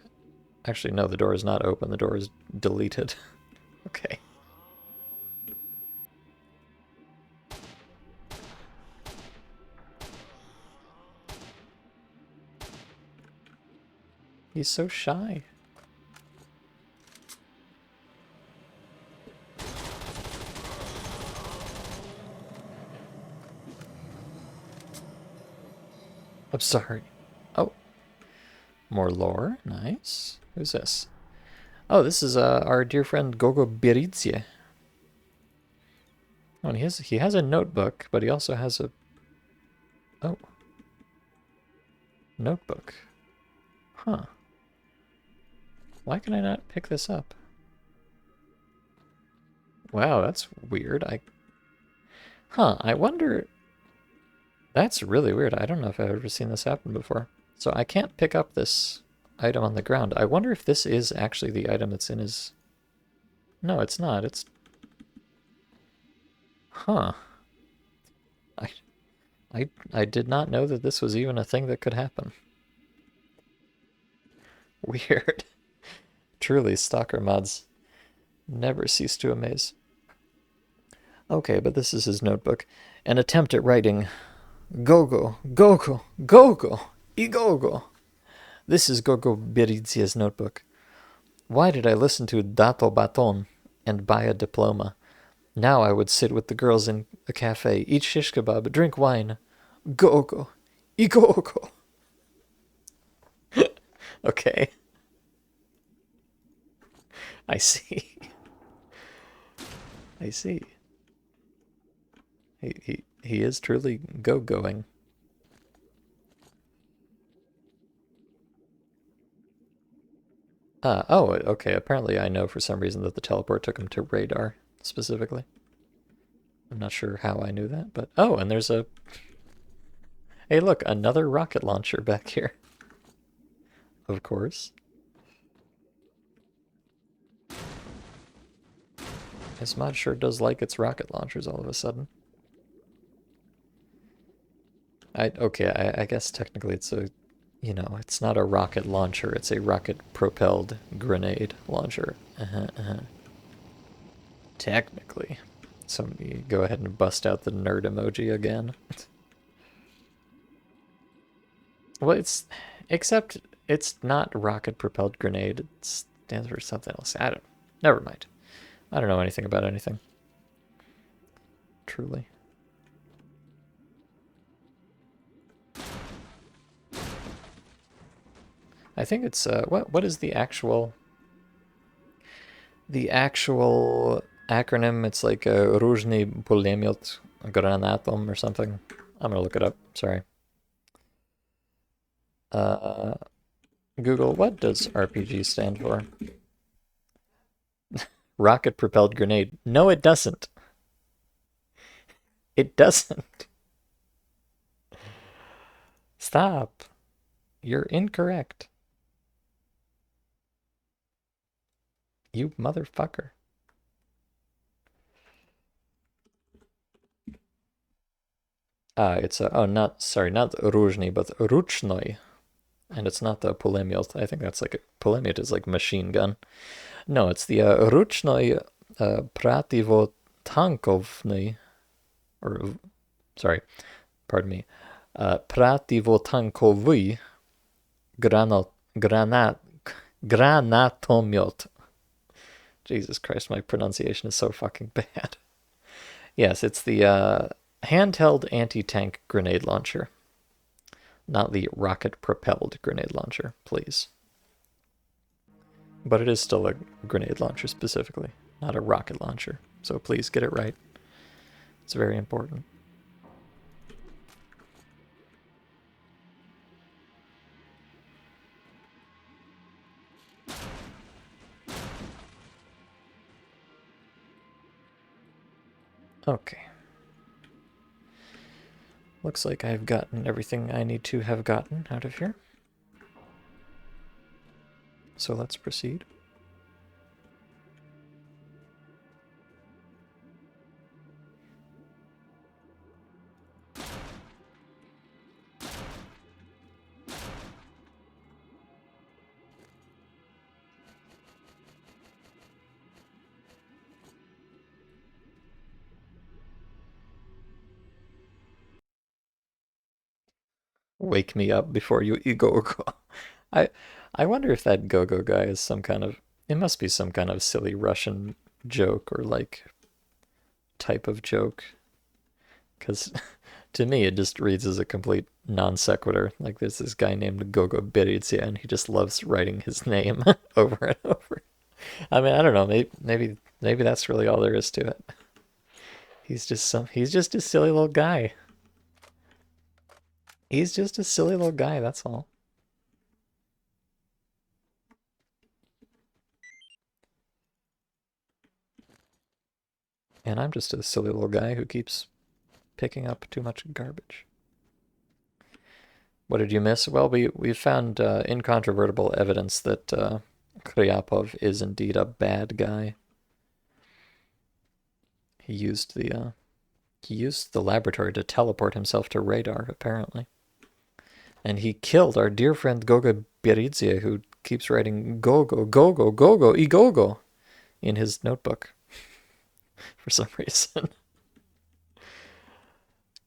actually no, the door is not open, the door is deleted. Okay. He's so shy. I'm sorry. Oh. More lore. Nice. Who's this? Oh, this is our dear friend Gogo Beridze. Oh, and he has a notebook, but he also has a... Oh. Notebook. Huh. Why can I not pick this up? Wow, that's weird. Huh, I wonder... That's really weird. I don't know if I've ever seen this happen before. So I can't pick up this item on the ground. I wonder if this is actually the item that's in his... No, it's not. It's... Huh. I did not know that this was even a thing that could happen. Weird. Truly, stalker mods never cease to amaze. Okay, but this is his notebook. An attempt at writing... Gogo, Gogo, Gogo, Igogo. This is Gogo Beridze's notebook. Why did I listen to Dato Baton and buy a diploma? Now I would sit with the girls in a cafe, eat shish kebab, drink wine. Gogo, Igogo. Okay. I see. I see. He is truly go-going. Oh, okay. Apparently I know for some reason that the teleport took him to radar, specifically. I'm not sure how I knew that, but... Oh, and there's a... Hey, look, another rocket launcher back here. Of course. This mod sure does like its rocket launchers all of a sudden. Okay, I guess technically it's a... You know, it's not a rocket launcher, it's a rocket-propelled grenade launcher. Technically. Somebody go ahead and bust out the nerd emoji again. Well, except it's not rocket-propelled grenade. It stands for something else. I don't... Never mind. I don't know anything about anything. Truly. I think it's, what is the actual acronym? It's like Różny Pulemyot Granatom or something. I'm gonna look it up, sorry. Google, what does RPG stand for? Rocket-propelled grenade. No, it doesn't. It doesn't. Stop. You're incorrect. You motherfucker. It's not Różny, but Ruchnoi. And it's not the Pulemyot. I think that's like a Pulemyot is like machine gun. No, it's the Ruchnoi Prativotankovny. Or, sorry, pardon me. Prativotankovy Granatomyot. Jesus Christ, my pronunciation is so fucking bad. Yes, it's the handheld anti-tank grenade launcher. Not the rocket-propelled grenade launcher, please. But it is still a grenade launcher specifically, not a rocket launcher. So please get it right. It's very important. Okay. Looks like I've gotten everything I need to have gotten out of here. So let's proceed. Wake me up before you go. I wonder if that go-go guy is some kind of... It must be some kind of silly Russian joke or, like, type of joke. Because to me, it just reads as a complete non sequitur. Like, there's this guy named Gogo Berezia, and he just loves writing his name over and over. I mean, I don't know. Maybe that's really all there is to it. He's just a silly little guy. He's just a silly little guy, that's all. And I'm just a silly little guy who keeps picking up too much garbage. What did you miss? Well, we found incontrovertible evidence that Kryapov is indeed a bad guy. He used the laboratory to teleport himself to radar, apparently. And he killed our dear friend Goga Berezia, who keeps writing Gogo, Gogo, Gogo, Igogo in his notebook for some reason.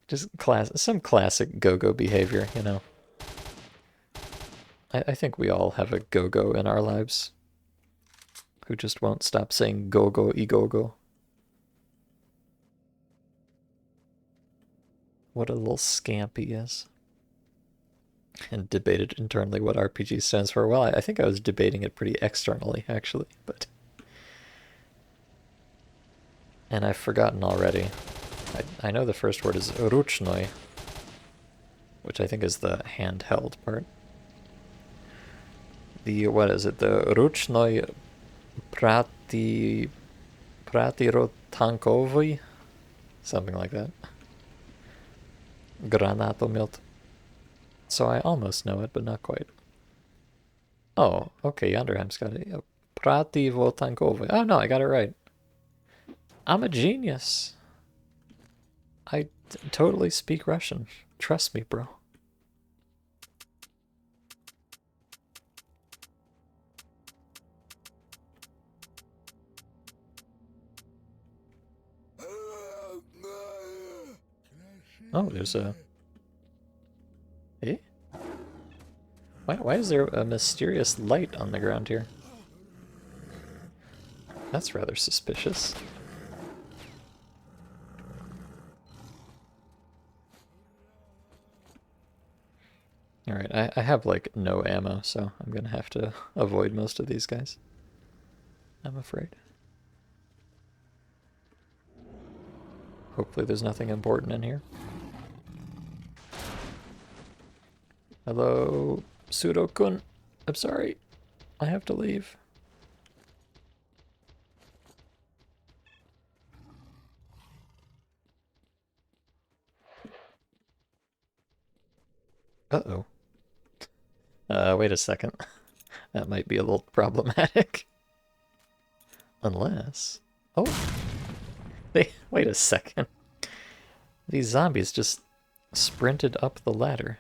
Just some classic Gogo behavior, you know. I think we all have a Gogo in our lives who just won't stop saying Gogo, Igogo. What a little scamp he is. And debated internally what RPG stands for. Well, I think I was debating it pretty externally, actually, but And I've forgotten already. I know the first word is ruchnoi, which I think is the handheld part. The, what is it? The ruchnoi pratirotankovoy? Something like that. Granatomyot. So I almost know it, but not quite. Oh, okay, Yonderheim's got it. Prativotankovoy. Oh no, I got it right. I'm a genius. I totally speak Russian. Trust me, bro. Oh, there's a... Eh? Why is there a mysterious light on the ground here? That's rather suspicious. Alright, I have like no ammo, so I'm gonna have to avoid most of these guys. I'm afraid. Hopefully there's nothing important in here. Hello, Pseudo-kun. I'm sorry. I have to leave. Uh-oh. Wait a second. That might be a little problematic. Unless... Oh! Wait a second. These zombies just sprinted up the ladder.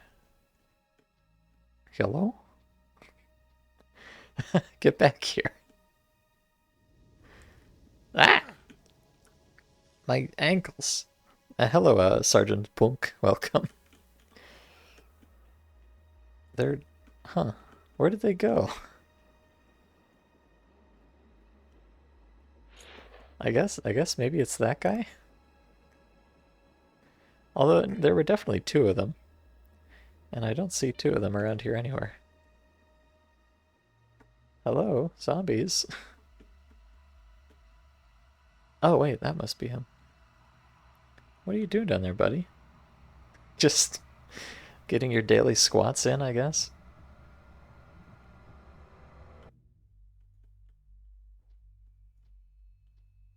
Hello? Get back here. Ah! My ankles. Hello, Sergeant Punk. Welcome. They're... Huh. Where did they go? I guess maybe it's that guy? Although there were definitely two of them. And I don't see two of them around here anywhere. Hello, zombies. Oh wait, that must be him. What are you doing down there, buddy? Just getting your daily squats in, I guess?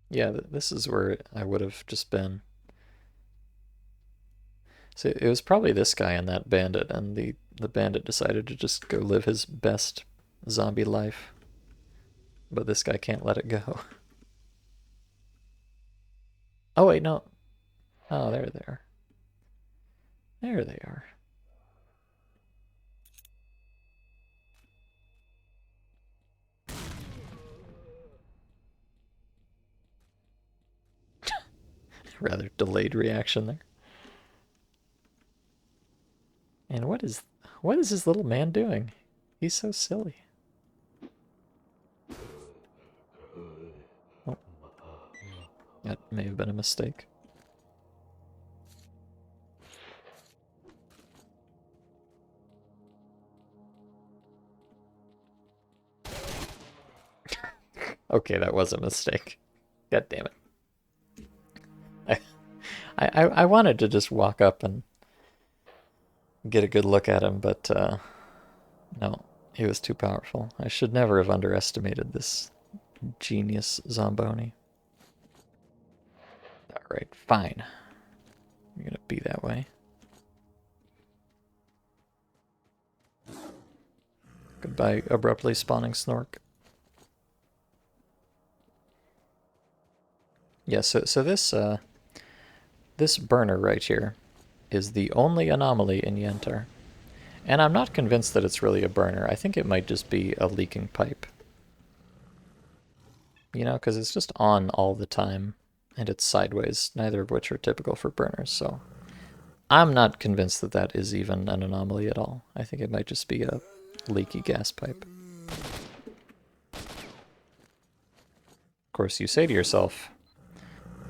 Yeah, this is where I would have just been. So it was probably this guy and that bandit, and the bandit decided to just go live his best zombie life. But this guy can't let it go. Oh wait, no. Oh, there they are. There they are. Rather delayed reaction there. And what is this little man doing? He's so silly. Oh. That may have been a mistake. Okay, that was a mistake. God damn it. I wanted to just walk up and get a good look at him, but no, he was too powerful. I should never have underestimated this genius Zomboni. Alright, fine. You're gonna be that way. Goodbye, abruptly spawning Snork. Yeah, so this burner right here is the only anomaly in Yentar. And I'm not convinced that it's really a burner. I think it might just be a leaking pipe. You know, because it's just on all the time, and it's sideways, neither of which are typical for burners, so... I'm not convinced that that is even an anomaly at all. I think it might just be a leaky gas pipe. Of course, you say to yourself,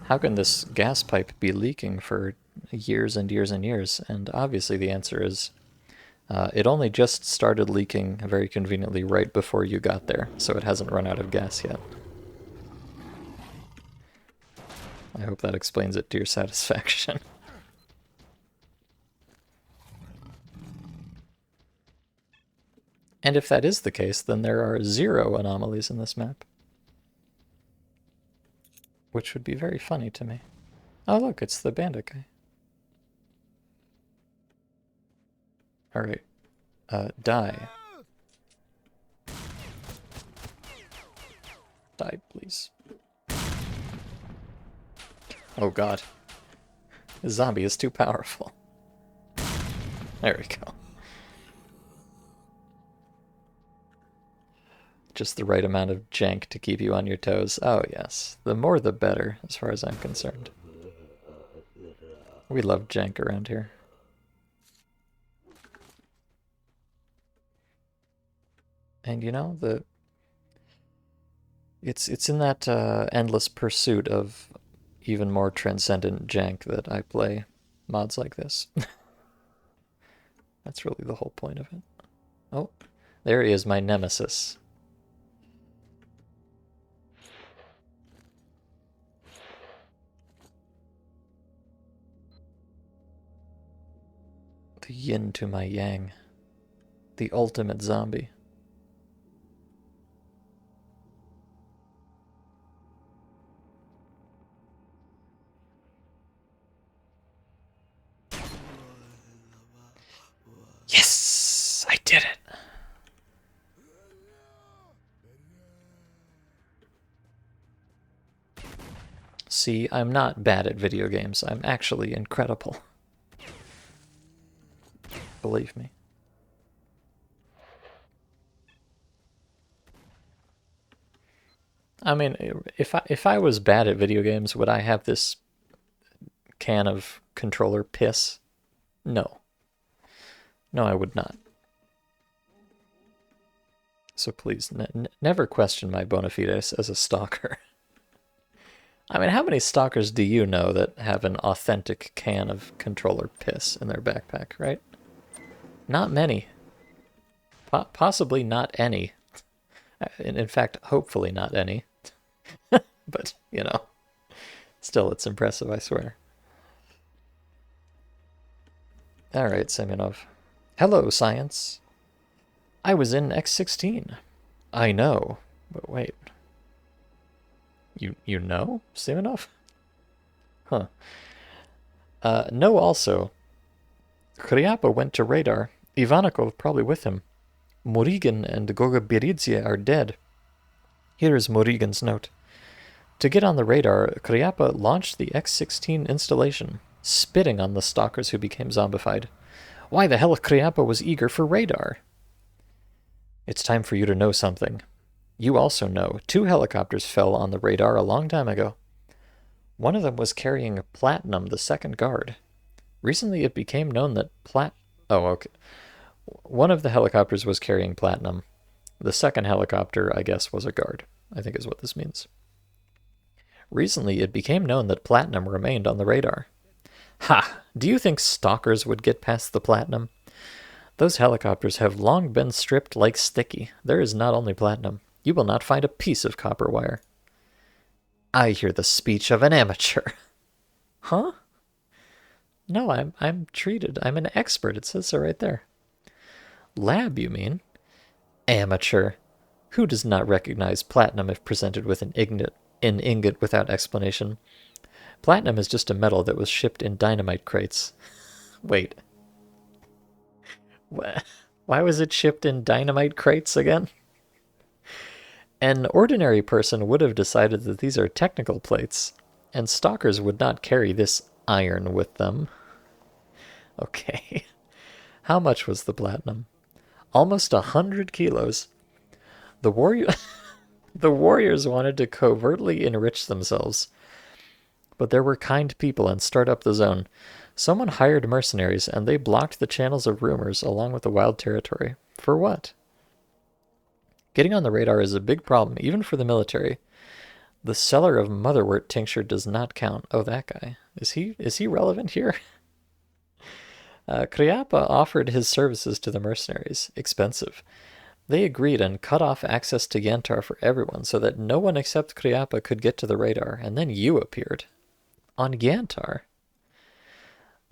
how can this gas pipe be leaking for years and years and years? And obviously the answer is, it only just started leaking very conveniently right before you got there, so it hasn't run out of gas yet. I hope that explains it to your satisfaction. And if that is the case, then there are 0 anomalies in this map. Which would be very funny to me. Oh look, it's the bandit guy. Alright. Die. Die, please. Oh god. The zombie is too powerful. There we go. Just the right amount of jank to keep you on your toes. Oh yes. The more the better, as far as I'm concerned. We love jank around here. And you know, it's in that endless pursuit of even more transcendent jank that I play mods like this. That's really the whole point of it. Oh, there he is, my nemesis. The yin to my yang. The ultimate zombie. Yes! I did it! See, I'm not bad at video games. I'm actually incredible. Believe me. I mean, if I was bad at video games, would I have this can of controller piss? No. No, I would not. So please, never question my bona fides as a stalker. I mean, how many stalkers do you know that have an authentic can of controller piss in their backpack, right? Not many. Possibly not any. In fact, hopefully not any. But, you know, still it's impressive, I swear. Alright, Semyonov. Hello, science. I was in X16. I know. But wait. You know, Semyonov? Huh. No, also. Kryapa went to radar. Ivanikov probably with him. Murygin and Gogoberidze are dead. Here is Murygin's note. To get on the radar, Kryapa launched the X16 installation, spitting on the stalkers who became zombified. Why the hell Kryapa was eager for radar? It's time for you to know something. You also know 2 helicopters fell on the radar a long time ago. One of them was carrying Platinum, the second guard. Recently it became known that one of the helicopters was carrying Platinum. The second helicopter, I guess, was a guard, I think is what this means. Recently it became known that Platinum remained on the radar. Ha! Do you think stalkers would get past the Platinum? Those helicopters have long been stripped like sticky. There is not only Platinum. You will not find a piece of copper wire. I hear the speech of an amateur. Huh? No, I'm treated. I'm an expert. It says so right there. Lab, you mean? Amateur. Who does not recognize Platinum if presented with an ingot without explanation? Platinum is just a metal that was shipped in dynamite crates. Wait. Why was it shipped in dynamite crates again? An ordinary person would have decided that these are technical plates, and stalkers would not carry this iron with them. Okay. How much was the platinum? Almost 100 kilos. The warriors wanted to covertly enrich themselves. But there were kind people and start up the zone. Someone hired mercenaries, and they blocked the channels of rumors along with the wild territory. For what? Getting on the radar is a big problem, even for the military. The seller of motherwort tincture does not count. Oh, that guy. Is he relevant here? Kryapa offered his services to the mercenaries. Expensive. They agreed and cut off access to Yantar for everyone so that no one except Kryapa could get to the radar, and then you appeared. On Yantar?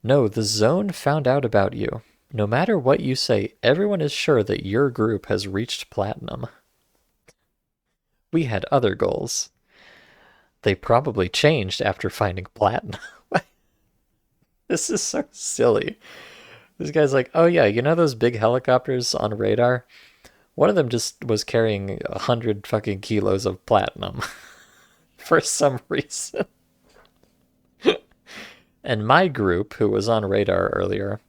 No, the zone found out about you. No matter what you say, everyone is sure that your group has reached platinum. We had other goals. They probably changed after finding platinum. This is so silly. This guy's like, oh yeah, you know those big helicopters on radar? One of them just was carrying 100 fucking kilos of platinum for some reason. And my group, who was on radar earlier,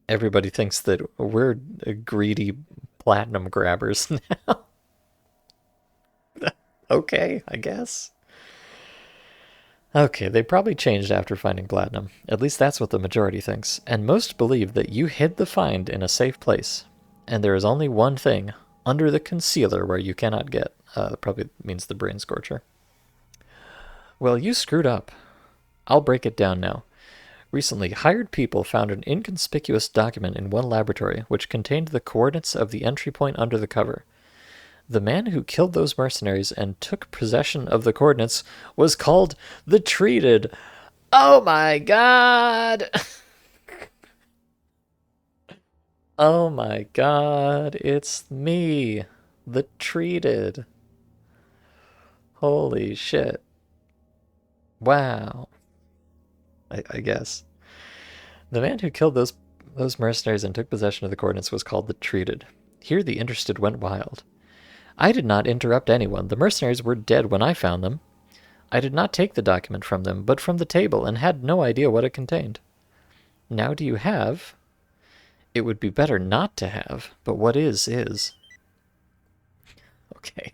everybody thinks that we're greedy platinum grabbers now. Okay, I guess. Okay, they probably changed after finding platinum. At least that's what the majority thinks. And most believe that you hid the find in a safe place. And there is only one thing, under the concealer where you cannot get. Probably means the brain scorcher. Well, you screwed up. I'll break it down now. Recently, hired people found an inconspicuous document in one laboratory which contained the coordinates of the entry point under the cover. The man who killed those mercenaries and took possession of the coordinates was called the Treated. Oh my god! Oh my god, it's me, the Treated. Holy shit. Wow. I guess. The man who killed those mercenaries and took possession of the coordinates was called the Treated. Here the interested went wild. I did not interrupt anyone. The mercenaries were dead when I found them. I did not take the document from them, but from the table, and had no idea what it contained. Now do you have? It would be better not to have, but what is. Okay.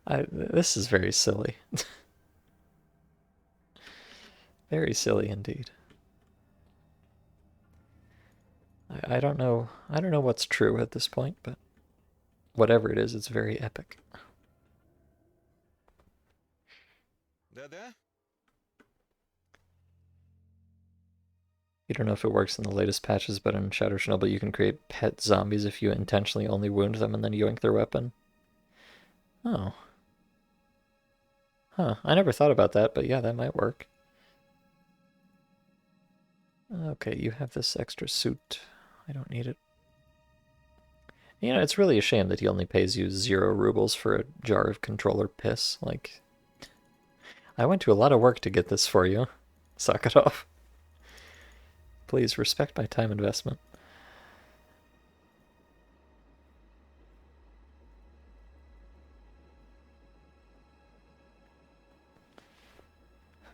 This is very silly. Very silly indeed. I don't know what's true at this point, but whatever it is, it's very epic. You don't know if it works in the latest patches, but in Shadow Chernobyl you can create pet zombies if you intentionally only wound them and then yoink their weapon. Oh. Huh, I never thought about that, but yeah, that might work. Okay, you have this extra suit. I don't need it. You know, it's really a shame that he only pays you 0 rubles for a jar of controller piss. Like, I went to a lot of work to get this for you. Suck it off. Please respect my time investment.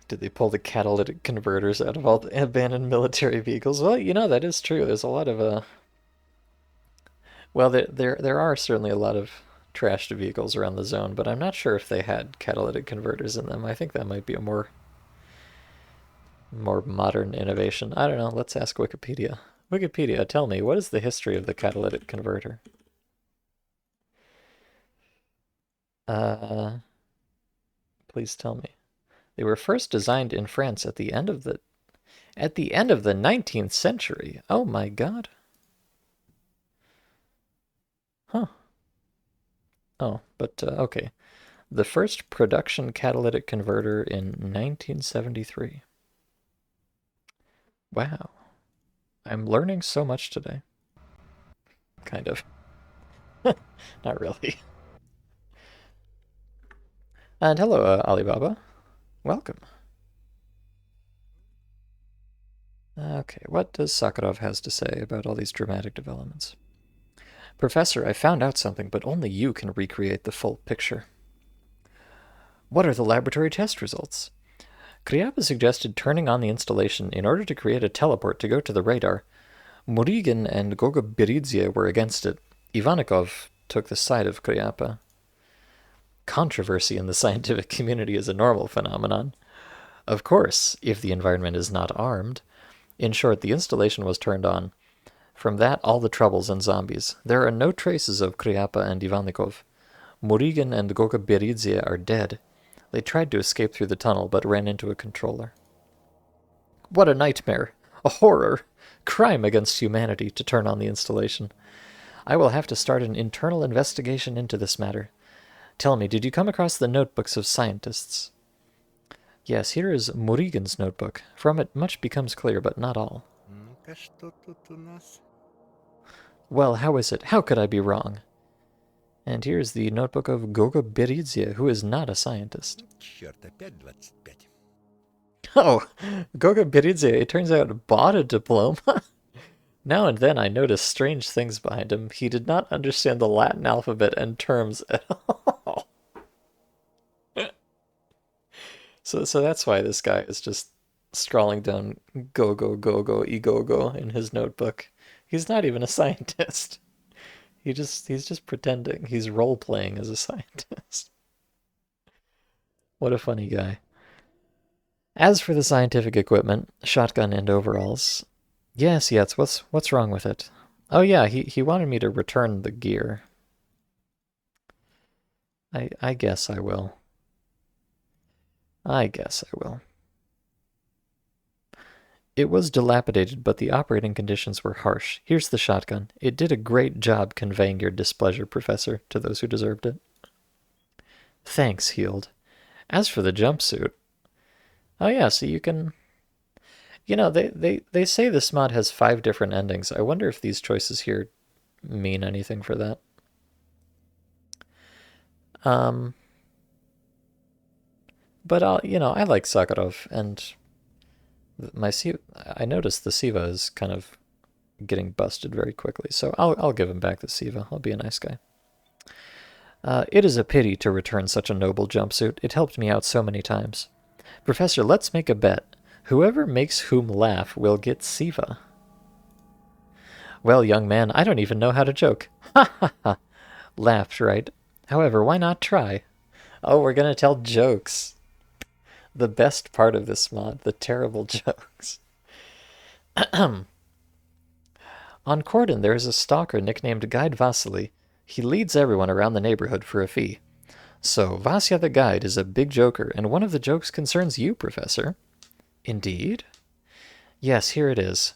Did they pull the catalytic converters out of all the abandoned military vehicles? Well, you know, that is true. There's a lot of well, there are certainly a lot of trashed vehicles around the zone, but I'm not sure if they had catalytic converters in them. I think that might be a more modern innovation. I don't know. Let's ask Wikipedia. Wikipedia, tell me, what is the history of the catalytic converter? Please tell me. They were first designed in France at the end of the 19th century. Oh my god. Huh. Oh, but okay. The first production catalytic converter in 1973. Wow. I'm learning so much today. Kind of. Not really. And hello, Alibaba. Welcome. Okay, what does Sakharov has to say about all these dramatic developments? Professor, I found out something, but only you can recreate the full picture. What are the laboratory test results? Kryapa suggested turning on the installation in order to create a teleport to go to the radar. Murygin and Gogoberidze were against it. Ivanikov took the side of Kryapa. Controversy in the scientific community is a normal phenomenon. Of course, if the environment is not armed. In short, the installation was turned on. From that, all the troubles and zombies. There are no traces of Kryapa and Ivanikov. Murygin and Gogoberidze are dead. They tried to escape through the tunnel, but ran into a controller. What a nightmare! A horror! Crime against humanity to turn on the installation. I will have to start an internal investigation into this matter. Tell me, did you come across the notebooks of scientists? Yes, here is Murigan's notebook. From it much becomes clear, but not all. Ну-ка, что тут у нас? Well, how is it? How could I be wrong? And here's the notebook of Goga Beridzia, who is not a scientist. Черт, опять 25. Oh, Goga Beridzia, it turns out, bought a diploma. Now and then I notice strange things behind him. He did not understand the Latin alphabet and terms at all. So that's why this guy is just scrawling down go go go go go go in his notebook. He's not even a scientist. He's just pretending. He's role playing as a scientist. What a funny guy. As for the scientific equipment, shotgun and overalls, yes, what's wrong with it? Oh yeah, he wanted me to return the gear. I guess I will. I guess I will. It was dilapidated, but the operating conditions were harsh. Here's the shotgun. It did a great job conveying your displeasure, Professor, to those who deserved it. Thanks, Healed. As for the jumpsuit, oh yeah, so you can... You know, they say this mod has 5 different endings. I wonder if these choices here mean anything for that. But I like Sakharov, and I noticed the Siva is kind of getting busted very quickly, so I'll give him back the Siva. I'll be a nice guy. It is a pity to return such a noble jumpsuit. It helped me out so many times. Professor, let's make a bet. Whoever makes whom laugh will get Siva. Well, young man, I don't even know how to joke. Ha ha ha. Laughed, right? However, why not try? Oh, we're gonna tell jokes. The best part of this mod, the terrible jokes. On Cordon, there is a stalker nicknamed Guide Vasily. He leads everyone around the neighborhood for a fee. So, Vasya the Guide is a big joker, and one of the jokes concerns you, Professor. Indeed? Yes, here it is.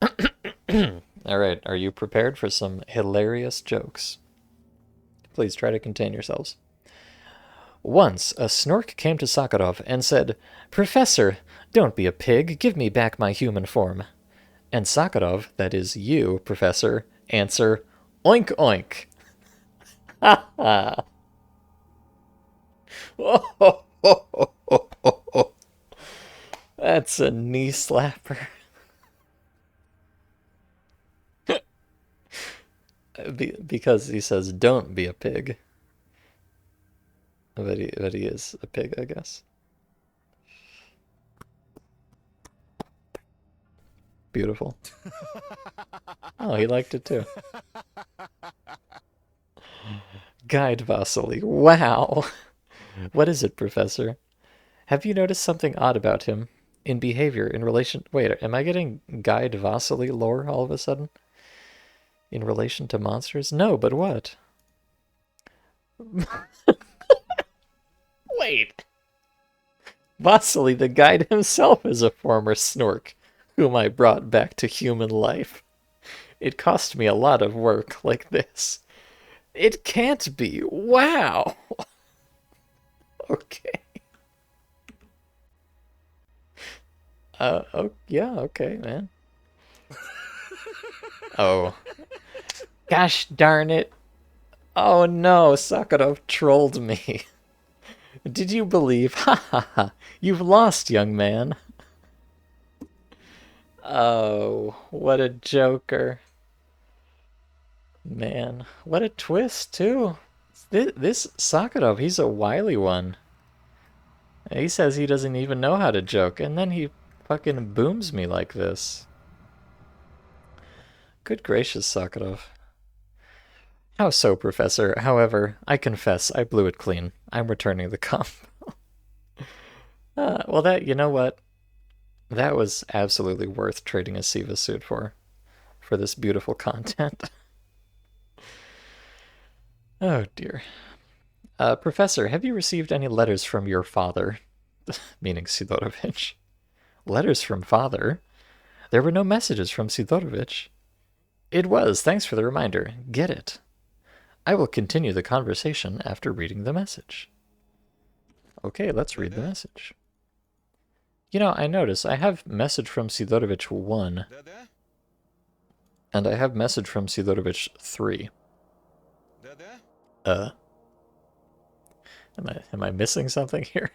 All right, are you prepared for some hilarious jokes? Please try to contain yourselves. Once, a snork came to Sakharov and said, Professor, don't be a pig, give me back my human form. And Sakharov, that is you, Professor, answer, Oink oink. Ha ha. That's a knee slapper. Because he says, don't be a pig. But he is a pig, I guess. Beautiful. Oh, he liked it too. Guide Vasily. Wow. What is it, Professor? Have you noticed something odd about him? In behavior, in relation... Wait, am I getting Guide Vasily lore all of a sudden? In relation to monsters? No, but what? Wait. Vasily the Guide himself is a former snork, whom I brought back to human life. It cost me a lot of work like this. It can't be. Wow. Okay. Oh, yeah, okay, man. Oh. Gosh darn it. Oh no, Sakharov trolled me. Did you believe? Ha ha ha. You've lost, young man. Oh, what a joker. Man, what a twist, too. This Sakharov, he's a wily one. He says he doesn't even know how to joke, and then he fucking booms me like this. Good gracious, Sakharov. How so, Professor? However, I confess I blew it clean. I'm returning the combo. Well, you know what? That was absolutely worth trading a Siva suit for this beautiful content. Oh, dear. Professor, have you received any letters from your father? Meaning Sidorovich. Letters from father? There were no messages from Sidorovich. It was. Thanks for the reminder. Get it. I will continue the conversation after reading the message. Okay, let's read the message. You know, I notice I have message from Sidorovich 1, Да-да? and I have message from Sidorovich 3. Да-да? Uh, am I missing something here?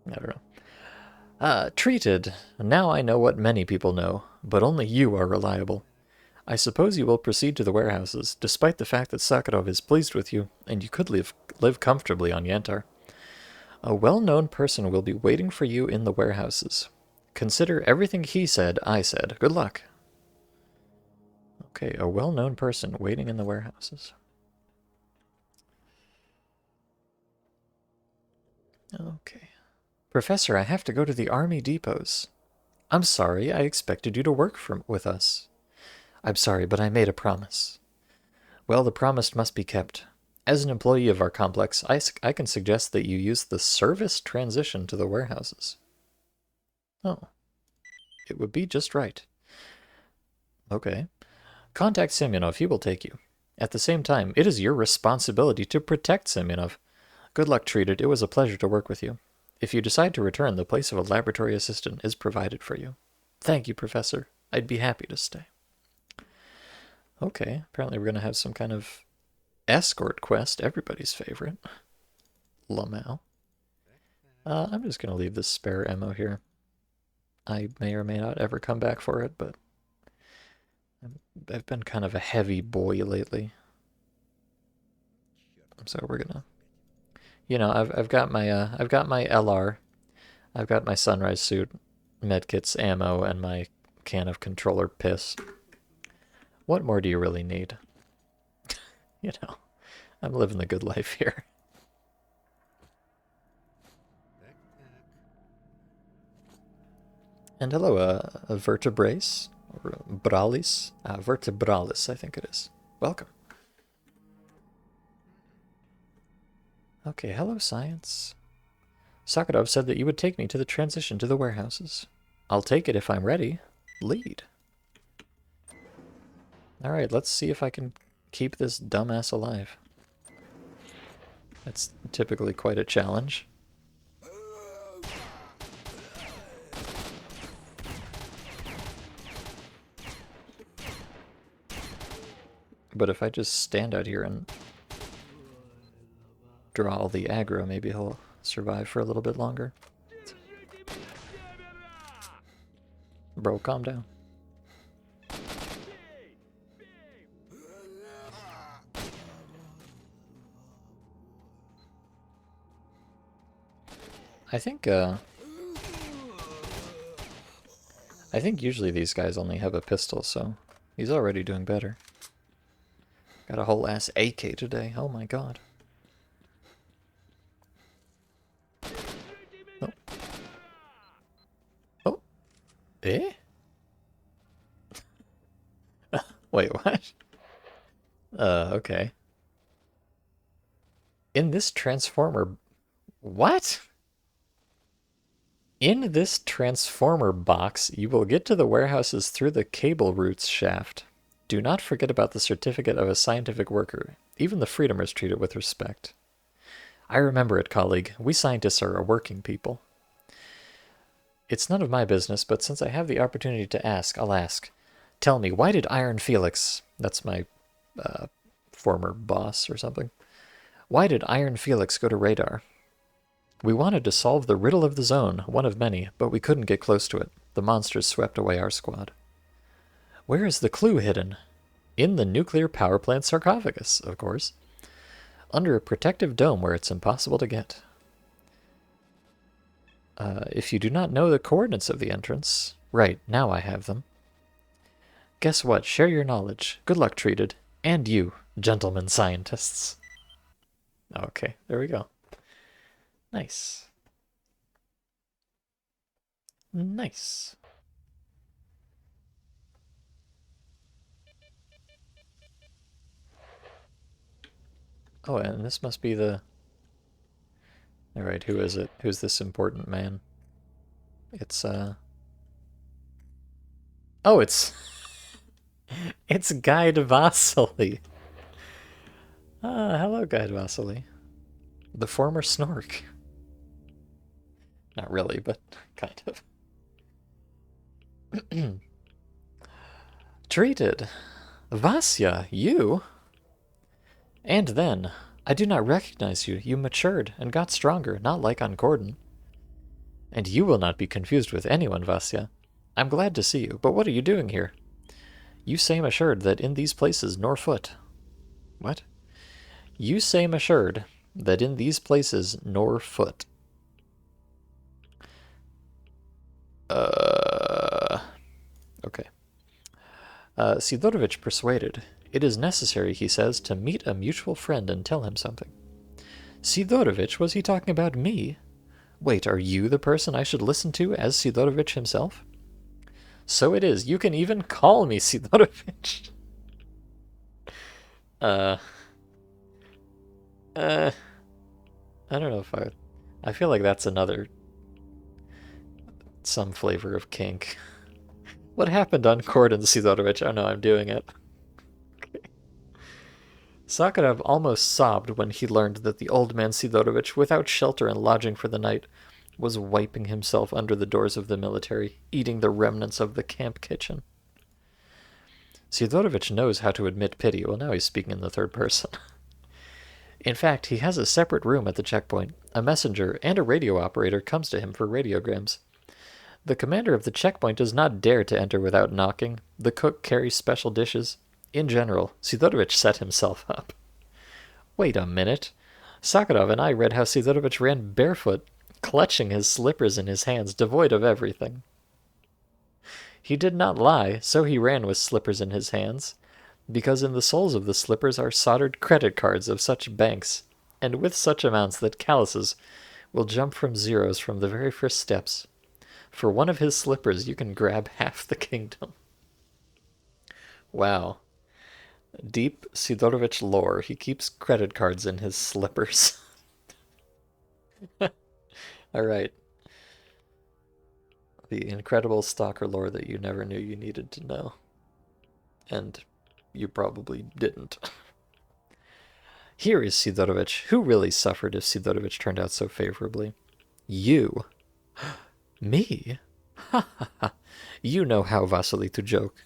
I don't know. Treated. Now I know what many people know, but only you are reliable. I suppose you will proceed to the warehouses, despite the fact that Sakharov is pleased with you, and you could live comfortably on Yantar. A well-known person will be waiting for you in the warehouses. Consider everything he said, I said. Good luck. Okay, a well-known person waiting in the warehouses. Okay. Professor, I have to go to the army depots. I'm sorry, I expected you to work with us. I'm sorry, but I made a promise. Well, the promise must be kept. As an employee of our complex, I can suggest that you use the service transition to the warehouses. Oh. It would be just right. Okay. Contact Semyonov, he will take you. At the same time, it is your responsibility to protect Semyonov. Good luck, Treated. It was a pleasure to work with you. If you decide to return, the place of a laboratory assistant is provided for you. Thank you, Professor. I'd be happy to stay. Okay, apparently we're going to have some kind of escort quest, everybody's favorite. Lamau. I'm just going to leave this spare ammo here. I may or may not ever come back for it, but I've been kind of a heavy boy lately. So we're gonna, you know, I've got my LR, I've got my sunrise suit, medkits, ammo, and my can of controller piss. What more do you really need? You know, I'm living the good life here. And hello, vertebrace, or bralis, vertebralis, I think it is. Welcome. Okay, hello, science. Sakharov said that you would take me to the transition to the warehouses. I'll take it if I'm ready. Lead. Alright, let's see if I can keep this dumbass alive. That's typically quite a challenge. But if I just stand out here and draw all the aggro, maybe he'll survive for a little bit longer. Bro, calm down. I think usually these guys only have a pistol, so he's already doing better. Got a whole ass AK today. Oh my god. Oh. Oh. Eh? Wait, what? Okay. In this transformer... What? In this transformer box, you will get to the warehouses through the cable routes shaft. Do not forget about the certificate of a scientific worker. Even the freedomers treat it with respect. I remember it, colleague. We scientists are a working people. It's none of my business, but since I have the opportunity to ask, I'll ask. Tell me, why did Iron Felix... That's my former boss or something. Why did Iron Felix go to radar? We wanted to solve the riddle of the zone, one of many, but we couldn't get close to it. The monsters swept away our squad. Where is the clue hidden? In the nuclear power plant sarcophagus, of course. Under a protective dome where it's impossible to get. If you do not know the coordinates of the entrance... Right, now I have them. Guess what? Share your knowledge. Good luck, Treated. And you, gentlemen scientists. Okay, there we go. Nice. Nice. Oh, and this must be the... Alright, who is it? Who's this important man? It's, Oh, it's... It's Guide Vasily. Hello, Guide Vasily. The former Snork. Not really, but kind of. Treated. Vasya, you? And then, I do not recognize you. You matured and got stronger, not like on Gordon. And you will not be confused with anyone, Vasya. I'm glad to see you, but what are you doing here? You same assured that in these places nor foot. What? You same assured that in these places nor foot. Okay. Sidorovich persuaded. It is necessary, he says, to meet a mutual friend and tell him something. Sidorovich, was he talking about me? Wait, are you the person I should listen to as Sidorovich himself? So it is. You can even call me Sidorovich. I don't know if I feel like that's some flavor of kink. What happened on Gordon Sidorovich? Oh no, I'm doing it. Okay. Sakharov almost sobbed when he learned that the old man Sidorovich, without shelter and lodging for the night, was wiping himself under the doors of the military, eating the remnants of the camp kitchen. Sidorovich knows how to admit pity. Well, now he's speaking in the third person. In fact, he has a separate room at the checkpoint. A messenger and a radio operator comes to him for radiograms. The commander of the checkpoint does not dare to enter without knocking. The cook carries special dishes. In general, Sidorovich set himself up. Wait a minute. Sakharov and I read how Sidorovich ran barefoot, clutching his slippers in his hands, devoid of everything. He did not lie, so he ran with slippers in his hands, because in the soles of the slippers are soldered credit cards of such banks, and with such amounts that calluses will jump from zeros from the very first steps. For one of his slippers, you can grab half the kingdom. Wow. Deep Sidorovich lore. He keeps credit cards in his slippers. All right. The incredible stalker lore that you never knew you needed to know. And you probably didn't. Here is Sidorovich. Who really suffered if Sidorovich turned out so favorably? You. Me? Ha ha ha. You know how, Vasily, to joke.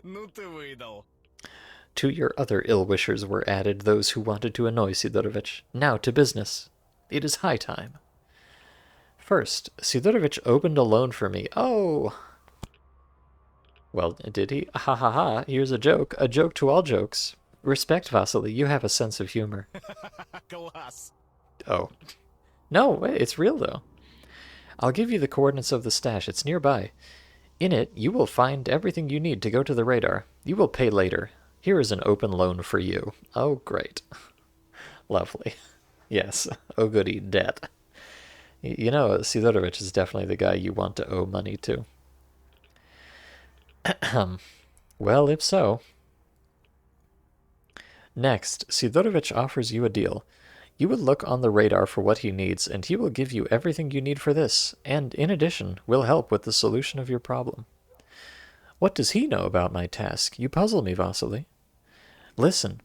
Ну ты выдал. To your other ill-wishers were added those who wanted to annoy Sidorovich. Now to business. It is high time. First, Sidorovich opened a loan for me. Oh! Well, did he? Ha ha ha, here's a joke to all jokes. Respect, Vasily, you have a sense of humor. Класс. Oh. No, wait, it's real, though. I'll give you the coordinates of the stash. It's nearby. In it, you will find everything you need to go to the radar. You will pay later. Here is an open loan for you. Oh, great. Lovely. Yes. Oh, goody. Debt. You know, Sidorovich is definitely the guy you want to owe money to. Well, if so. Next, Sidorovich offers you a deal. You will look on the radar for what he needs, and he will give you everything you need for this, and, in addition, will help with the solution of your problem. What does he know about my task? You puzzle me, Vasily. Listen,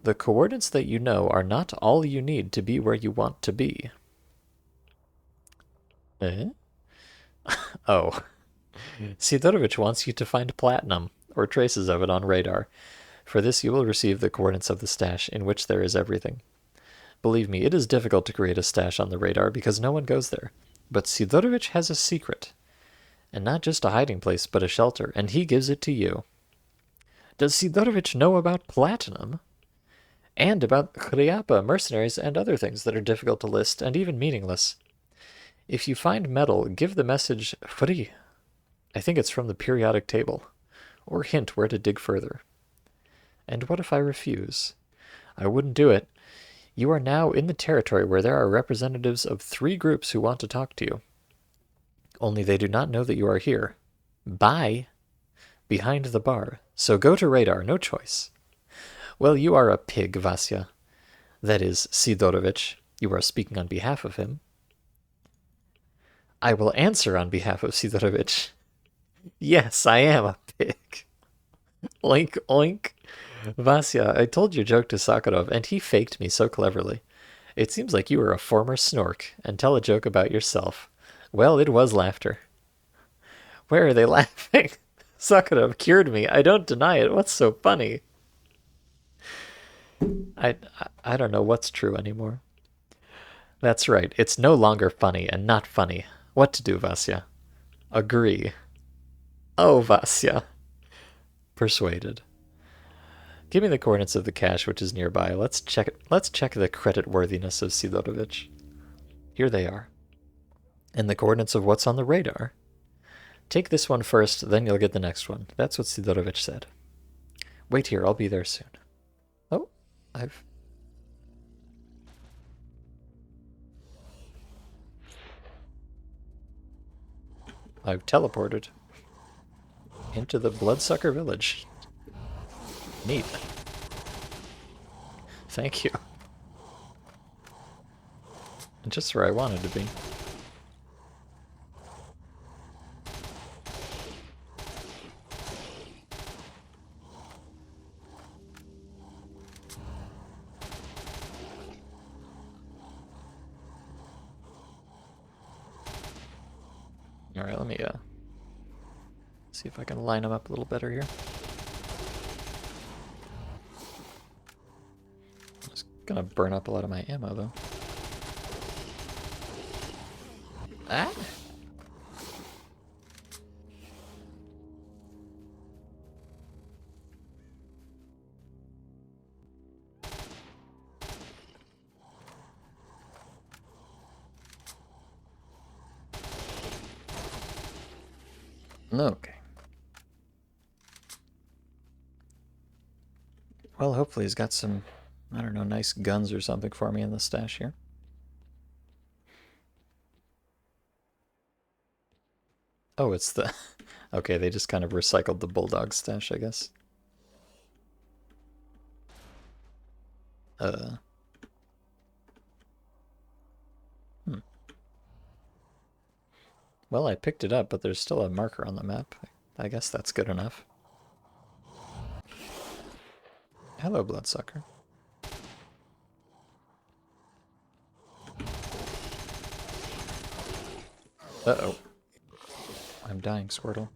the coordinates that you know are not all you need to be where you want to be. Eh? Oh. Sidorovich wants you to find platinum, or traces of it on radar. For this you will receive the coordinates of the stash, in which there is everything. Believe me, it is difficult to create a stash on the radar because no one goes there. But Sidorovich has a secret. And not just a hiding place, but a shelter, and he gives it to you. Does Sidorovich know about platinum? And about Khryapa, mercenaries, and other things that are difficult to list and even meaningless. If you find metal, give the message free. I think it's from the periodic table. Or hint where to dig further. And what if I refuse? I wouldn't do it. You are now in the territory where there are representatives of 3 groups who want to talk to you. Only they do not know that you are here. Bye. Behind the bar. So go to radar, no choice. Well, you are a pig, Vasya. That is, Sidorovich. You are speaking on behalf of him. I will answer on behalf of Sidorovich. Yes, I am a pig. Oink, oink. Vasya, I told your joke to Sakharov, and he faked me so cleverly. It seems like you were a former snork, and tell a joke about yourself. Well, it was laughter. Where are they laughing? Sakura cured me. I don't deny it. What's so funny? I don't know what's true anymore. That's right. It's no longer funny and not funny. What to do, Vasya? Agree. Oh, Vasya. Persuaded. Give me the coordinates of the cache which is nearby. Let's check the credit worthiness of Sidorovich. Here they are. And the coordinates of what's on the radar. Take this one first, then you'll get the next one. That's what Sidorovich said. Wait here, I'll be there soon. Oh, I've teleported into the Bloodsucker village. Neat. Thank you. Just where I wanted to be. Alright, let me see if I can line them up a little better here. Just gonna burn up a lot of my ammo though. Ah! Okay. Well, hopefully he's got some, I don't know, nice guns or something for me in the stash here. Oh, it's the... Okay, they just kind of recycled the bulldog stash, I guess. Well, I picked it up, but there's still a marker on the map. I guess that's good enough. Hello, Bloodsucker. Uh-oh. I'm dying, Squirtle.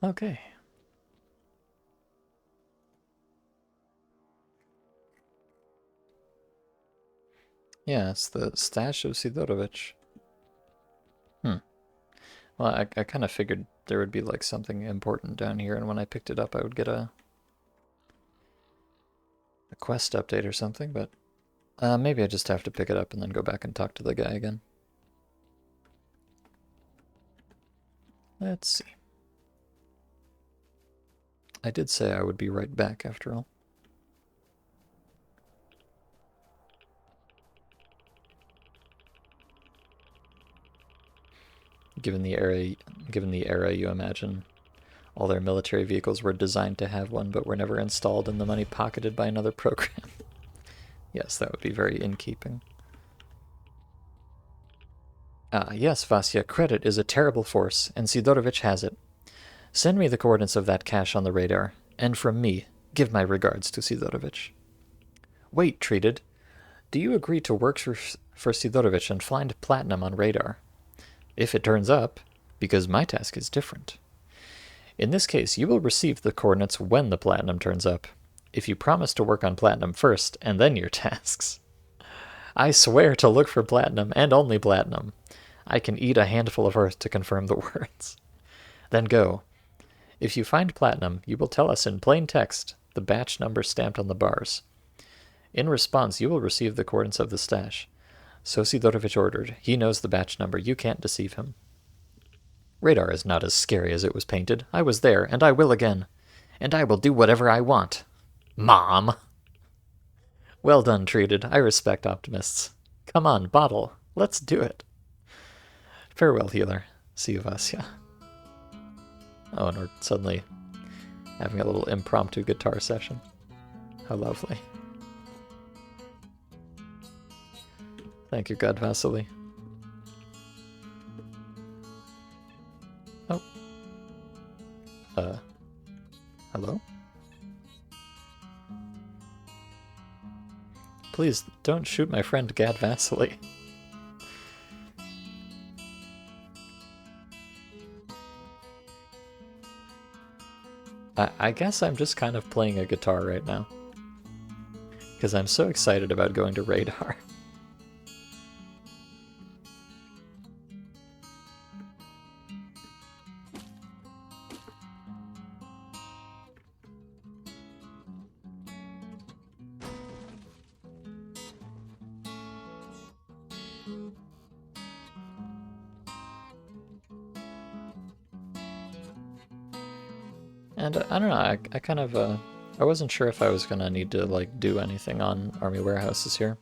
Okay. Yeah, it's the stash of Sidorovich. Well, I kind of figured there would be like something important down here, and when I picked it up I would get a quest update or something, but maybe I just have to pick it up and then go back and talk to the guy again. Let's see. I did say I would be right back after all. Given the era, you imagine all their military vehicles were designed to have one, but were never installed and the money pocketed by another program. Yes, that would be very in keeping. Ah, yes, Vasya, credit is a terrible force, and Sidorovich has it. Send me the coordinates of that cache on the radar, and from me, give my regards to Sidorovich. Wait, Treated. Do you agree to work for Sidorovich and find platinum on radar? If it turns up, because my task is different. In this case, you will receive the coordinates when the platinum turns up, if you promise to work on platinum first, and then your tasks. I swear to look for platinum, and only platinum. I can eat a handful of earth to confirm the words. Then go. If you find platinum, you will tell us in plain text the batch number stamped on the bars. In response, you will receive the coordinates of the stash. So Sidorovich ordered. He knows the batch number. You can't deceive him. Radar is not as scary as it was painted. I was there, and I will again. And I will do whatever I want. Mom! Well done, Treated. I respect optimists. Come on, bottle. Let's do it. Farewell, healer. See you, Vasya. Oh, and we're suddenly having a little impromptu guitar session. How lovely. Thank you, God Vasily. Oh. Hello? Please, don't shoot my friend Gad Vasily. I guess I'm just kind of playing a guitar right now. Because I'm so excited about going to Radar. And I don't know, I kind of, I wasn't sure if I was gonna need to, like, do anything on army warehouses here.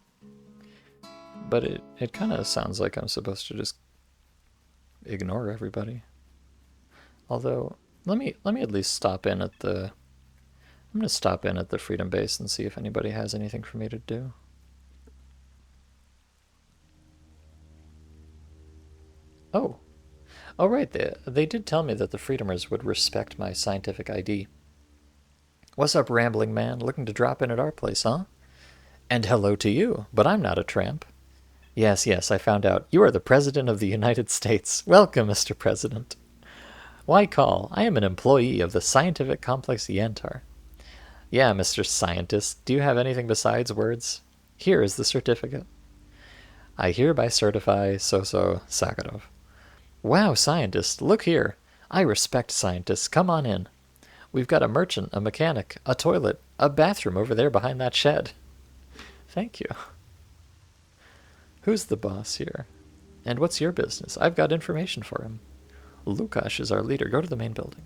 But it kind of sounds like I'm supposed to just ignore everybody. Although, let me at least stop in at the... I'm gonna stop in at the Freedom Base and see if anybody has anything for me to do. Oh. Oh, right, they did tell me that the Freedomers would respect my scientific ID. What's up, rambling man? Looking to drop in at our place, huh? And hello to you, but I'm not a tramp. Yes, yes, I found out. You are the President of the United States. Welcome, Mr. President. Why call? I am an employee of the Scientific Complex Yantar. Yeah, Mr. Scientist, do you have anything besides words? Here is the certificate. I hereby certify Soso Sakharov. Wow, scientist, look here. I respect scientists. Come on in. We've got a merchant, a mechanic, a toilet, a bathroom over there behind that shed. Thank you. Who's the boss here? And what's your business? I've got information for him. Lukash is our leader. Go to the main building.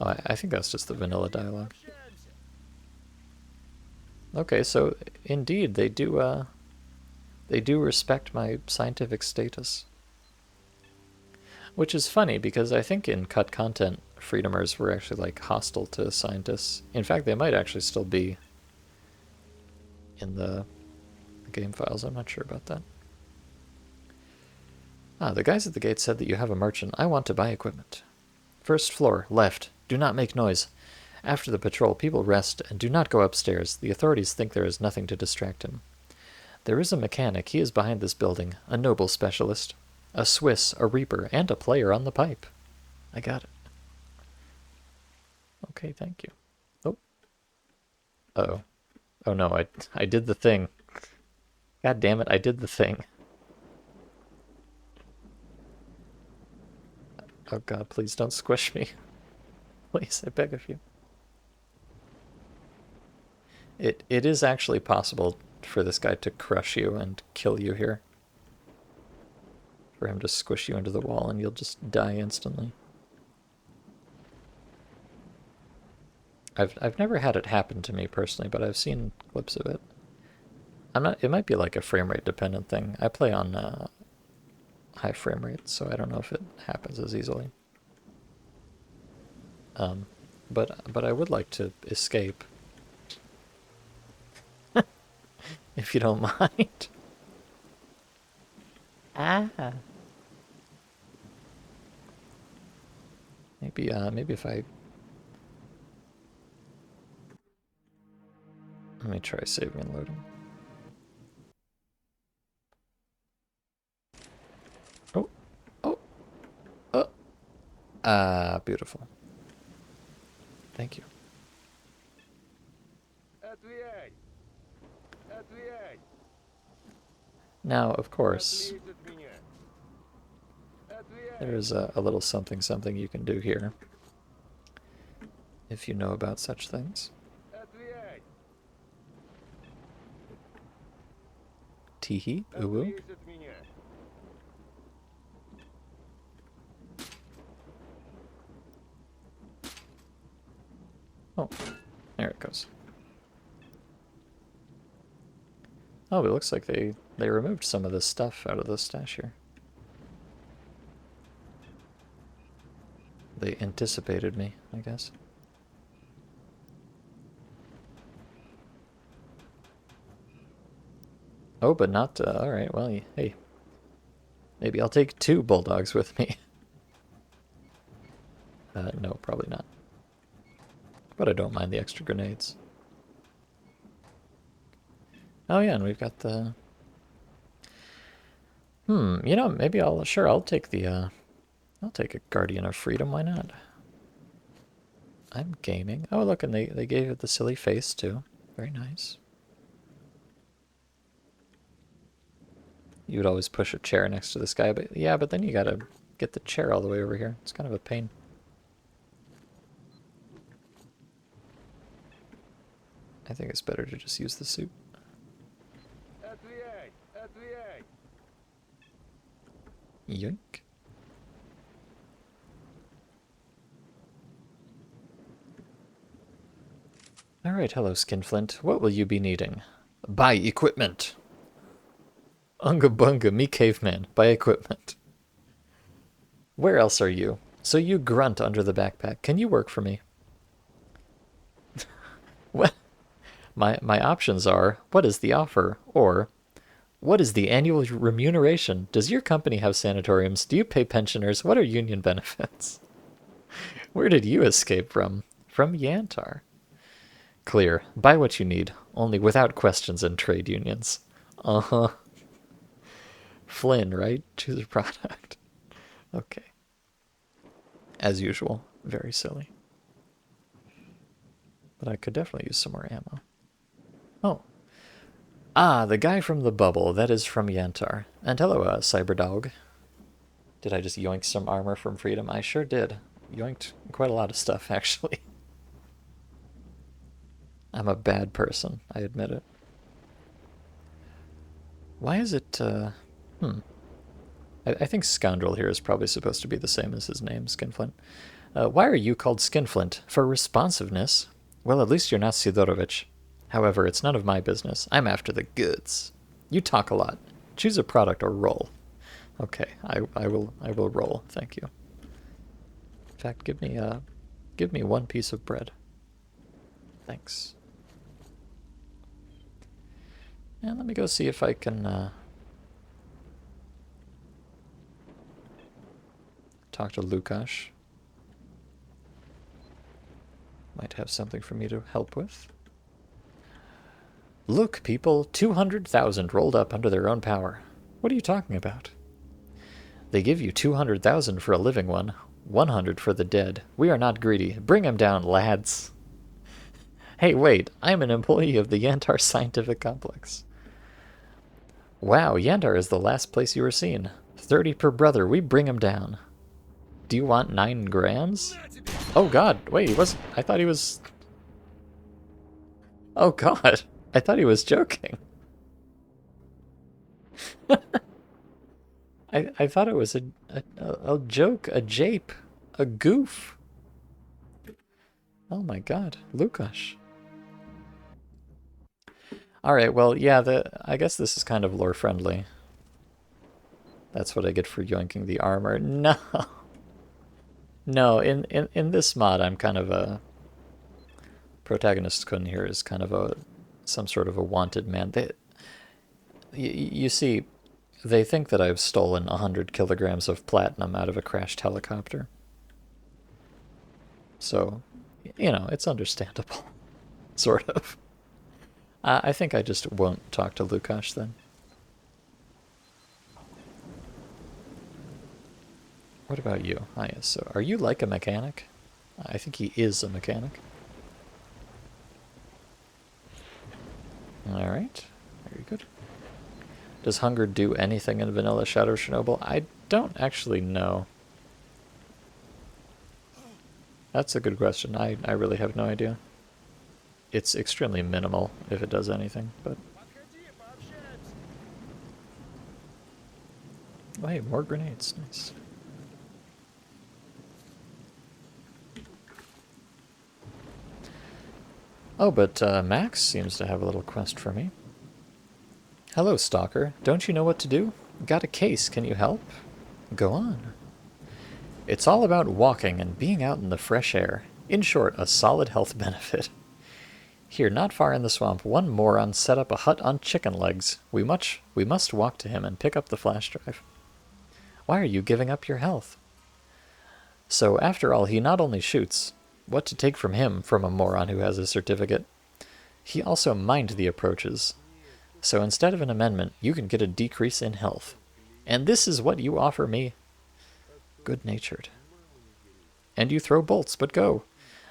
Oh, I think that's just the vanilla dialogue. Okay, so indeed they do respect my scientific status. Which is funny, because I think in cut content, Freedomers were actually, like, hostile to scientists. In fact, they might actually still be in the game files. I'm not sure about that. Ah, the guys at the gate said that you have a merchant. I want to buy equipment. First floor, left. Do not make noise. After the patrol, people rest and do not go upstairs. The authorities think there is nothing to distract him. There is a mechanic. He is behind this building. A noble specialist. A Swiss, a reaper, and a player on the pipe. I got it. Okay, thank you. Oh. Uh-oh. Oh no, I did the thing. God damn it, I did the thing. Oh god, please don't squish me. Please, I beg of you. It is actually possible for this guy to crush you and kill you here. For him to squish you into the wall and you'll just die instantly. I've never had it happen to me personally, but I've seen clips of it. It might be like a frame rate dependent thing. I play on high frame rate, so I don't know if it happens as easily. But I would like to escape. If you don't mind. Ah. Maybe if I... Let me try saving and loading. Oh. Oh. Oh. Beautiful. Thank you. Now, of course, there's a little something something you can do here, if you know about such things. Teehee, ooh. Oh, there it goes. Oh, it looks like they removed some of this stuff out of the stash here. They anticipated me, I guess. Oh, but not, alright, well, hey. Maybe I'll take 2 bulldogs with me. No, probably not. But I don't mind the extra grenades. Oh yeah, and we've got the... you know, maybe I'll take the, I'll take a Guardian of Freedom, why not? I'm gaming. Oh, look, and they gave it the silly face, too. Very nice. You would always push a chair next to this guy, but yeah, but then you gotta get the chair all the way over here. It's kind of a pain. I think it's better to just use the suit. Yoink. Alright, hello Skinflint. What will you be needing? Buy equipment! Unga bunga, me caveman. Buy equipment. Where else are you? So you grunt under the backpack. Can you work for me? What? My options are, what is the offer? Or, what is the annual remuneration? Does your company have sanatoriums? Do you pay pensioners? What are union benefits? Where did you escape from? From Yantar. Clear. Buy what you need, only without questions and trade unions. Uh-huh. Flynn, right? Choose a product. Okay. As usual, very silly. But I could definitely use some more ammo. Oh. Ah, the guy from the bubble. That is from Yantar. And hello, Cyberdog. Did I just yoink some armor from Freedom? I sure did. Yoinked quite a lot of stuff, actually. I'm a bad person, I admit it. Why is it, I think Scoundrel here is probably supposed to be the same as his name, Skinflint. Why are you called Skinflint? For responsiveness? Well, at least you're not Sidorovich. However, it's none of my business. I'm after the goods. You talk a lot. Choose a product or roll. Okay, I will roll, thank you. In fact, give me one piece of bread. Thanks. And let me go see if I can talk to Lukash. Might have something for me to help with. Look, people, 200,000 rolled up under their own power. What are you talking about? They give you 200,000 for a living one, 100 for the dead. We are not greedy. Bring him down, lads. Hey, wait, I'm an employee of the Yantar Scientific Complex. Wow, Yantar is the last place you were seen. 30 per brother, we bring him down. Do you want 9 grams? Oh god, wait, he wasn't... I thought he was... Oh god, I thought he was joking. I thought it was a joke, a jape, a goof. Oh my god, Lukash. Alright, well, yeah, I guess this is kind of lore-friendly. That's what I get for yoinking the armor. No! No, in this mod, I'm kind of a... Protagonist Kun here is kind of some sort of a wanted man. You see, they think that I've stolen 100 kilograms of platinum out of a crashed helicopter. So, you know, it's understandable. Sort of. I think I just won't talk to Lukash then. What about you? Ah, yes, so are you like a mechanic? I think he is a mechanic. Alright, very good. Does hunger do anything in Vanilla Shadow Chernobyl? I don't actually know. That's a good question. I really have no idea. It's extremely minimal if it does anything, but... Oh, hey, more grenades. Nice. Oh, but Max seems to have a little quest for me. Hello, Stalker. Don't you know what to do? Got a case. Can you help? Go on. It's all about walking and being out in the fresh air. In short, a solid health benefit. Here, not far in the swamp, one moron set up a hut on chicken legs. We must walk to him and pick up the flash drive. Why are you giving up your health? So, after all, he not only shoots, what to take from him from a moron who has a certificate, he also mined the approaches. So instead of an amendment, you can get a decrease in health. And this is what you offer me? Good-natured. And you throw bolts, but go.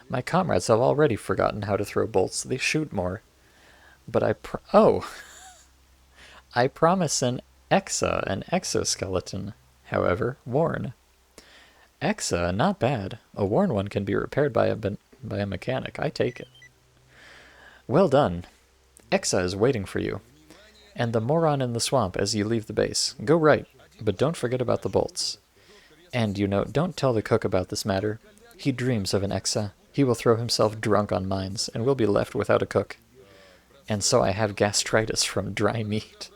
My comrades have already forgotten how to throw bolts. They shoot more. But I promise an exoskeleton, however, worn. Exa, not bad. A worn one can be repaired by a mechanic. I take it. Well done. Exa is waiting for you. And the moron in the swamp as you leave the base. Go right, but don't forget about the bolts. And, don't tell the cook about this matter. He dreams of an Exa. He will throw himself drunk on mines, and we'll be left without a cook. And so I have gastritis from dry meat.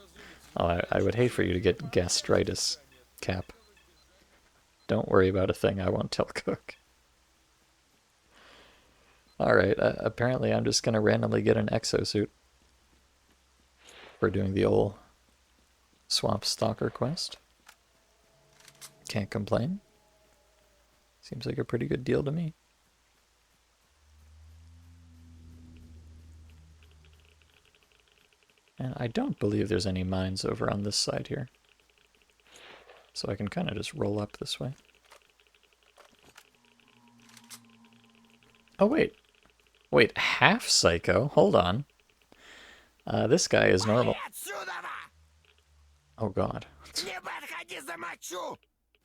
Oh, I would hate for you to get gastritis, Cap. Don't worry about a thing, I won't tell cook. Alright, apparently I'm just gonna randomly get an exosuit for doing the old Swamp Stalker quest. Can't complain. Seems like a pretty good deal to me. And I don't believe there's any mines over on this side here. So I can kind of just roll up this way. Oh, wait. Wait, half psycho? Hold on. This guy is normal. Oh, God.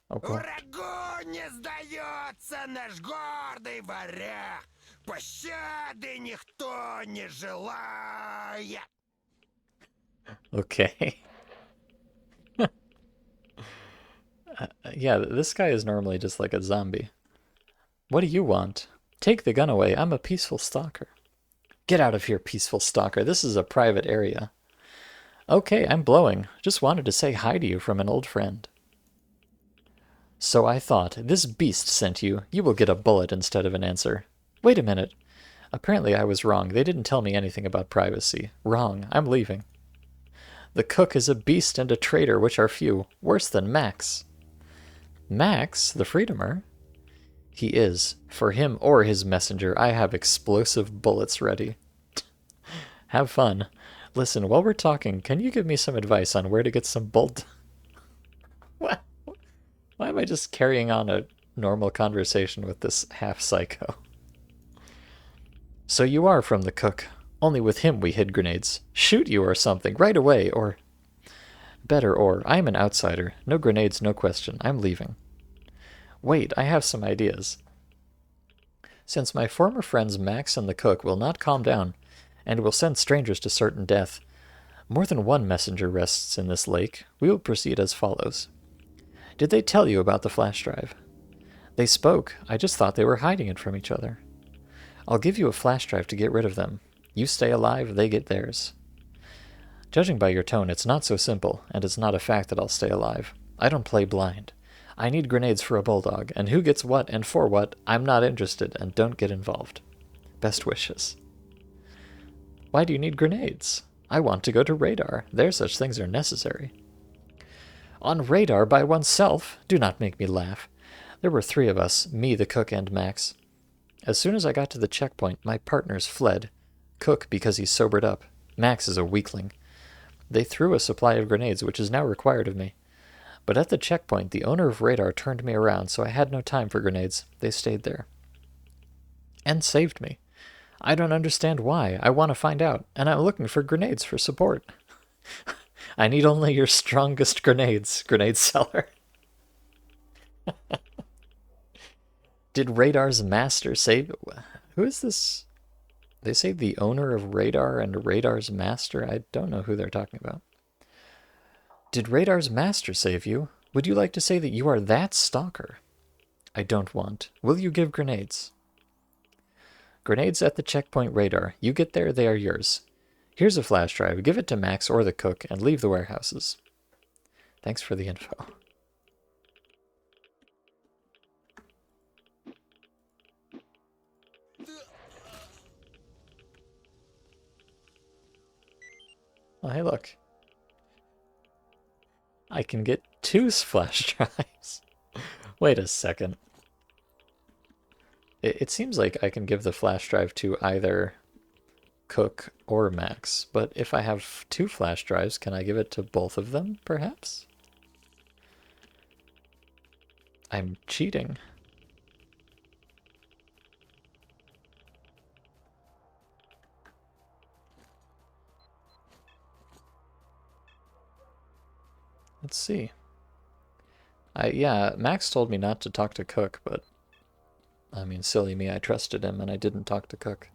Oh, God. Врагу не сдается наш гордый варяг. Пощады никто не желает. Okay. Yeah, this guy is normally just like a zombie. What do you want? Take the gun away. I'm a peaceful stalker. Get out of here, peaceful stalker. This is a private area. Okay, I'm blowing. Just wanted to say hi to you from an old friend. So I thought, this beast sent you. You will get a bullet instead of an answer. Wait a minute. Apparently I was wrong. They didn't tell me anything about privacy. Wrong. I'm leaving. The cook is a beast and a traitor, which are few. Worse than Max. Max, the Freedomer? He is. For him or his messenger, I have explosive bullets ready. Have fun. Listen, while we're talking, can you give me some advice on where to get some bolt? What? Why am I just carrying on a normal conversation with this half-psycho? So you are from the cook. Only with him we hid grenades. Shoot you or something, right away, or... Better, or, I am an outsider. No grenades, no question. I'm leaving. Wait, I have some ideas. Since my former friends Max and the cook will not calm down, and will send strangers to certain death, more than one messenger rests in this lake. We will proceed as follows. Did they tell you about the flash drive? They spoke. I just thought they were hiding it from each other. I'll give you a flash drive to get rid of them. You stay alive, they get theirs. Judging by your tone, it's not so simple, and it's not a fact that I'll stay alive. I don't play blind. I need grenades for a bulldog, and who gets what and for what, I'm not interested, and don't get involved. Best wishes. Why do you need grenades? I want to go to radar. There such things are necessary. On radar by oneself? Do not make me laugh. There were 3 of us, me, the cook, and Max. As soon as I got to the checkpoint, my partners fled. Cook because he's sobered up. Max is a weakling. They threw a supply of grenades, which is now required of me. But at the checkpoint, the owner of radar turned me around, so I had no time for grenades. They stayed there. And saved me. I don't understand why. I want to find out, and I'm looking for grenades for support. I need only your strongest grenades, grenade seller. Did Radar's master save... Who is this? They say the owner of Radar and Radar's master. I don't know who they're talking about. Did Radar's master save you? Would you like to say that you are that stalker? I don't want. Will you give grenades? Grenades at the checkpoint Radar. You get there, they are yours. Here's a flash drive. Give it to Max or the cook and leave the warehouses. Thanks for the info. Oh, hey, look. I can get 2 flash drives. Wait a second. It seems like I can give the flash drive to either Cook or Max, but if I have 2 flash drives, can I give it to both of them, perhaps? I'm cheating. Let's see. Yeah, Max told me not to talk to Cook, but I mean, silly me, I trusted him and I didn't talk to Cook.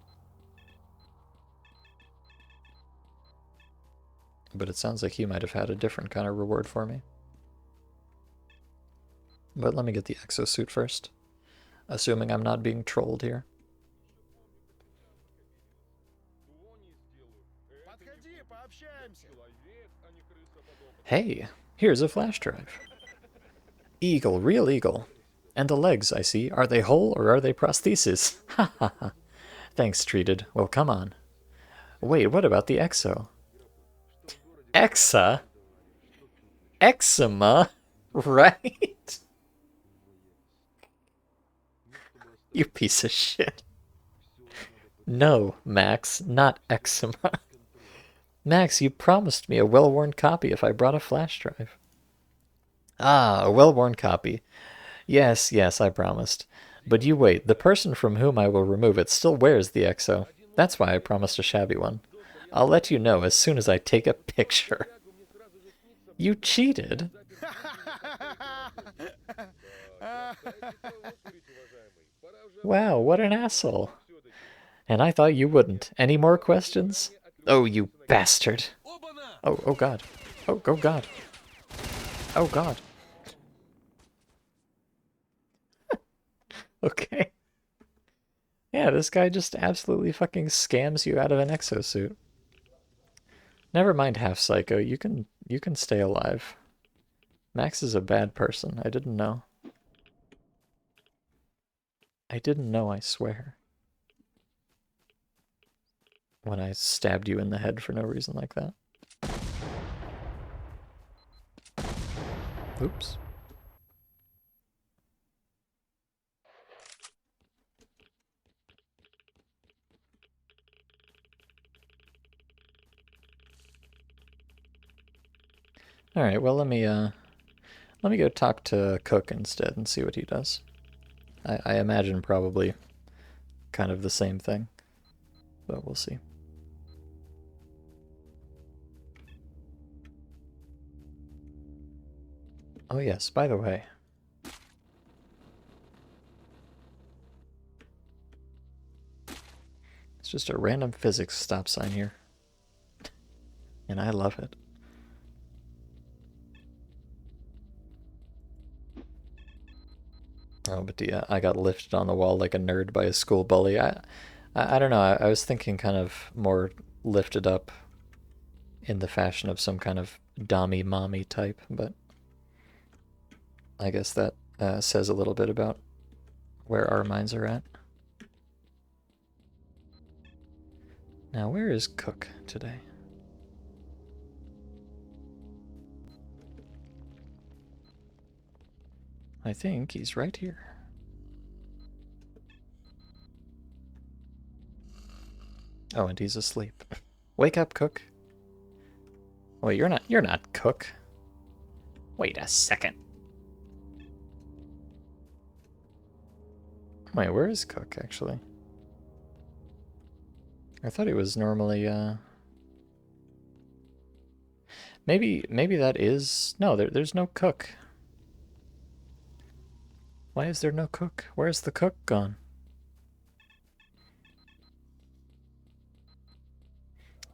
But it sounds like he might have had a different kind of reward for me. But let me get the exosuit first, assuming I'm not being trolled here. Hey, here's a flash drive. Eagle, real eagle. And the legs, I see. Are they whole or are they prostheses? Ha ha ha. Thanks, treated. Well, come on. Wait, what about the exo? Exa? Eczema? Right? You piece of shit. No, Max, not eczema. Max, you promised me a well-worn copy if I brought a flash drive. Ah, a well-worn copy. Yes, yes, I promised. But you wait, the person from whom I will remove it still wears the exo. That's why I promised a shabby one. I'll let you know as soon as I take a picture. You cheated? Wow, what an asshole. And I thought you wouldn't. Any more questions? Oh, you bastard. Oh god. Oh god. Oh god. Okay. Yeah, this guy just absolutely fucking scams you out of an exosuit. Never mind half psycho, you can stay alive. Max is a bad person, I didn't know. I didn't know, I swear. When I stabbed you in the head for no reason like that. Oops. Alright, well let me go talk to Cook instead and see what he does. I imagine probably kind of the same thing, but we'll see. Oh yes, by the way. It's just a random physics stop sign here. And I love it. Oh, but yeah, I got lifted on the wall like a nerd by a school bully. I don't know, I was thinking kind of more lifted up in the fashion of some kind of dommy mommy type, but I guess that says a little bit about where our minds are at. Now, where is Cook today? I think he's right here. Oh, and he's asleep. Wake up, Cook. Wait, you're not Cook. Wait a second. Wait, where is Cook, actually? I thought he was normally, Maybe that is... No, there's no Cook. Why is there no Cook? Where's the Cook gone?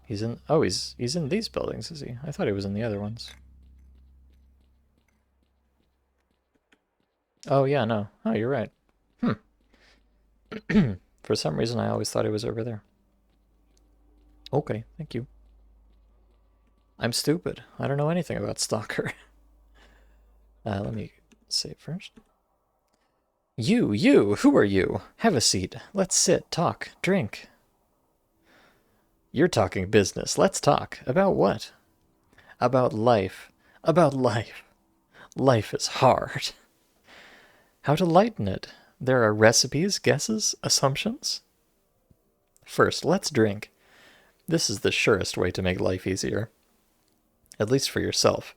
He's in... Oh, he's in these buildings, is he? I thought he was in the other ones. Oh, yeah, no. Oh, you're right. For some reason, I always thought he was over there. Okay, thank you. I'm stupid. I don't know anything about Stalker. Let me save first. You, who are you? Have a seat. Let's sit, talk, drink. You're talking business. Let's talk. About what? About life. About life. Life is hard. How to lighten it? There are recipes, guesses, assumptions? First, let's drink. This is the surest way to make life easier. At least for yourself.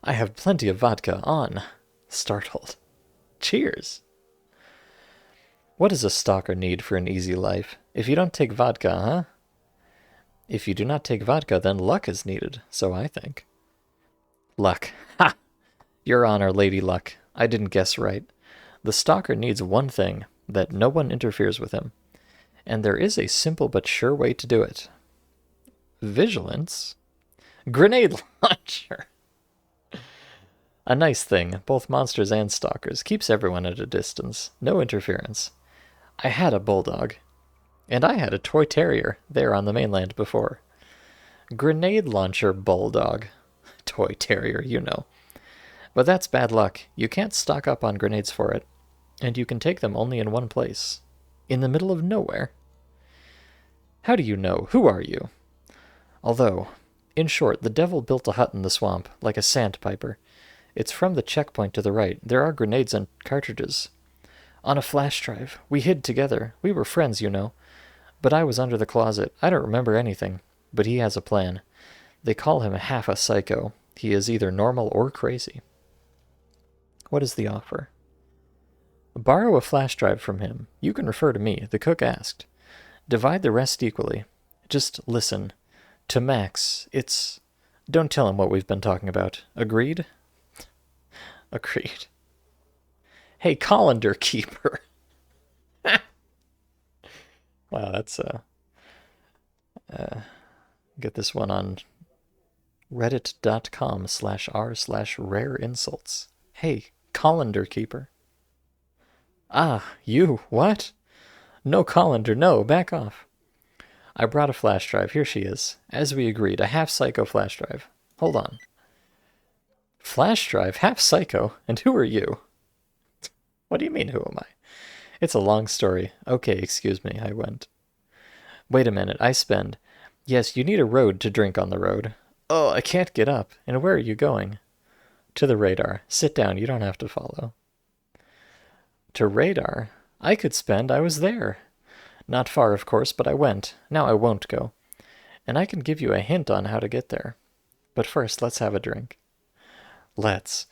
I have plenty of vodka on. Startled. Cheers. What does a stalker need for an easy life? If you don't take vodka, huh? If you do not take vodka, then luck is needed, so I think. Luck. Ha! Your Honor, Lady Luck. I didn't guess right. The stalker needs one thing, that no one interferes with him. And there is a simple but sure way to do it. Vigilance? Grenade launcher! A nice thing, both monsters and stalkers, keeps everyone at a distance. No interference. I had a bulldog. And I had a toy terrier there on the mainland before. Grenade launcher bulldog. Toy terrier, you know. But that's bad luck. You can't stock up on grenades for it. And you can take them only in one place. In the middle of nowhere. How do you know? Who are you? Although, in short, the devil built a hut in the swamp, like a sandpiper. It's from the checkpoint to the right. There are grenades and cartridges. On a flash drive. We hid together. We were friends, you know. But I was under the closet. I don't remember anything. But he has a plan. They call him half a psycho. He is either normal or crazy. What is the offer? Borrow a flash drive from him. You can refer to me. The cook asked. Divide the rest equally. Just listen. To Max, it's... Don't tell him what we've been talking about. Agreed? Agreed. Hey, colander keeper. Wow, that's get this one on reddit.com/r/rare insults. Hey, colander keeper. Ah, you, what? No colander, no, back off. I brought a flash drive, here she is. As we agreed, a half-psycho flash drive. Hold on. Flash drive, half-psycho, and who are you? What do you mean, who am I? It's a long story. Okay, excuse me, I went. Wait a minute, I spend. Yes, you need a road to drink on the road. Oh, I can't get up. And where are you going? To the radar. Sit down, you don't have to follow. To radar? I could spend, I was there. Not far, of course, but I went. Now I won't go. And I can give you a hint on how to get there. But first, let's have a drink. Let's.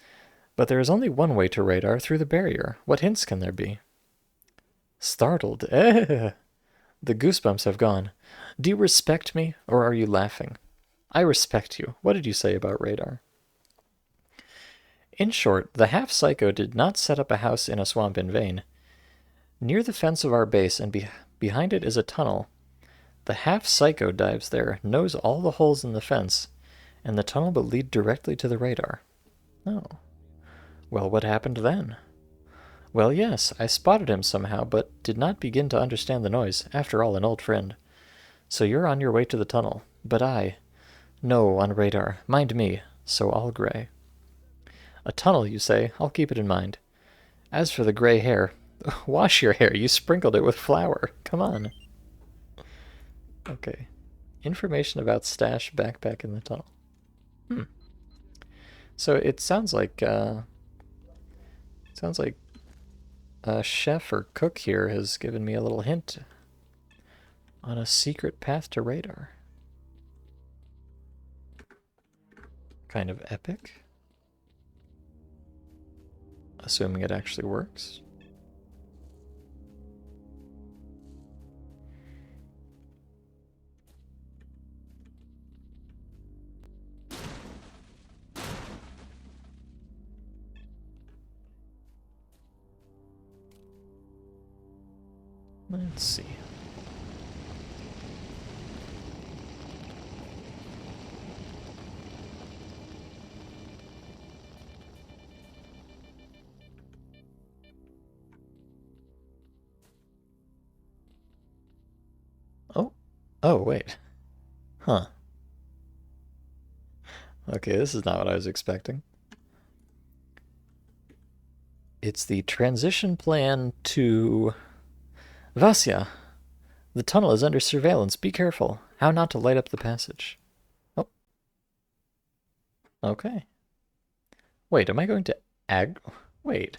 But there is only one way to radar, through the barrier. What hints can there be? Startled. The goosebumps have gone. Do you respect me, or are you laughing? I respect you. What did you say about radar? In short, the half-psycho did not set up a house in a swamp in vain. Near the fence of our base and behind it is a tunnel. The half-psycho dives there, knows all the holes in the fence, and the tunnel will lead directly to the radar. Oh. Well, what happened then? Well, yes, I spotted him somehow, but did not begin to understand the noise. After all, an old friend. So you're on your way to the tunnel. But no, on radar. Mind me. So all gray. A tunnel, you say? I'll keep it in mind. As for the gray hair, wash your hair. You sprinkled it with flour. Come on. Okay. Information about stash backpack in the tunnel. So it sounds like a chef or cook here has given me a little hint on a secret path to radar. Kind of epic. Assuming it actually works. Let's see. Oh, wait. Huh. Okay, this is not what I was expecting. It's the transition plan to... Vasya! The tunnel is under surveillance. Be careful. How not to light up the passage. Oh. Okay. Wait, am I going to Wait.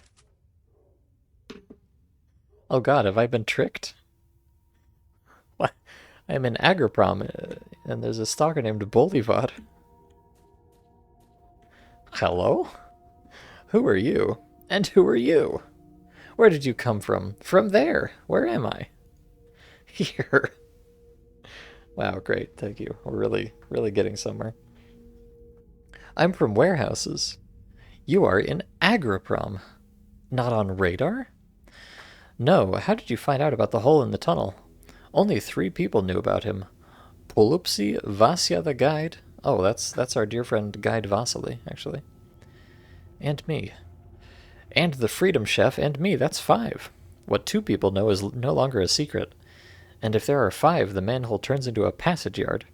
Oh god, have I been tricked? What? I'm in Agroprom. And there's a stalker named Bolivar. Hello? Who are you? And who are you? Where did you come from? From there. Where am I? Here. Wow, great. Thank you. We're really getting somewhere. I'm from warehouses. You are in Agroprom. Not on radar? No, how did you find out about the hole in the tunnel? Only 3 people knew about him. Polupsi, Vasya the guide. Oh, that's our dear friend Guide Vasily, actually. And me. And the Freedom Chef and me, that's 5. What 2 people know is no longer a secret. And if there are 5, the manhole turns into a passage yard.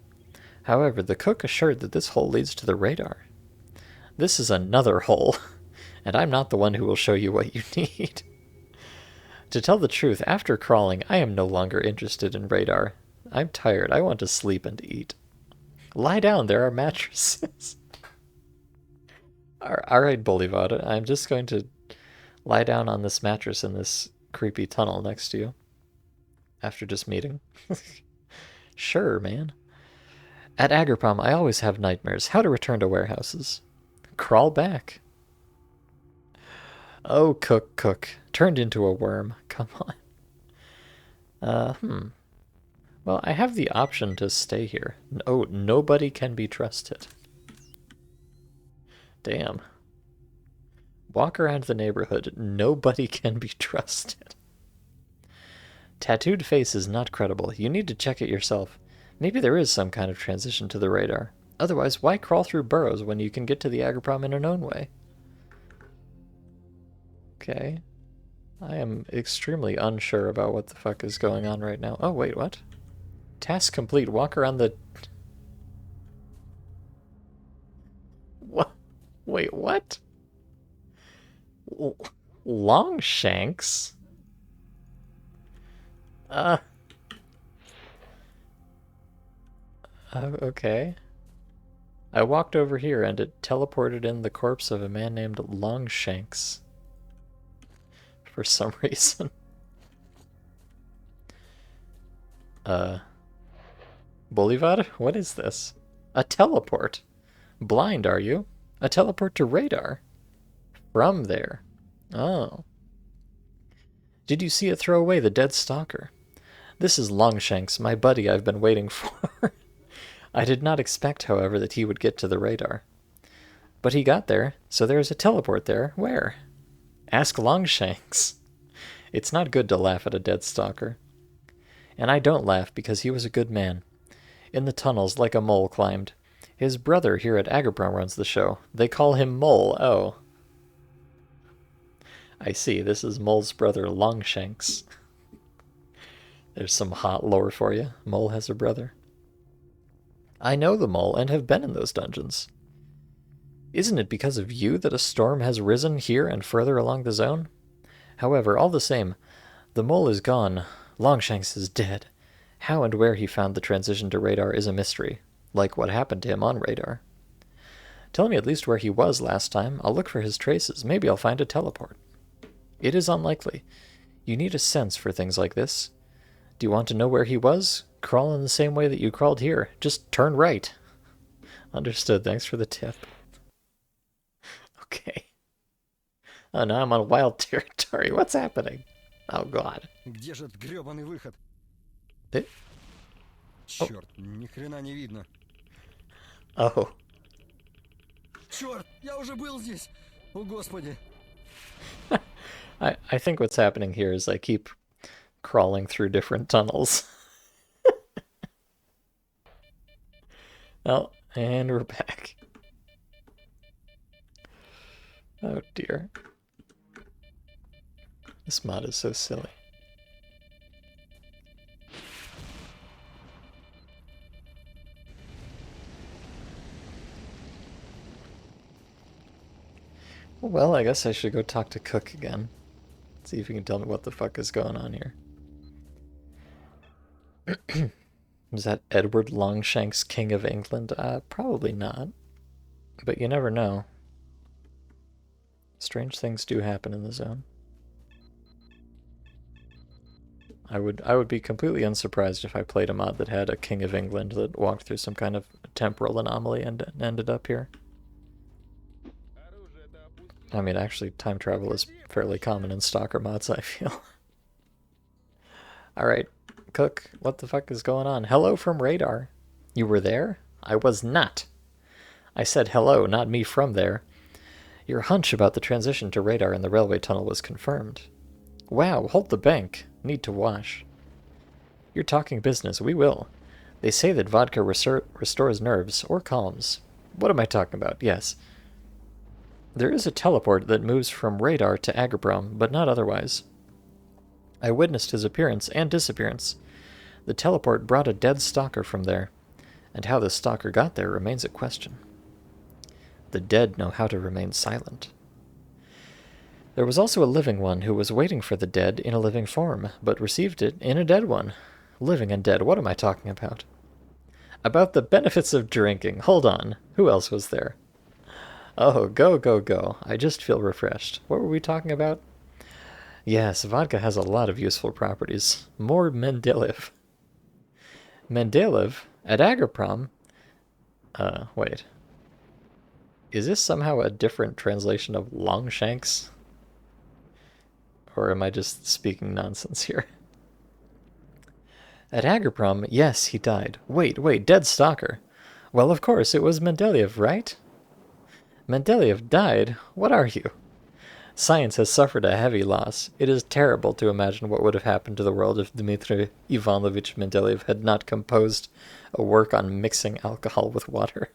However, the cook assured that this hole leads to the radar. This is another hole, and I'm not the one who will show you what you need. To tell the truth, after crawling, I am no longer interested in radar. I'm tired. I want to sleep and eat. Lie down. There are mattresses. All right, Bolivar. I'm just going to lie down on this mattress in this creepy tunnel next to you. After just meeting. Sure, man. At Agroprom, I always have nightmares. How to return to warehouses. Crawl back. Oh, cook. Turned into a worm. Come on. Well, I have the option to stay here. Oh, nobody can be trusted. Damn. Walk around the neighborhood. Nobody can be trusted. Tattooed face is not credible. You need to check it yourself. Maybe there is some kind of transition to the radar. Otherwise, why crawl through burrows when you can get to the Agroprom in a known way? Okay. I am extremely unsure about what the fuck is going on right now. Oh, wait, what? Task complete. Walk around the... What? Wait, what? Longshanks? Okay. I walked over here and it teleported in the corpse of a man named Longshanks. For some reason. Bolivar? What is this? A teleport. Blind, are you? A teleport to radar. From there. Oh. Did you see it throw away the dead stalker? This is Longshanks, my buddy I've been waiting for. I did not expect, however, that he would get to the radar. But he got there, so there's a teleport there. Where? Ask Longshanks. It's not good to laugh at a dead stalker. And I don't laugh because he was a good man. In the tunnels, like a mole climbed. His brother here at Agroprom runs the show. They call him Mole. Oh. I see. This is Mole's brother, Longshanks. There's some hot lore for you. Mole has a brother. I know the Mole and have been in those dungeons. Isn't it because of you that a storm has risen here and further along the zone? However, all the same, the Mole is gone. Longshanks is dead. How and where he found the transition to radar is a mystery, like what happened to him on radar. Tell me at least where he was last time. I'll look for his traces. Maybe I'll find a teleport. It is unlikely. You need a sense for things like this. Do you want to know where he was? Crawl in the same way that you crawled here. Just turn right. Understood. Thanks for the tip. Okay. Oh, now I'm on wild territory. What's happening? Oh, God. Где же этот грёбаный выход? It... Чёрт, ни хрена не видно. Oh. Чёрт, я уже был здесь. О, Господи. I think what's happening here is I keep crawling through different tunnels. Oh, and we're back. Oh dear. This mod is so silly. Well, I guess I should go talk to Cook again. See if he can tell me what the fuck is going on here. Is that Edward Longshanks, King of England? Probably not. But you never know. Strange things do happen in the zone. I would be completely unsurprised if I played a mod that had a King of England that walked through some kind of temporal anomaly and ended up here. I mean, actually, time travel is fairly common in Stalker mods, I feel. Alright, Cook, what the fuck is going on? Hello from Radar. You were there? I was not. I said hello, not me from there. Your hunch about the transition to radar in the railway tunnel was confirmed. Wow, hold the bank. Need to wash. You're talking business. We will. They say that vodka restores nerves, or calms. What am I talking about? Yes. There is a teleport that moves from radar to Agroprom, but not otherwise. I witnessed his appearance and disappearance. The teleport brought a dead stalker from there, and how the stalker got there remains a question. The dead know how to remain silent. There was also a living one who was waiting for the dead in a living form, but received it in a dead one. Living and dead, what am I talking about? About the benefits of drinking. Hold on. Who else was there? Oh, go, go, go. I just feel refreshed. What were we talking about? Yes, vodka has a lot of useful properties. More Mendeleev. Mendeleev? At Agroprom? Wait. Is this somehow a different translation of Longshanks? Or am I just speaking nonsense here? At Agroprom, yes, he died. Wait, dead stalker. Well, of course, it was Mendeleev, right? Mendeleev died? What are you? Science has suffered a heavy loss. It is terrible to imagine what would have happened to the world if Dmitry Ivanovich Mendeleev had not composed a work on mixing alcohol with water.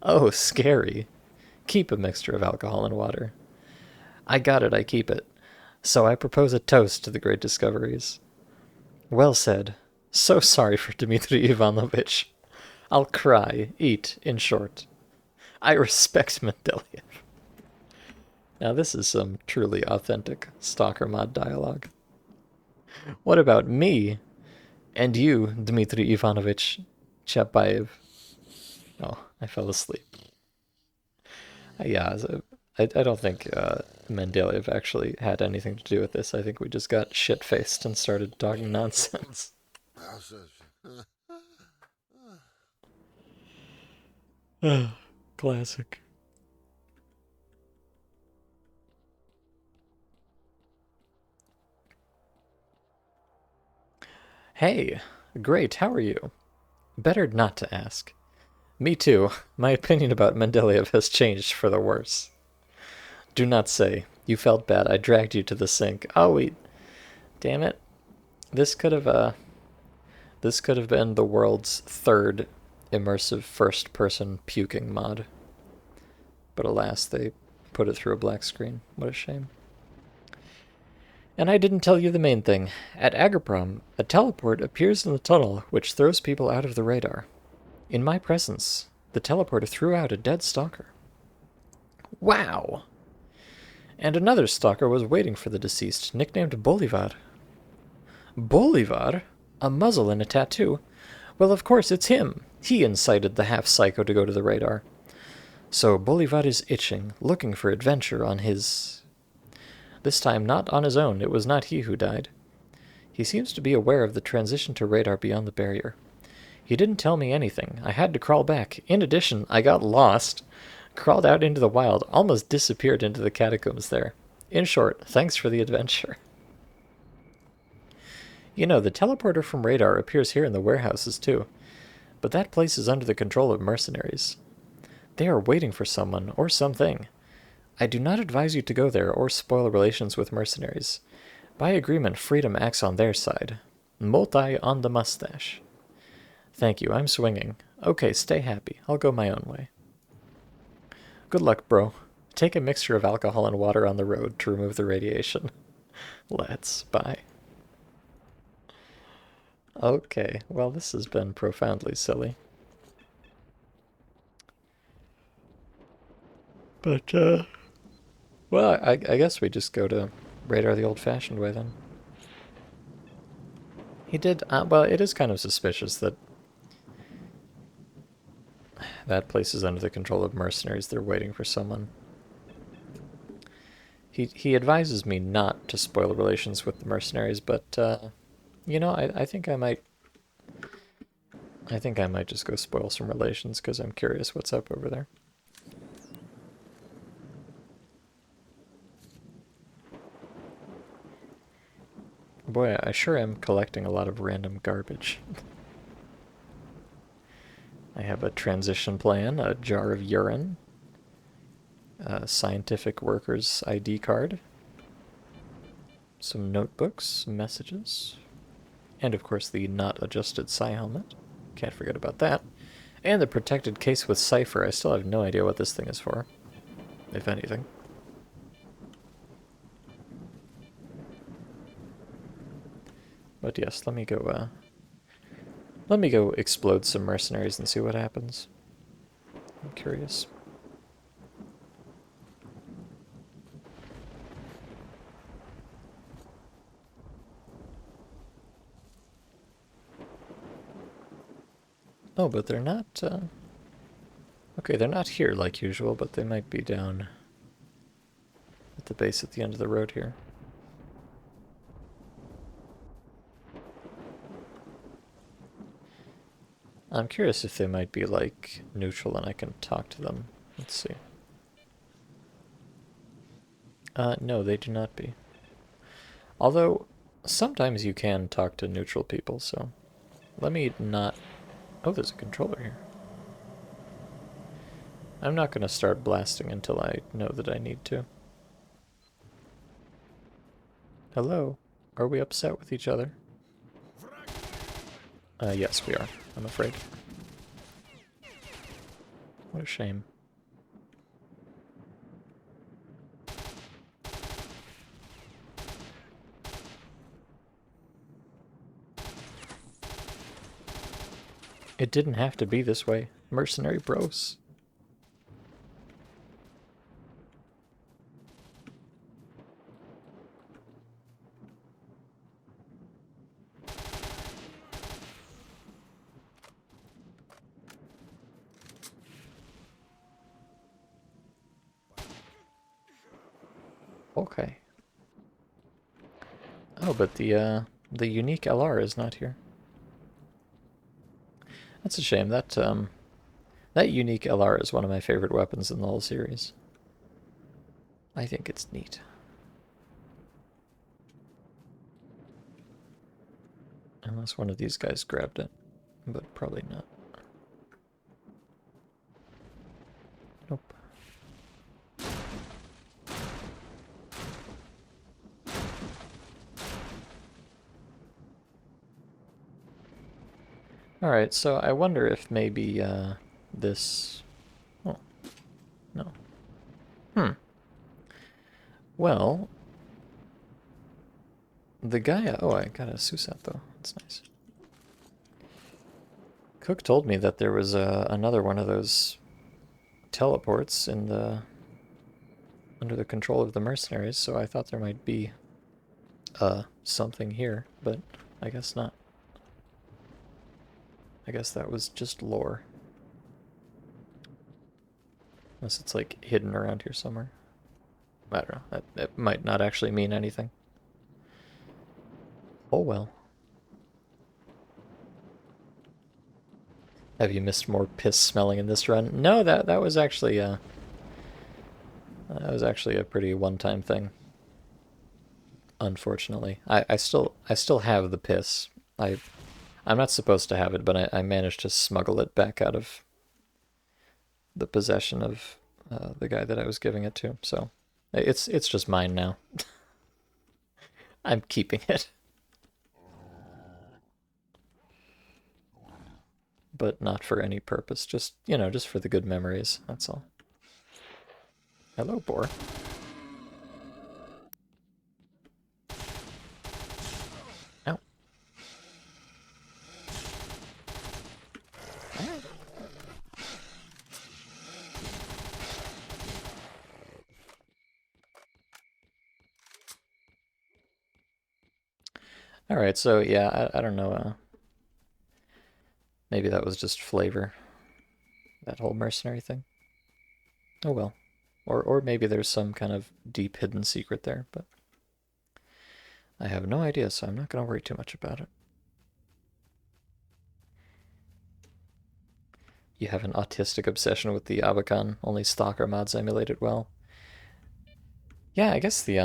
Oh, scary. Keep a mixture of alcohol and water. I got it, I keep it. So I propose a toast to the great discoveries. Well said. So sorry for Dmitry Ivanovich. I'll cry, eat, in short. I respect Mendeleev. Now this is some truly authentic Stalker mod dialogue. What about me? And you, Dmitry Ivanovich Chapayev? Oh, I fell asleep. Yeah, I don't think Mendeleev actually had anything to do with this. I think we just got shit-faced and started talking nonsense. Classic. Hey, great, how are you? Better not to ask. Me too. My opinion about Mendeleev has changed for the worse. Do not say. You felt bad. I dragged you to the sink. Oh, wait. Damn it. This could have been the world's third immersive first-person puking mod. But alas, they put it through a black screen. What a shame. And I didn't tell you the main thing. At Agroprom, a teleport appears in the tunnel, which throws people out of the radar. In my presence, the teleporter threw out a dead stalker. Wow! And another stalker was waiting for the deceased, nicknamed Bolivar. Bolivar? A muzzle and a tattoo? Well, of course, it's him. He incited the half-psycho to go to the radar. So Bolivar is itching, looking for adventure on his... This time not on his own, it was not he who died. He seems to be aware of the transition to radar beyond the barrier. He didn't tell me anything. I had to crawl back. In addition, I got lost, crawled out into the wild, almost disappeared into the catacombs there. In short, thanks for the adventure. You know, the teleporter from radar appears here in the warehouses too, but that place is under the control of mercenaries. They are waiting for someone or something. I do not advise you to go there or spoil relations with mercenaries. By agreement, freedom acts on their side. Multi on the mustache. Thank you, I'm swinging. Okay, stay happy. I'll go my own way. Good luck, bro. Take a mixture of alcohol and water on the road to remove the radiation. Let's. Bye. Okay, well, this has been profoundly silly. But, well, I guess we just go to radar the old-fashioned way, then. He did, well, it is kind of suspicious that that place is under the control of mercenaries. They're waiting for someone. He advises me not to spoil relations with the mercenaries, but, You know, I think I might. I think I might just go spoil some relations because I'm curious what's up over there. Boy, I sure am collecting a lot of random garbage. I have a transition plan, a jar of urine, a scientific worker's ID card, some notebooks, some messages, and of course the not adjusted psi helmet. Can't forget about that. And the protected case with cipher. I still have no idea what this thing is for, if anything. But yes, let me go explode some mercenaries and see what happens. I'm curious. Oh, but they're not, okay, they're not here like usual, but they might be down at the base at the end of the road here. I'm curious if they might be, like, neutral and I can talk to them. Let's see. No, they do not be. Although, sometimes you can talk to neutral people, so... Let me not... Oh, there's a controller here. I'm not going to start blasting until I know that I need to. Hello? Are we upset with each other? Yes, we are, I'm afraid. What a shame. It didn't have to be this way. Mercenary bros. Okay. Oh, but the unique LR is not here. That's a shame. That unique LR is one of my favorite weapons in the whole series. I think it's neat. Unless one of these guys grabbed it, but probably not. Nope. Alright, so I wonder if maybe, this... Oh, no. Well... The guy... Oh, I got a Susat, though. That's nice. Cook told me that there was another one of those teleports in the... under the control of the mercenaries, so I thought there might be, something here, but I guess not. I guess that was just lore. Unless it's, like, hidden around here somewhere. I don't know. That might not actually mean anything. Oh well. Have you missed more piss smelling in this run? No, that was actually, that was actually a pretty one-time thing. Unfortunately. I still have the piss. I'm not supposed to have it, but I managed to smuggle it back out of the possession of the guy that I was giving it to. So it's just mine now. I'm keeping it. But not for any purpose. Just, you know, just for the good memories. That's all. Hello, boar. Ow. Alright, so yeah, I don't know. Maybe that was just flavor. That whole mercenary thing. Oh well. Or maybe there's some kind of deep hidden secret there, but I have no idea, so I'm not going to worry too much about it. You have an autistic obsession with the Abacan. Only Stalker mods emulate it well. Yeah, I guess the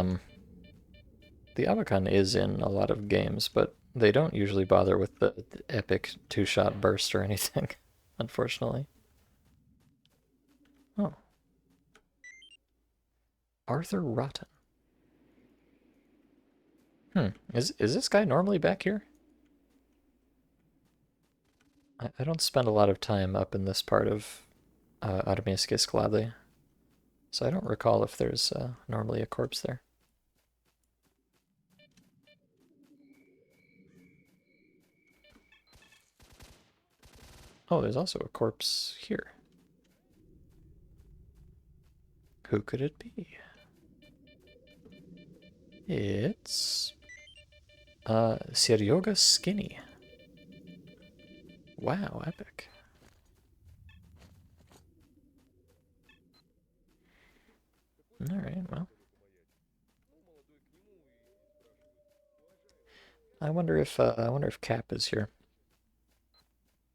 Abacan is in a lot of games, but they don't usually bother with the epic two-shot burst or anything, unfortunately. Oh. Arthur Rotten. Is this guy normally back here? I don't spend a lot of time up in this part of Armейские склады, so I don't recall if there's normally a corpse there. Oh, there's also a corpse here. Who could it be? It's Seryoga Skinny. Wow, epic. Alright, well. I wonder if Cap is here.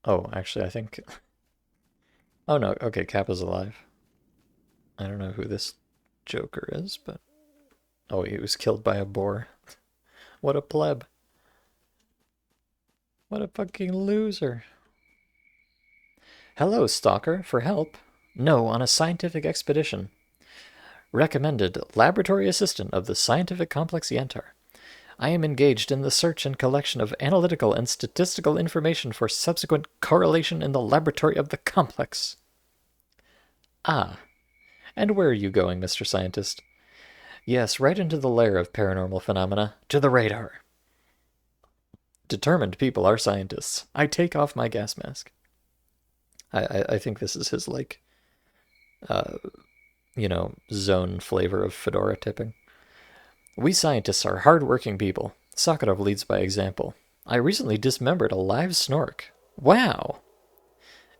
Oh, actually I think oh no, okay, Cap is alive. I don't know who this Joker is, but oh, he was killed by a boar. What a pleb. What a fucking loser. Hello, Stalker, for help. No, on a scientific expedition. Recommended laboratory assistant of the scientific complex Yantar. I am engaged in the search and collection of analytical and statistical information for subsequent correlation in the laboratory of the complex. Ah. And where are you going, Mr. Scientist? Yes, right into the lair of paranormal phenomena, to the radar. Determined people are scientists. I take off my gas mask. I think this is his, like, zone flavor of fedora tipping. We scientists are hard-working people. Sakharov leads by example. I recently dismembered a live snork. Wow!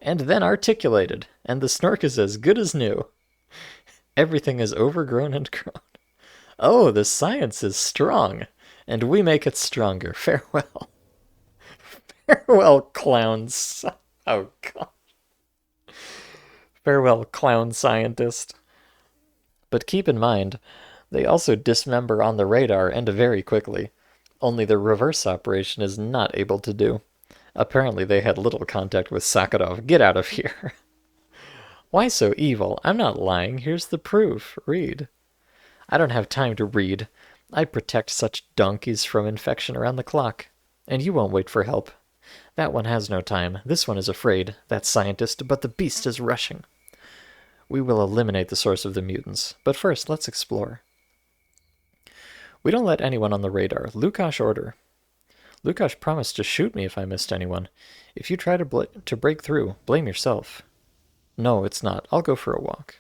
And then articulated, and the snork is as good as new. Everything is overgrown and grown. Oh, the science is strong, and we make it stronger. Farewell. Farewell, clowns. Oh, God. Farewell, clown scientist. But keep in mind, they also dismember on the radar and very quickly. Only the reverse operation is not able to do. Apparently they had little contact with Sakharov. Get out of here. Why so evil? I'm not lying. Here's the proof. Read. I don't have time to read. I protect such donkeys from infection around the clock. And you won't wait for help. That one has no time. This one is afraid, that scientist, but the beast is rushing. We will eliminate the source of the mutants. But first, let's explore. We don't let anyone on the radar. Lukash order. Lukash promised to shoot me if I missed anyone. If you try to break through, blame yourself. No, it's not. I'll go for a walk.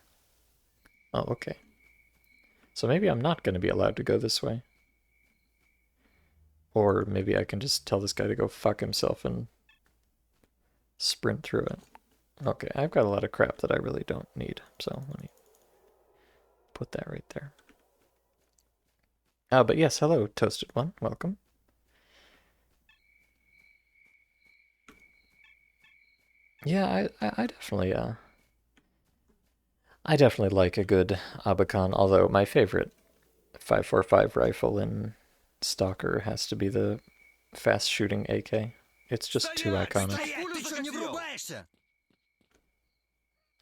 Oh, okay. So maybe I'm not going to be allowed to go this way. Or maybe I can just tell this guy to go fuck himself and sprint through it. Okay, I've got a lot of crap that I really don't need, so let me put that right there. But yes, hello, Toasted One. Welcome. Yeah, I definitely I definitely like a good Abacan, although my favorite 5.45 rifle in Stalker has to be the fast shooting AK. It's just too iconic.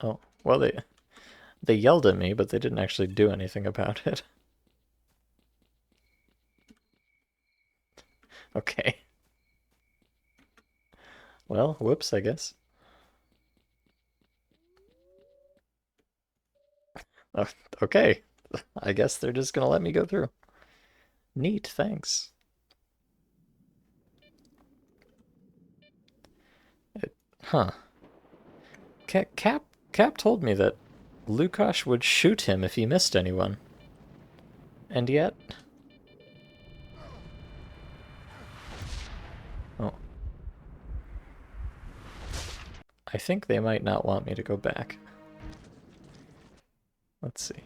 Oh, well they yelled at me, but they didn't actually do anything about it. Okay. Well, whoops, I guess. Oh, okay. I guess they're just gonna let me go through. Neat, thanks. Huh. Cap told me that Lukash would shoot him if he missed anyone. And yet... Oh. I think they might not want me to go back. Let's see.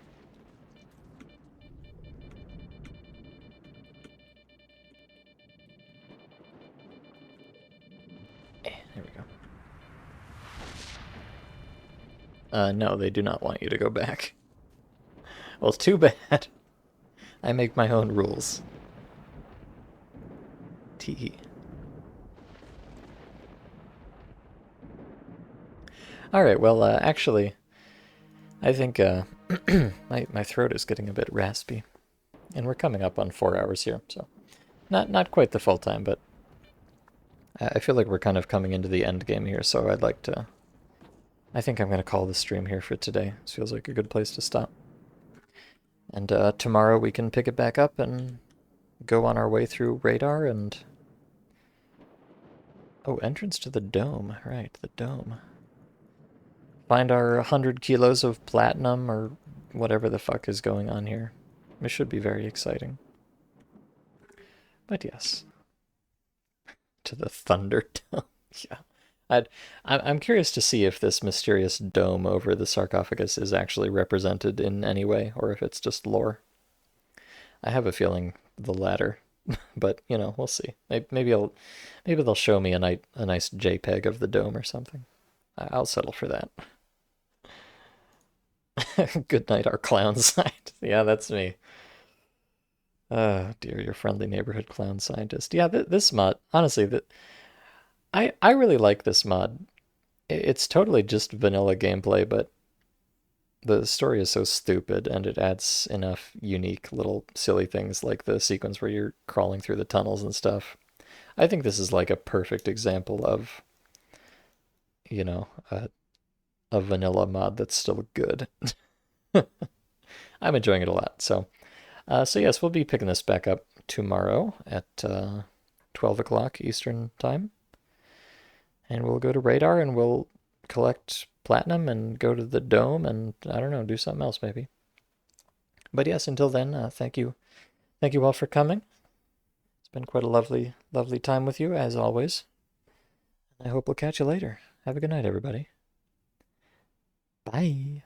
No, they do not want you to go back. Well, too bad. I make my own rules. Tee. Alright, well, actually, I think my throat is getting a bit raspy. And we're coming up on 4 hours here, so not quite the full time, but I feel like we're kind of coming into the end game here, so I'd like to... I think I'm going to call the stream here for today. This feels like a good place to stop. And tomorrow we can pick it back up and go on our way through radar and... Oh, entrance to the dome. Right, the dome. Find our 100 kilos of platinum or whatever the fuck is going on here. It should be very exciting. But yes. To the Thunder Dome. Yeah. I'm curious to see if this mysterious dome over the sarcophagus is actually represented in any way, or if it's just lore. I have a feeling the latter, but you know, we'll see. Maybe they'll show me a nice JPEG of the dome or something. I'll settle for that. Good night, our clown side. Yeah, that's me. Oh dear, your friendly neighborhood clown scientist. Yeah, this mod, honestly, I really like this mod. It's totally just vanilla gameplay, but the story is so stupid, and it adds enough unique little silly things like the sequence where you're crawling through the tunnels and stuff. I think this is like a perfect example of, you know, a vanilla mod that's still good. I'm enjoying it a lot. So yes, we'll be picking this back up tomorrow at 12 o'clock Eastern time. And we'll go to radar and we'll collect platinum and go to the dome and, I don't know, do something else maybe. But yes, until then, thank you all for coming. It's been quite a lovely time with you, as always. I hope we'll catch you later. Have a good night, everybody. Bye.